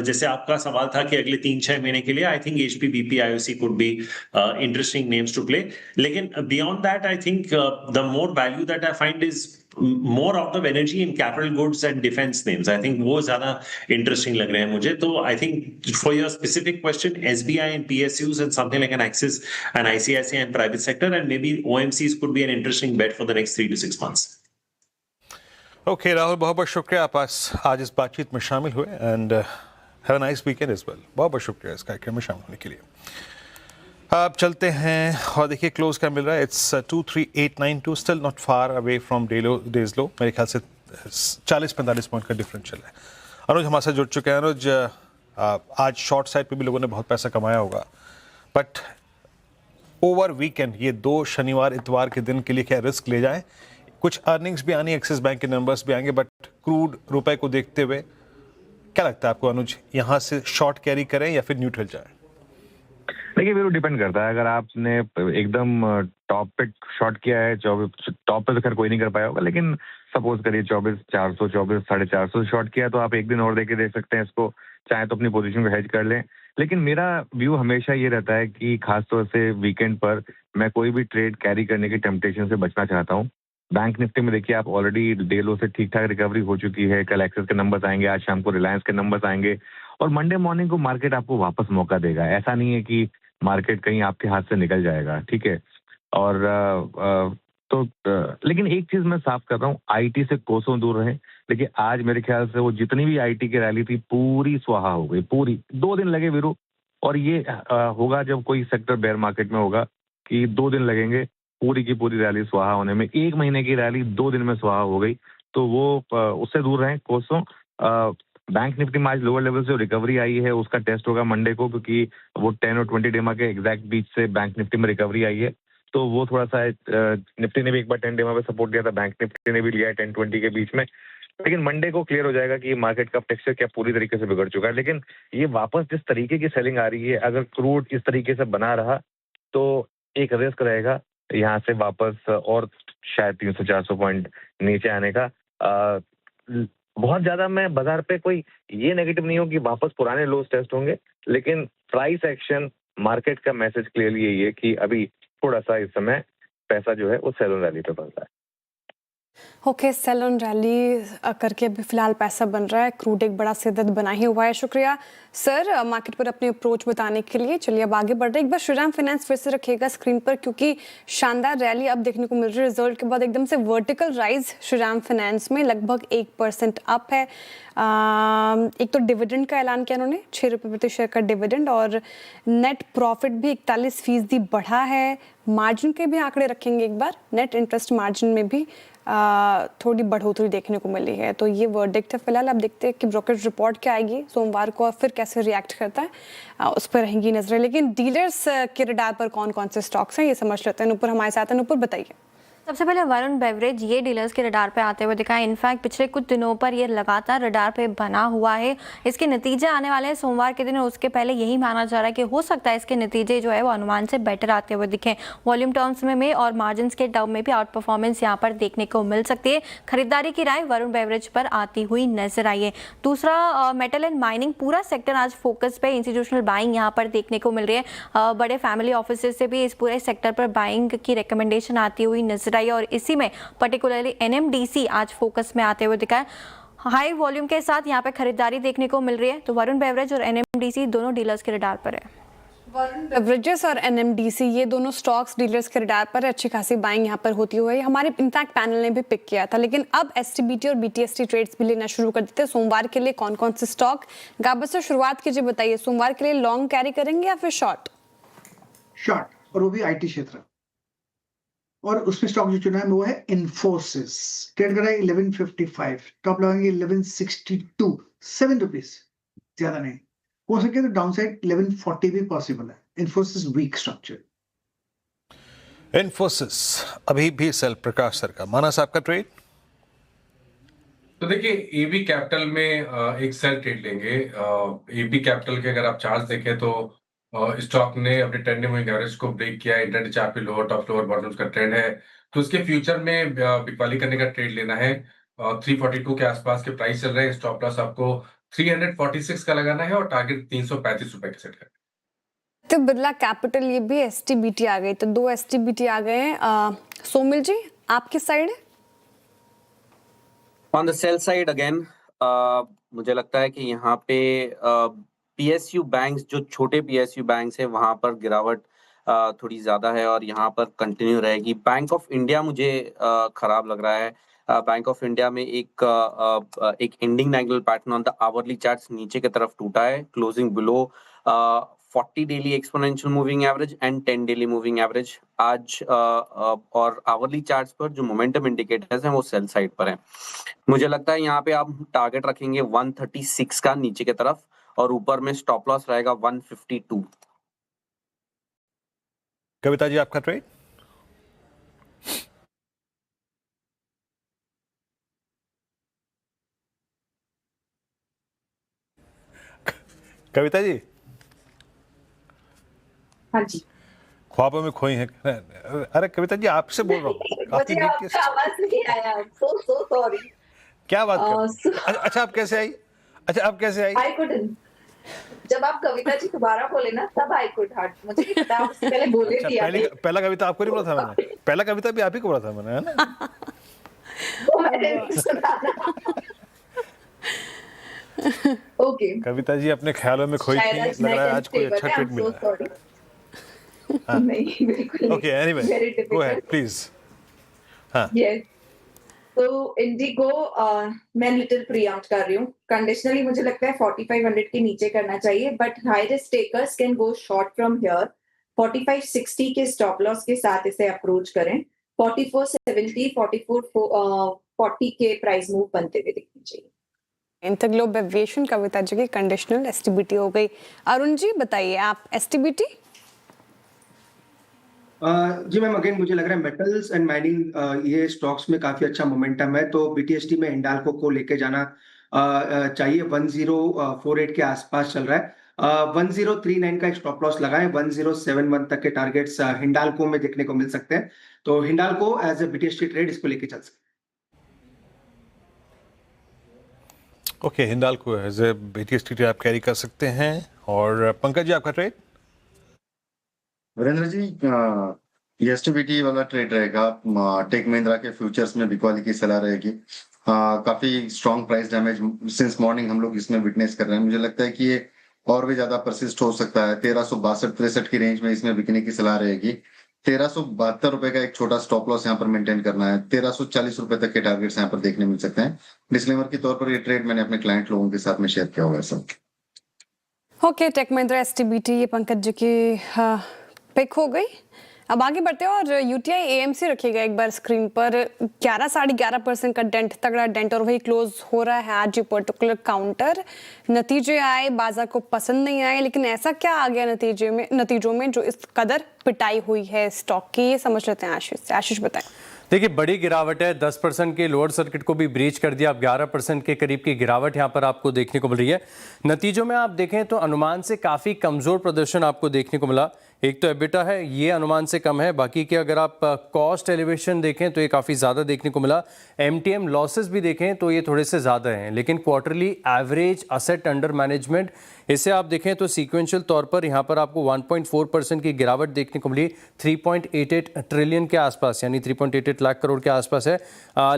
जैसे आपका सवाल था कि अगले 3-6 महीने के लिए, I think HP BP IOC could be interesting names to play. लेकिन beyond that I think the more value that I find is more out of energy in capital goods and defense names. I think वो ज्यादा interesting लग रहे हैं मुझे। तो I think for your specific question, SBI and PSUs and something like an Axis and ICICI and private sector and maybe OMCs could be an interesting bet for the next 3 to 6 months. Okay, Rahul, बहुत बहुत शुक्रिया आप आज इस बातचीत में शामिल हुए, and have a nice weekend as well. बहुत बहुत शुक्रिया इस कार्यक्रम में शामिल होने के लिए। अब चलते हैं और देखिए क्लोज क्या मिल रहा है। It's 23892, still not far away from day's low. मेरे ख्याल से 40-45 पॉइंट का डिफरेंस चल रहा है। अनुज हमारे साथ जुड़ चुके हैं। अनुज, आज शॉर्ट साइड पे भी लोगों ने बहुत पैसा कमाया होगा, बट ओवर वीकेंड ये 2 शनिवार इतवार के दिन के लिए क्या रिस्क ले जाएं? कुछ अर्निंग्स भी आनी, एक्सिस बैंक के नंबर्स भी आएंगे, बट क्रूड रुपए को देखते हुए क्या लगता है आपको अनुज, यहाँ से शॉर्ट कैरी करें या फिर न्यूट्रल जाएं? देखिए वीरू, डिपेंड करता है। अगर आपने एकदम टॉप पे शॉर्ट किया है, 24 टॉप पे तो खैर कोई नहीं कर पाया होगा, लेकिन सपोज करिए 24,400 24,450 शॉर्ट किया, तो आप एक दिन और देके देख सकते हैं इसको, चाहे तो अपनी पोजीशन को हेज कर लें। लेकिन मेरा व्यू हमेशा ये रहता है कि खासतौर से वीकेंड पर मैं कोई भी ट्रेड कैरी करने की टेम्पटेशन से बचना चाहता हूँ। बैंक निफ्टी में देखिए आप ऑलरेडी डे लो से ठीक ठाक रिकवरी हो चुकी है। कल एक्सेस के नंबर्स आएंगे, आज शाम को रिलायंस के नंबर्स आएंगे, और मंडे मॉर्निंग को मार्केट आपको वापस मौका देगा। ऐसा नहीं है कि मार्केट कहीं आपके हाथ से निकल जाएगा, ठीक है। और लेकिन एक चीज मैं साफ कर रहा हूँ, आईटी से कोसों दूर रहे। देखिए आज मेरे ख्याल से वो जितनी भी आईटी की रैली थी पूरी स्वाहा हो गई, पूरी। 2 दिन लगे वीरू, और ये होगा जब कोई सेक्टर बेयर मार्केट में होगा कि 2 दिन लगेंगे पूरी की पूरी रैली स्वाहा होने में। 1 महीने की रैली 2 दिन में स्वाहा हो गई, तो वो उससे दूर रहें कोसों। बैंक निफ्टी में आज लोअर लेवल से रिकवरी आई है, उसका टेस्ट होगा मंडे को, क्योंकि वो 10 और 20 डेमा के एग्जैक्ट बीच से बैंक निफ्टी में रिकवरी आई है। तो वो थोड़ा सा निफ्टी ने भी एक बार 10 डेमा पे सपोर्ट दिया था, बैंक निफ्टी ने भी लिया है 10-20 के बीच में। लेकिन मंडे को क्लियर हो जाएगा कि मार्केट का टेक्सचर क्या पूरी तरीके से बिगड़ चुका है। लेकिन ये वापस जिस तरीके की सेलिंग आ रही है, अगर क्रूड इस तरीके से बना रहा तो एक रिस्क रहेगा यहाँ से वापस और शायद 300-400 पॉइंट नीचे आने का। बहुत ज्यादा मैं बाजार पे कोई ये नेगेटिव नहीं हो कि वापस पुराने लोस टेस्ट होंगे, लेकिन प्राइस एक्शन मार्केट का मैसेज क्लियरली यही है कि अभी थोड़ा सा इस समय पैसा जो है वो सेल रैली पे बढ़ रहा है। ओके, सेल ऑन रैली करके अभी फिलहाल पैसा बन रहा है, क्रूड एक बड़ा सिद्दत बना ही हुआ है। शुक्रिया सर मार्केट पर अपनी अप्रोच बताने के लिए। चलिए अब आगे बढ़ रहे हैं। एक बार श्रीराम फाइनेंस फिर से रखिएगा स्क्रीन पर, क्योंकि शानदार रैली अब देखने को मिल रही है। रिजल्ट के बाद एकदम से वर्टिकल राइज श्रीराम फाइनेंस में लगभग 1% अप है। एक तो डिविडेंड का ऐलान किया उन्होंने, 6 रुपये प्रति शेयर का डिविडेंड, और नेट प्रॉफिट भी 41% बढ़ा है। मार्जिन के भी आंकड़े रखेंगे एक बार, नेट इंटरेस्ट मार्जिन में भी थोड़ी बढ़ोतरी देखने को मिली है। तो ये वर्डिक्ट है फिलहाल। अब देखते हैं कि ब्रोकरेज रिपोर्ट क्या आएगी सोमवार को और फिर कैसे रिएक्ट करता है, उस पर रहेंगी नजरें। लेकिन डीलर्स के रडार पर कौन कौन से स्टॉक्स हैं ये समझ लेते हैं। ऊपर हमारे साथ हैं, ऊपर बताइए। सबसे पहले वरुण बेवरेज ये डीलर्स के रडार पे आते हुए दिखा है। इनफैक्ट पिछले कुछ दिनों पर ये लगातार रडार पे बना हुआ है। इसके नतीजे आने वाले हैं सोमवार के दिन, और उसके पहले यही माना जा रहा है कि हो सकता है इसके नतीजे जो है वो अनुमान से बेटर आते हुए दिखें। वॉल्यूम टर्म्स में और मार्जिन के टर्म में भी आउट परफॉर्मेंस यहाँ पर देखने को मिल सकती है। खरीदारी की राय वरुण बेवरेज पर आती हुई नजर आई है। दूसरा, मेटल एंड माइनिंग पूरा सेक्टर आज फोकस पे, इंस्टीट्यूशनल बाइंग यहाँ पर देखने को मिल रही है। बड़े फैमिली ऑफिस से भी इस पूरे सेक्टर पर बाइंग की रिकमेंडेशन आती हुई नजर आई, और इसी में पर्टिकुलरली एनएमडीसी आज फोकस में आते हुए दिखा है। हाई वॉल्यूम के साथ यहाँ पे खरीदारी देखने को मिल रही है। तो वरुण बेवरेज और एनएमडीसी दोनों डीलर्स के रडार पर है। वरुण बेवरेजेस और एनएमडीसी ये दोनों स्टॉक्स डीलर्स के रडार पर अच्छी खासी बाइंग यहाँ पर होती हुई है। हमारे इंपैक्ट पैनल ने भी पिक किया था। लेकिन अब एसटीबीटी और बीटीएसटी ट्रेड्स भी लेना शुरू कर देते हैं। सोमवार के लिए कौन कौन से स्टॉक, गाबर से शुरुआत कीजिए, बताइए सोमवार के लिए लॉन्ग कैरी करेंगे या फिर शॉर्ट? शॉर्ट, और वो भी आईटी क्षेत्र। और उसमें स्टॉक जो चुना है वो है इन्फोसिस, ट्रेड कर रहा है 1155, टॉप लगाएंगे 1162, 7 रुपीज, ज्यादा नहीं। हो सके तो डाउनसाइड 1140 भी पॉसिबल है। Infosys week structure. इन्फोसिस अभी भी सेल, प्रकाश सर का मानस आपका ट्रेड। तो देखिए, एबी कैपिटल में एक सेल ट्रेड लेंगे। एबी कैपिटल के अगर आप चार्ट देखें तो स्टॉक ने अपने ट्रेंड मूविंग एवरेज को ब्रेक किया है। इंटरडे चार्ट पे लोअर टॉप लोअर बॉटम्स का ट्रेंड है, तो उसके फ्यूचर में बिकवाली करने का ट्रेड लेना है। 342 के आसपास के प्राइस चल रहे हैं। स्टॉप लॉस आपको 346 का लगाना है और टारगेट 335 रुपए का सेट करना है। तो बिरला कैपिटल, ये भी एसटीबीटी आ गई, तो 2 एसटीबीटी आ गए हैं। सोमिल जी आपकी side? On the sell side again मुझे लगता है कि यहाँ पे पीएसयू बैंक्स, जो छोटे पीएसयू बैंक्स है, वहां पर गिरावट थोड़ी ज्यादा है और यहाँ पर कंटिन्यू रहेगी। बैंक ऑफ इंडिया मुझे खराब लग रहा है। बैंक ऑफ इंडिया में एक ending diagonal pattern on the hourly charts नीचे की तरफ टूटा है, closing below 40 daily exponential moving average and 10 daily moving average आज और आवरली चार्ट्स पर जो मोमेंटम इंडिकेटर्स हैं वो सेल साइड पर हैं। मुझे लगता है यहाँ पे आप टारगेट रखेंगे 136 का नीचे की तरफ, और ऊपर में स्टॉप लॉस रहेगा 152। कविता जी आपका ट्रेड। कविता जी। हाँ जी। ख्वाबों में खोई है। अरे कविता जी आपसे बोल रहा हूँ। मुझे आपका आवाज नहीं आया, so sorry। क्या बात कर? अच्छा आप कैसे आई? I couldn't। जब आप कविता जी दोबारा बोले ना तब I could hurt। मुझे नहीं पता, आप उससे पहले बोले अच्छा, पहला कविता आपको नहीं बोला था मैंने? पहला कविता भी आप ही को बोला था मैंने, है ना? वो मैंने नहीं सुना ना। ओके। कविता जी अपने ख्यालों में खोई थी, लग रहा है आज कोई अच्छा ट्रेड मिला है। नहीं बिल्कुल। Okay, anyway go ahead please. हाँ यस, तो इंडिगो मैं लिटिल प्री आउट कर रही हूँ। कंडीशनली मुझे लगता है 4500 के नीचे करना चाहिए, but high risk takers can go short from here. 4560 के स्टॉप लॉस के साथ इसे अप्रोच करें। 4470 4440 के प्राइस मूव बनते हुए दिखनी चाहिए। इंटरग्लोब एविएशन कविता जी की कंडीशनल एसटीबीटी हो गई। अरुण जी बताइए आप एसटीबीटी। जी मैम, अगेन मुझे लग रहा है मेटल्स एंड माइनिंग ये स्टॉक्स में काफी अच्छा मोमेंटम है, तो बीटीएसटी में हिंडाल्को को लेके जाना चाहिए। 1048 के आसपास चल रहा है। 1039 का एक स्टॉप लॉस लगाएं। 1071 तक के टारगेट्स हिंडाल्को में देखने को मिल सकते हैं, तो Hindalco as a BTST trade इसको लेके चल सकते हैं। Okay, Hindalco as a BTST trade आप कैरी कर सकते हैं। और पंकज जी आपका ट्रेड। वीरेंद्र जी, ये एसटीबीटी वाला ट्रेड रहेगा। टेक महिंद्रा के फ्यूचर्स में बिकवाली की सलाह रहेगी। काफी strong price damage since morning हम लोग इसमें विटनेस कर रहे हैं। मुझे लगता है कि ये और भी ज्यादा परसिस्ट हो सकता है। 1362-63 की रेंज में इसमें बिकने की सलाह रहेगी। 1372 रुपए का एक छोटा स्टॉप लॉस यहाँ पर मेंटेन करना है। 1340 रुपए तक के टारगेट्स यहाँ पर देखने मिल सकते हैं। डिस्क्लेमर के तौर पर ये ट्रेड मैंने अपने क्लाइंट लोगों के साथ में शेयर किया हुआ है sir. Okay, Tech Mahindra STBT ये पंकज जी की पिक हो गई। अब आगे बढ़ते हैं और यूटीआई एएमसी रखिएगा एक बार स्क्रीन पर। 11-11.5% का डेंट, तगड़ा डेंट, और वही क्लोज हो रहा है आज ये पर्टिकुलर काउंटर। नतीजे आए, बाजार को पसंद नहीं आए, लेकिन ऐसा क्या आ गया नतीजों में जो इस कदर पिटाई हुई है स्टॉक की, ये समझ लेते हैं आशीष से। आशीष बताएं। देखिए, बड़ी गिरावट है। 10% के लोअर सर्किट को भी ब्रीच कर दिया। अब 11% के करीब की गिरावट यहां पर आपको देखने को मिल रही है। नतीजों में आप देखें तो अनुमान से काफ़ी कमज़ोर प्रदर्शन आपको देखने को मिला। एक तो एबिटा है, ये अनुमान से कम है। बाकी के अगर आप कॉस्ट एलिवेशन देखें तो ये काफ़ी ज़्यादा देखने को मिला। एमटीएम लॉसेस भी देखें तो ये थोड़े से ज़्यादा हैं। लेकिन quarterly average asset under management, इसे आप देखें तो सीक्वेंशियल तौर पर यहाँ पर आपको 1.4% की गिरावट देखने को मिली। 3.88 ट्रिलियन के आसपास, यानी 3.88 लाख करोड़ के आसपास है।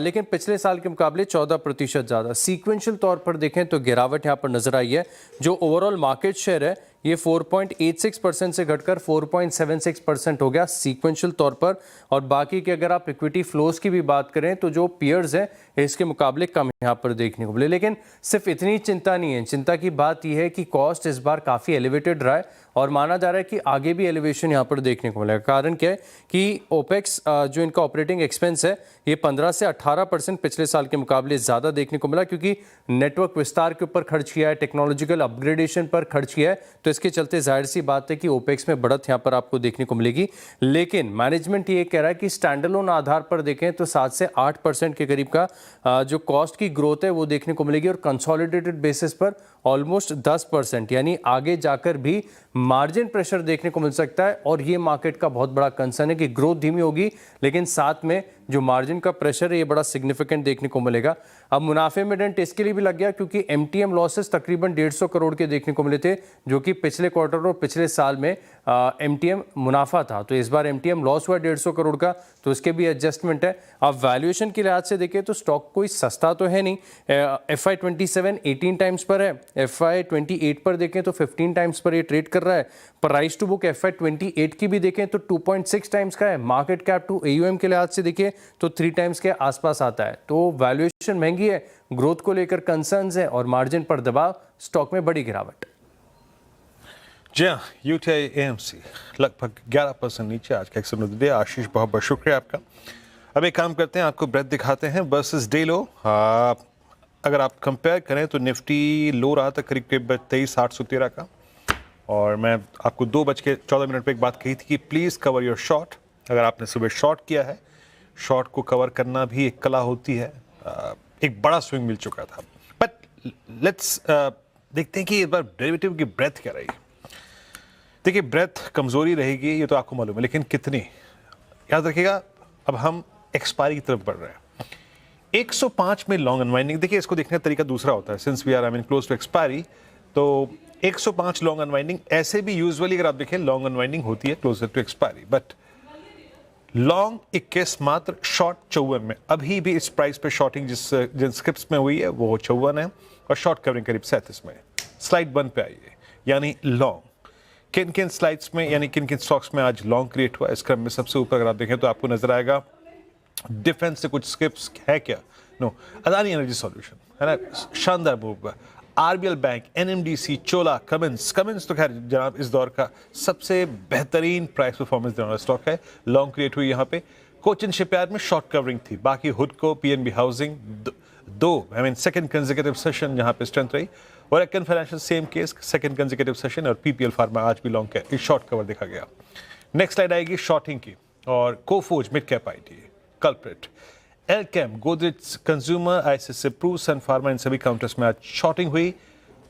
लेकिन पिछले साल के मुकाबले 14% ज़्यादा। सीक्वेंशियल तौर पर देखें तो गिरावट यहाँ पर नजर आई है। जो ओवरऑल मार्केट शेयर है ये 4.86% से घटकर 4.76% हो गया सीक्वेंशियल तौर पर। और बाकी के अगर आप इक्विटी फ्लोज की भी बात करें तो जो पीयर्स हैं इसके मुकाबले कम यहाँ पर देखने को मिले। लेकिन सिर्फ इतनी चिंता नहीं है। चिंता की बात यह है कि कॉस्ट इस बार काफ़ी एलिवेटेड रहा है और माना जा रहा है कि आगे भी एलिवेशन यहाँ पर देखने को मिलेगा। कारण क्या है कि ओपेक्स जो इनका ऑपरेटिंग एक्सपेंस है ये 15 से 18% पिछले साल के मुकाबले ज़्यादा देखने को मिला, क्योंकि नेटवर्क विस्तार के ऊपर खर्च किया है, टेक्नोलॉजिकल अपग्रेडेशन पर खर्च किया है। तो इसके चलते जाहिर सी बात है कि ओपेक्स में बढ़त यहाँ पर आपको देखने को मिलेगी। लेकिन मैनेजमेंट ये कह रहा है कि स्टैंडअलोन आधार पर देखें तो 7 से 8% के करीब का जो कॉस्ट की ग्रोथ है वो देखने को मिलेगी और कंसोलिडेटेड बेसिस पर ऑलमोस्ट 10%, यानी आगे जाकर भी मार्जिन प्रेशर देखने को मिल सकता है। और ये मार्केट का बहुत बड़ा कंसर्न है कि ग्रोथ धीमी होगी लेकिन साथ में जो मार्जिन का प्रेशर है ये बड़ा सिग्निफिकेंट देखने को मिलेगा। अब मुनाफे में डेंट इसके लिए भी लग गया क्योंकि एमटीएम लॉसेस तकरीबन 150 करोड़ के देखने को मिले थे, जो कि पिछले क्वार्टर और पिछले साल में एमटीएम मुनाफा था। तो इस बार एमटीएम लॉस हुआ 150 करोड़ का, तो इसके भी एडजस्टमेंट है। अब वैल्यूएशन के लिहाज से देखें तो स्टॉक कोई सस्ता तो है नहीं। FY27 18 टाइम्स पर है, FY28 पर देखें तो 15 टाइम्स पर ये ट्रेड कर रहा है। प्राइस टू बुक FY28 की भी देखें तो 2.6 टाइम्स का है। मार्केट कैप टू AUM के लिहाज से देखें तो 3 टाइम्स के आसपास आता है। तो वैल्यूएशन महंगी है, ग्रोथ को लेकर कंसर्न्स है और मार्जिन पर दबाव, स्टॉक में बड़ी गिरावट। जी हाँ, यूटीआई एएमसी लगभग 11% नीचे आज का एक्शन ऑफ द डे। आशीष बहुत बहुत शुक्रिया आपका। अब एक काम करते हैं, आपको ब्रेथ दिखाते हैं वर्सेस डे लो। अगर आप कंपेयर करें तो निफ्टी लो रहा था करीब करीब 23,813 का, और मैं आपको 2:14 पे एक बात कही थी कि प्लीज़ कवर योर शॉर्ट। अगर आपने सुबह शॉर्ट किया है, शॉर्ट को कवर करना भी एक कला होती है। एक बड़ा स्विंग मिल चुका था, बट लेट्स देखते हैं कि इस बार डेरिवेटिव की ब्रेथ क्या रहेगी। देखिए, ब्रेथ कमजोरी रहेगी ये तो आपको मालूम है, लेकिन कितनी, याद रखिएगा। अब हम एक्सपायरी की तरफ बढ़ रहे हैं। 105 में लॉन्ग अनवाइंडिंग, देखिए इसको देखने का तरीका दूसरा होता है। Since we are close to expiry, तो 105 लॉन्ग अनवाइंडिंग, ऐसे भी यूजुअली अगर आप देखें लॉन्ग अनवाइंडिंग होती है closer to expiry, but long 21 मात्र, शॉर्ट 54 में। अभी भी इस प्राइस पे शॉर्टिंग जिन स्क्रिप्ट्स में हुई है वो 54 है और शॉर्ट कवरिंग करीब 37 में। स्लाइड 1 पे आइए, यानी लॉन्ग किन किन स्लाइड्स में यानी किन किन स्टॉक्स में आज लॉन्ग क्रिएट हुआ। इस क्रम में सबसे ऊपर अगर आप देखें तो आपको नजर आएगा डिफेंस से कुछ स्क्रिप्ट्स है क्या, नो, अदानी एनर्जी सॉल्यूशन है ना, शानदार मूव हुआ। आरबीएल बैंक, एनएमडीसी, चोला, कमिंस तो खैर जनाब इस दौर का सबसे बेहतरीन प्राइस परफॉर्मेंस देने वाला स्टॉक है। लॉन्ग क्रिएट हुई यहाँ पे। कोचिन शिपयार्ड में शॉर्ट कवरिंग थी, बाकी हुडको, PNB housing second consecutive session जहाँ पे स्ट्रेंथ रही। और एक्कन financial same case, second consecutive session. और पीपीएल फार्मा आज भी लॉन्ग का शॉर्ट कवर देखा गया। नेक्स्ट स्लाइड आएगी शॉर्टिंग की, और Coforge mid cap IT culprit, Alkem, Godrej consumer, ICICI pru, sun pharma, इन सभी काउंटर्स में आज शॉर्टिंग हुई।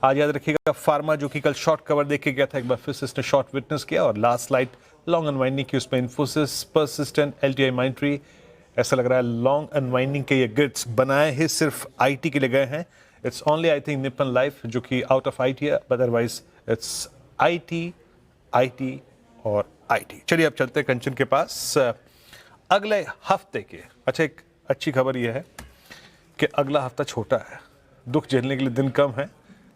आज याद रखिएगा फार्मा जो कि कल शॉर्ट कवर देख के गया था, एक बार फिर से इसने शॉर्ट विटनेस किया। और लास्ट स्लाइड लॉन्ग अनवाइंडिंग की, उसमें इन्फोसिस, परसिस्टेंट, एलटीआई माइंट्री। ऐसा लग रहा है लॉन्ग अनवाइंडिंग के ये गिट्स बनाए ही सिर्फ आईटी के लिए गए हैं। It's only I think Nippon life जो कि आउट ऑफ आईटी है, अदरवाइज इट्स आईटी और आईटी। चलिए अब चलते हैं कंचन के पास। अगले हफ्ते के, अच्छा एक अच्छी खबर यह है कि अगला हफ्ता छोटा है, दुख झेलने के लिए दिन कम है,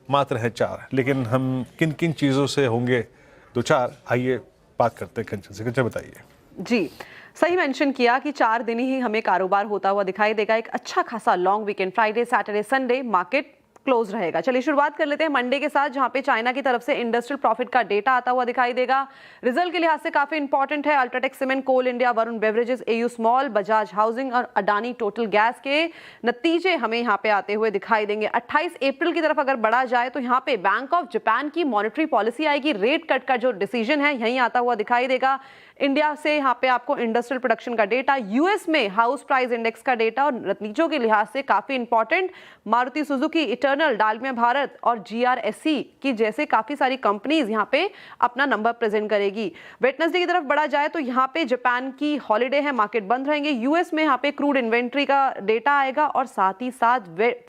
मात्र है 4, लेकिन हम किन किन चीज़ों से होंगे 2-4, आइए बात करते हैं कंचन से। कंचन बताइए। जी, सही मेंशन किया कि 4 दिन ही हमें कारोबार होता हुआ दिखाई देगा। एक अच्छा खासा long weekend, Friday Saturday Sunday market close रहेगा। चलिए शुरुआत कर लेते हैं मंडे के साथ, जहां पे चाइना की तरफ से इंडस्ट्रियल प्रॉफिट का डेटा आता हुआ दिखाई देगा। रिजल्ट के लिहाज से काफी इंपॉर्टेंट है। UltraTech cement, coal India, Varun beverages, AU small, Bajaj housing और अडानी टोटल गैस के नतीजे हमें यहाँ पे आते हुए दिखाई देंगे। 28 अप्रैल की तरफ अगर बढ़ा जाए तो यहाँ पे बैंक ऑफ जापान की मॉनेटरी पॉलिसी आएगी। रेट कट का जो डिसीजन है यहीं आता हुआ दिखाई देगा। इंडिया से यहाँ पे आपको इंडस्ट्रियल प्रोडक्शन का डेटा, यूएस में हाउस प्राइस इंडेक्स का डेटा और नतीजों के लिहाज से काफी important Maruti Suzuki, Eternal, Dalmia Bharat और जीआरएससी की जैसे काफी सारी कंपनीज यहाँ पे अपना नंबर प्रेजेंट करेगी। वेडनेसडे की तरफ बढ़ा जाए तो यहाँ पे जापान की हॉलीडे है, मार्केट बंद रहेंगे। यूएस में यहाँ पे क्रूड इन्वेंट्री का डेटा आएगा और साथ ही साथ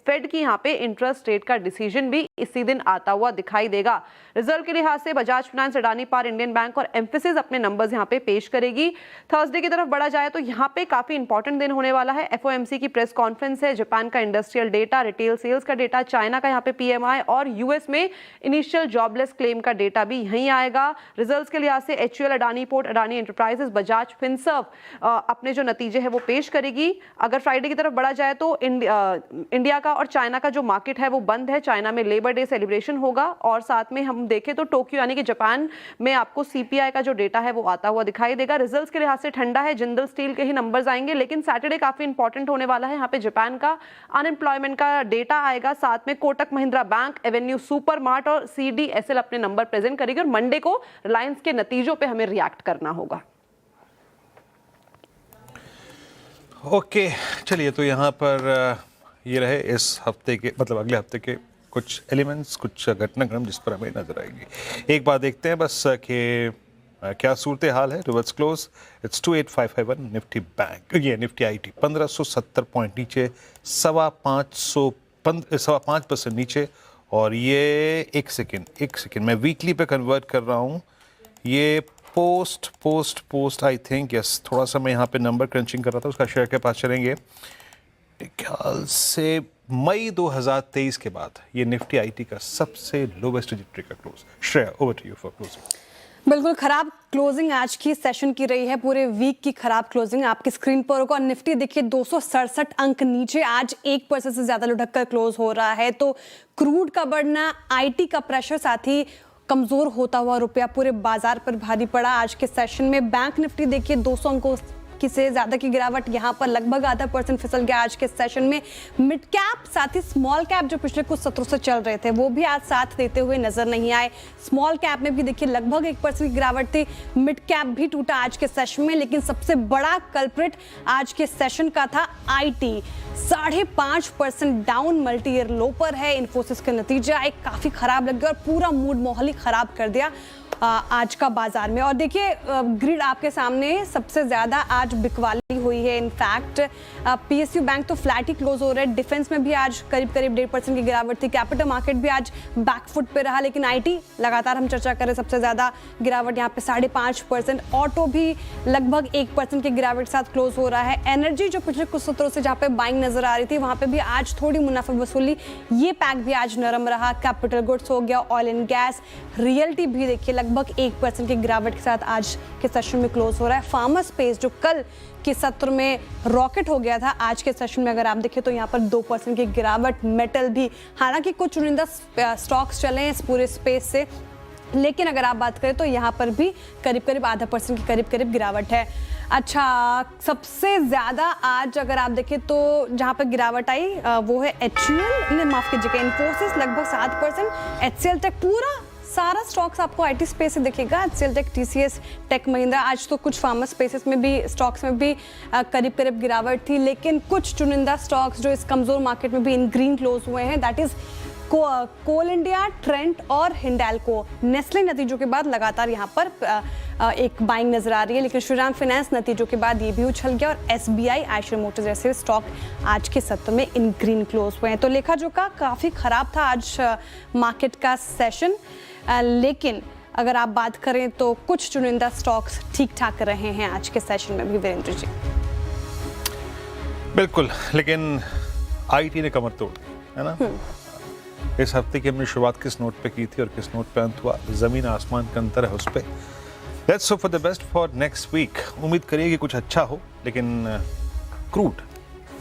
फेड की यहाँ पे इंटरेस्ट रेट का डिसीजन भी इसी दिन आता हुआ दिखाई देगा। रिजल्ट के लिहाज से Bajaj finance, Adani power, Indian bank और एम्फेसिस अपने नंबर्स यहाँ पे पेश करेगी। थर्सडे की तरफ बढ़ा जाए तो यहाँ पे काफी इंपॉर्टेंट दिन होने वाला है। एफओएमसी की प्रेस कॉन्फ्रेंस है, जापान का इंडस्ट्रियल डेटा, रिटेल सेल्स का डेटा, चाइना का यहाँ पे पीएमआई और यूएस में इनिशियल जॉबलेस क्लेम का डेटा भी यहीं आएगा। रिजल्ट्स के लिहाज से HUL, Adani port, Adani enterprises, Bajaj Finserv अपने जो नतीजे है वो पेश करेगी। अगर फ्राइडे की तरफ बढ़ा जाए तो इंडिया का और चाइना का जो मार्केट है वो बंद है। चाइना में लेबर डे सेलिब्रेशन होगा और साथ में हम देखें तो टोक्यो यानी कि जापान में आपको सीपीआई का जो डेटा है वो आता हुआ दिखाई देगा। रिजल्ट्स के लिहाज से ठंडा है, जिंदल स्टील के ही नंबर्स आएंगे, लेकिन सैटरडे काफी इंपॉर्टेंट होने वाला है। यहाँ पे जापान का अनएम्प्लॉयमेंट का डेटा आएगा, साथ में Kotak Mahindra bank, Avenue supermart और सीडीएसएल अपने नंबर प्रेजेंट करेगी और मंडे को रिलायंस के नतीजों पे हमें रिएक्ट करना होगा। ओके, चलिए तो यहाँ पर ये रहे इस हफ्ते के, मतलब अगले हफ्ते के कुछ एलिमेंट्स, कुछ घटनाक्रम जिस पर हमें नजर आएंगी। एक बात देखते हैं बस कि क्या सूरत हाल है। Reverse close it's 28,551, Nifty bank, ये निफ्टी आईटी 1570 पॉइंट नीचे, 5.25% नीचे, और ये एक सेकेंड मैं वीकली पे कन्वर्ट कर रहा हूँ। ये पोस्ट आई थिंक, यस, थोड़ा सा मैं यहाँ पे नंबर क्रंचिंग कर रहा था, उसका शेयर के पास चलेंगे। ख्याल से मई 2023 के बाद ये निफ्टी आईटी का सबसे लोवेस्ट ट्रिजेक्टरी का close. Shreya, over to you for closing. बिल्कुल खराब क्लोजिंग आज की सेशन की रही है, पूरे वीक की खराब क्लोजिंग आपकी स्क्रीन पर होगा। निफ्टी देखिए 267 अंक नीचे, आज 1% से ज्यादा लुढ़क कर क्लोज हो रहा है। तो क्रूड का बढ़ना, आईटी का प्रेशर, साथ ही कमजोर होता हुआ रुपया पूरे बाजार पर भारी पड़ा आज के सेशन में। बैंक निफ्टी देखिए 200 अंकों की से ज्यादा की गिरावट, यहाँ पर लगभग आधा % फिसल गया आज के सेशन में। मिड कैप साथ ही स्मॉल कैप जो पिछले कुछ सत्रों से चल रहे थे वो भी आज साथ देते हुए नजर नहीं आए। स्मॉल कैप में भी देखिए लगभग 1% की गिरावट थी, मिड कैप भी टूटा आज के सेशन में, लेकिन सबसे बड़ा कल्प्रिट आज के सेशन का था आईटी, 5.5% डाउन, मल्टी ईयर लो पर है। इन्फोसिस के नतीजे आए, काफी खराब लग गया और पूरा मूड माहौल ही खराब कर दिया आज का बाजार में। और देखिए ग्रिड आपके सामने, सबसे ज्यादा आज बिकवाली हुई है। इनफैक्ट पीएसयू बैंक तो फ्लैट ही क्लोज हो रहा है, डिफेंस में भी आज करीब 1.5% की गिरावट थी, कैपिटल मार्केट भी आज बैकफुट पे रहा, लेकिन आईटी लगातार हम चर्चा करें सबसे ज्यादा गिरावट यहाँ पे 5.5%, ऑटो भी लगभग 1% की गिरावट के साथ क्लोज हो रहा है। एनर्जी जो पिछले कुछ सत्रों से जहाँ पे बाइंग नजर आ रही थी वहां पे भी आज थोड़ी मुनाफा वसूली, ये पैक भी आज नरम रहा। कैपिटल गुड्स हो गया, ऑयल एंड गैस, रियल्टी भी देखिए लगभग 1% की गिरावट के साथ आज के सेशन में क्लोज हो रहा है। फार्मा स्पेस जो कल के सत्र में रॉकेट हो गया था, आज के सेशन में अगर आप देखें तो यहाँ पर 2% की गिरावट। मेटल भी, हालांकि कुछ चुनिंदा स्टॉक्स चले हैं इस पूरे स्पेस से, लेकिन अगर आप बात करें तो यहाँ पर भी करीब 0.5% की करीब गिरावट है। अच्छा, सबसे ज्यादा आज अगर आप देखें तो जहाँ पर गिरावट आई वो है एचयूएल, माफ कीजिएगा, इन्फोसिस लगभग 7%, एचसीएल टेक, पूरा सारा स्टॉक्स आपको आईटी स्पेस से दिखेगा। HCL Tech, TCS, Tech Mahindra, आज तो कुछ फार्मा स्पेसेस में भी, स्टॉक्स में भी करीब गिरावट थी, लेकिन कुछ चुनिंदा स्टॉक्स जो इस कमजोर मार्केट में भी इन ग्रीन क्लोज हुए हैं, that is Coal India, Trent और हिंडाल्को। नेस्ले नतीजों के बाद लगातार यहाँ पर एक बाइंग नजर आ रही है, लेकिन श्रीराम फाइनेंस नतीजों के बाद ये भी उछल गया और एसबीआई, आयशर मोटर्स जैसे स्टॉक आज के सत्र में इन ग्रीन क्लोज हुए हैं। तो लेखा जोखा काफी खराब था आज मार्केट का सेशन, लेकिन अगर आप बात करें तो कुछ चुनिंदा स्टॉक्स ठीक ठाक रहे हैं आज के सेशन में भी वीरेंद्र जी। बिल्कुल, लेकिन आईटी ने कमर तोड़ दी, है ना। इस हफ्ते की हमने शुरुआत किस नोट पे की थी और किस नोट पे अंत हुआ, जमीन आसमान का अंतर है उस पे। Let's hope for the best for next week. उम्मीद करिए कि कुछ अच्छा हो, लेकिन क्रूड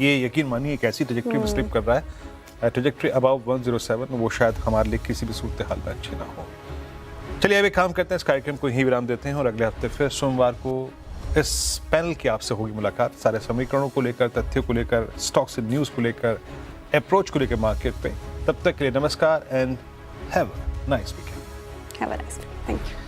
ये यकीन मानिए एक ऐसी ट्रेजेक्ट्री में स्लिप कर रहा है, ट्रेजेक्ट्री अबाव 107, वो शायद हमारे लिए किसी भी सूरत हाल में अच्छी ना हो। चलिए अभी काम करते हैं, इस कार्यक्रम को यहीं विराम देते हैं और अगले हफ्ते फिर सोमवार को इस पैनल की आपसे होगी मुलाकात, सारे समीकरणों को लेकर, तथ्यों को लेकर, स्टॉक्स एंड न्यूज़ को लेकर, अप्रोच को लेकर मार्केट पे। तब तक के लिए नमस्कार and have a nice weekend. Have a nice day. Thank you.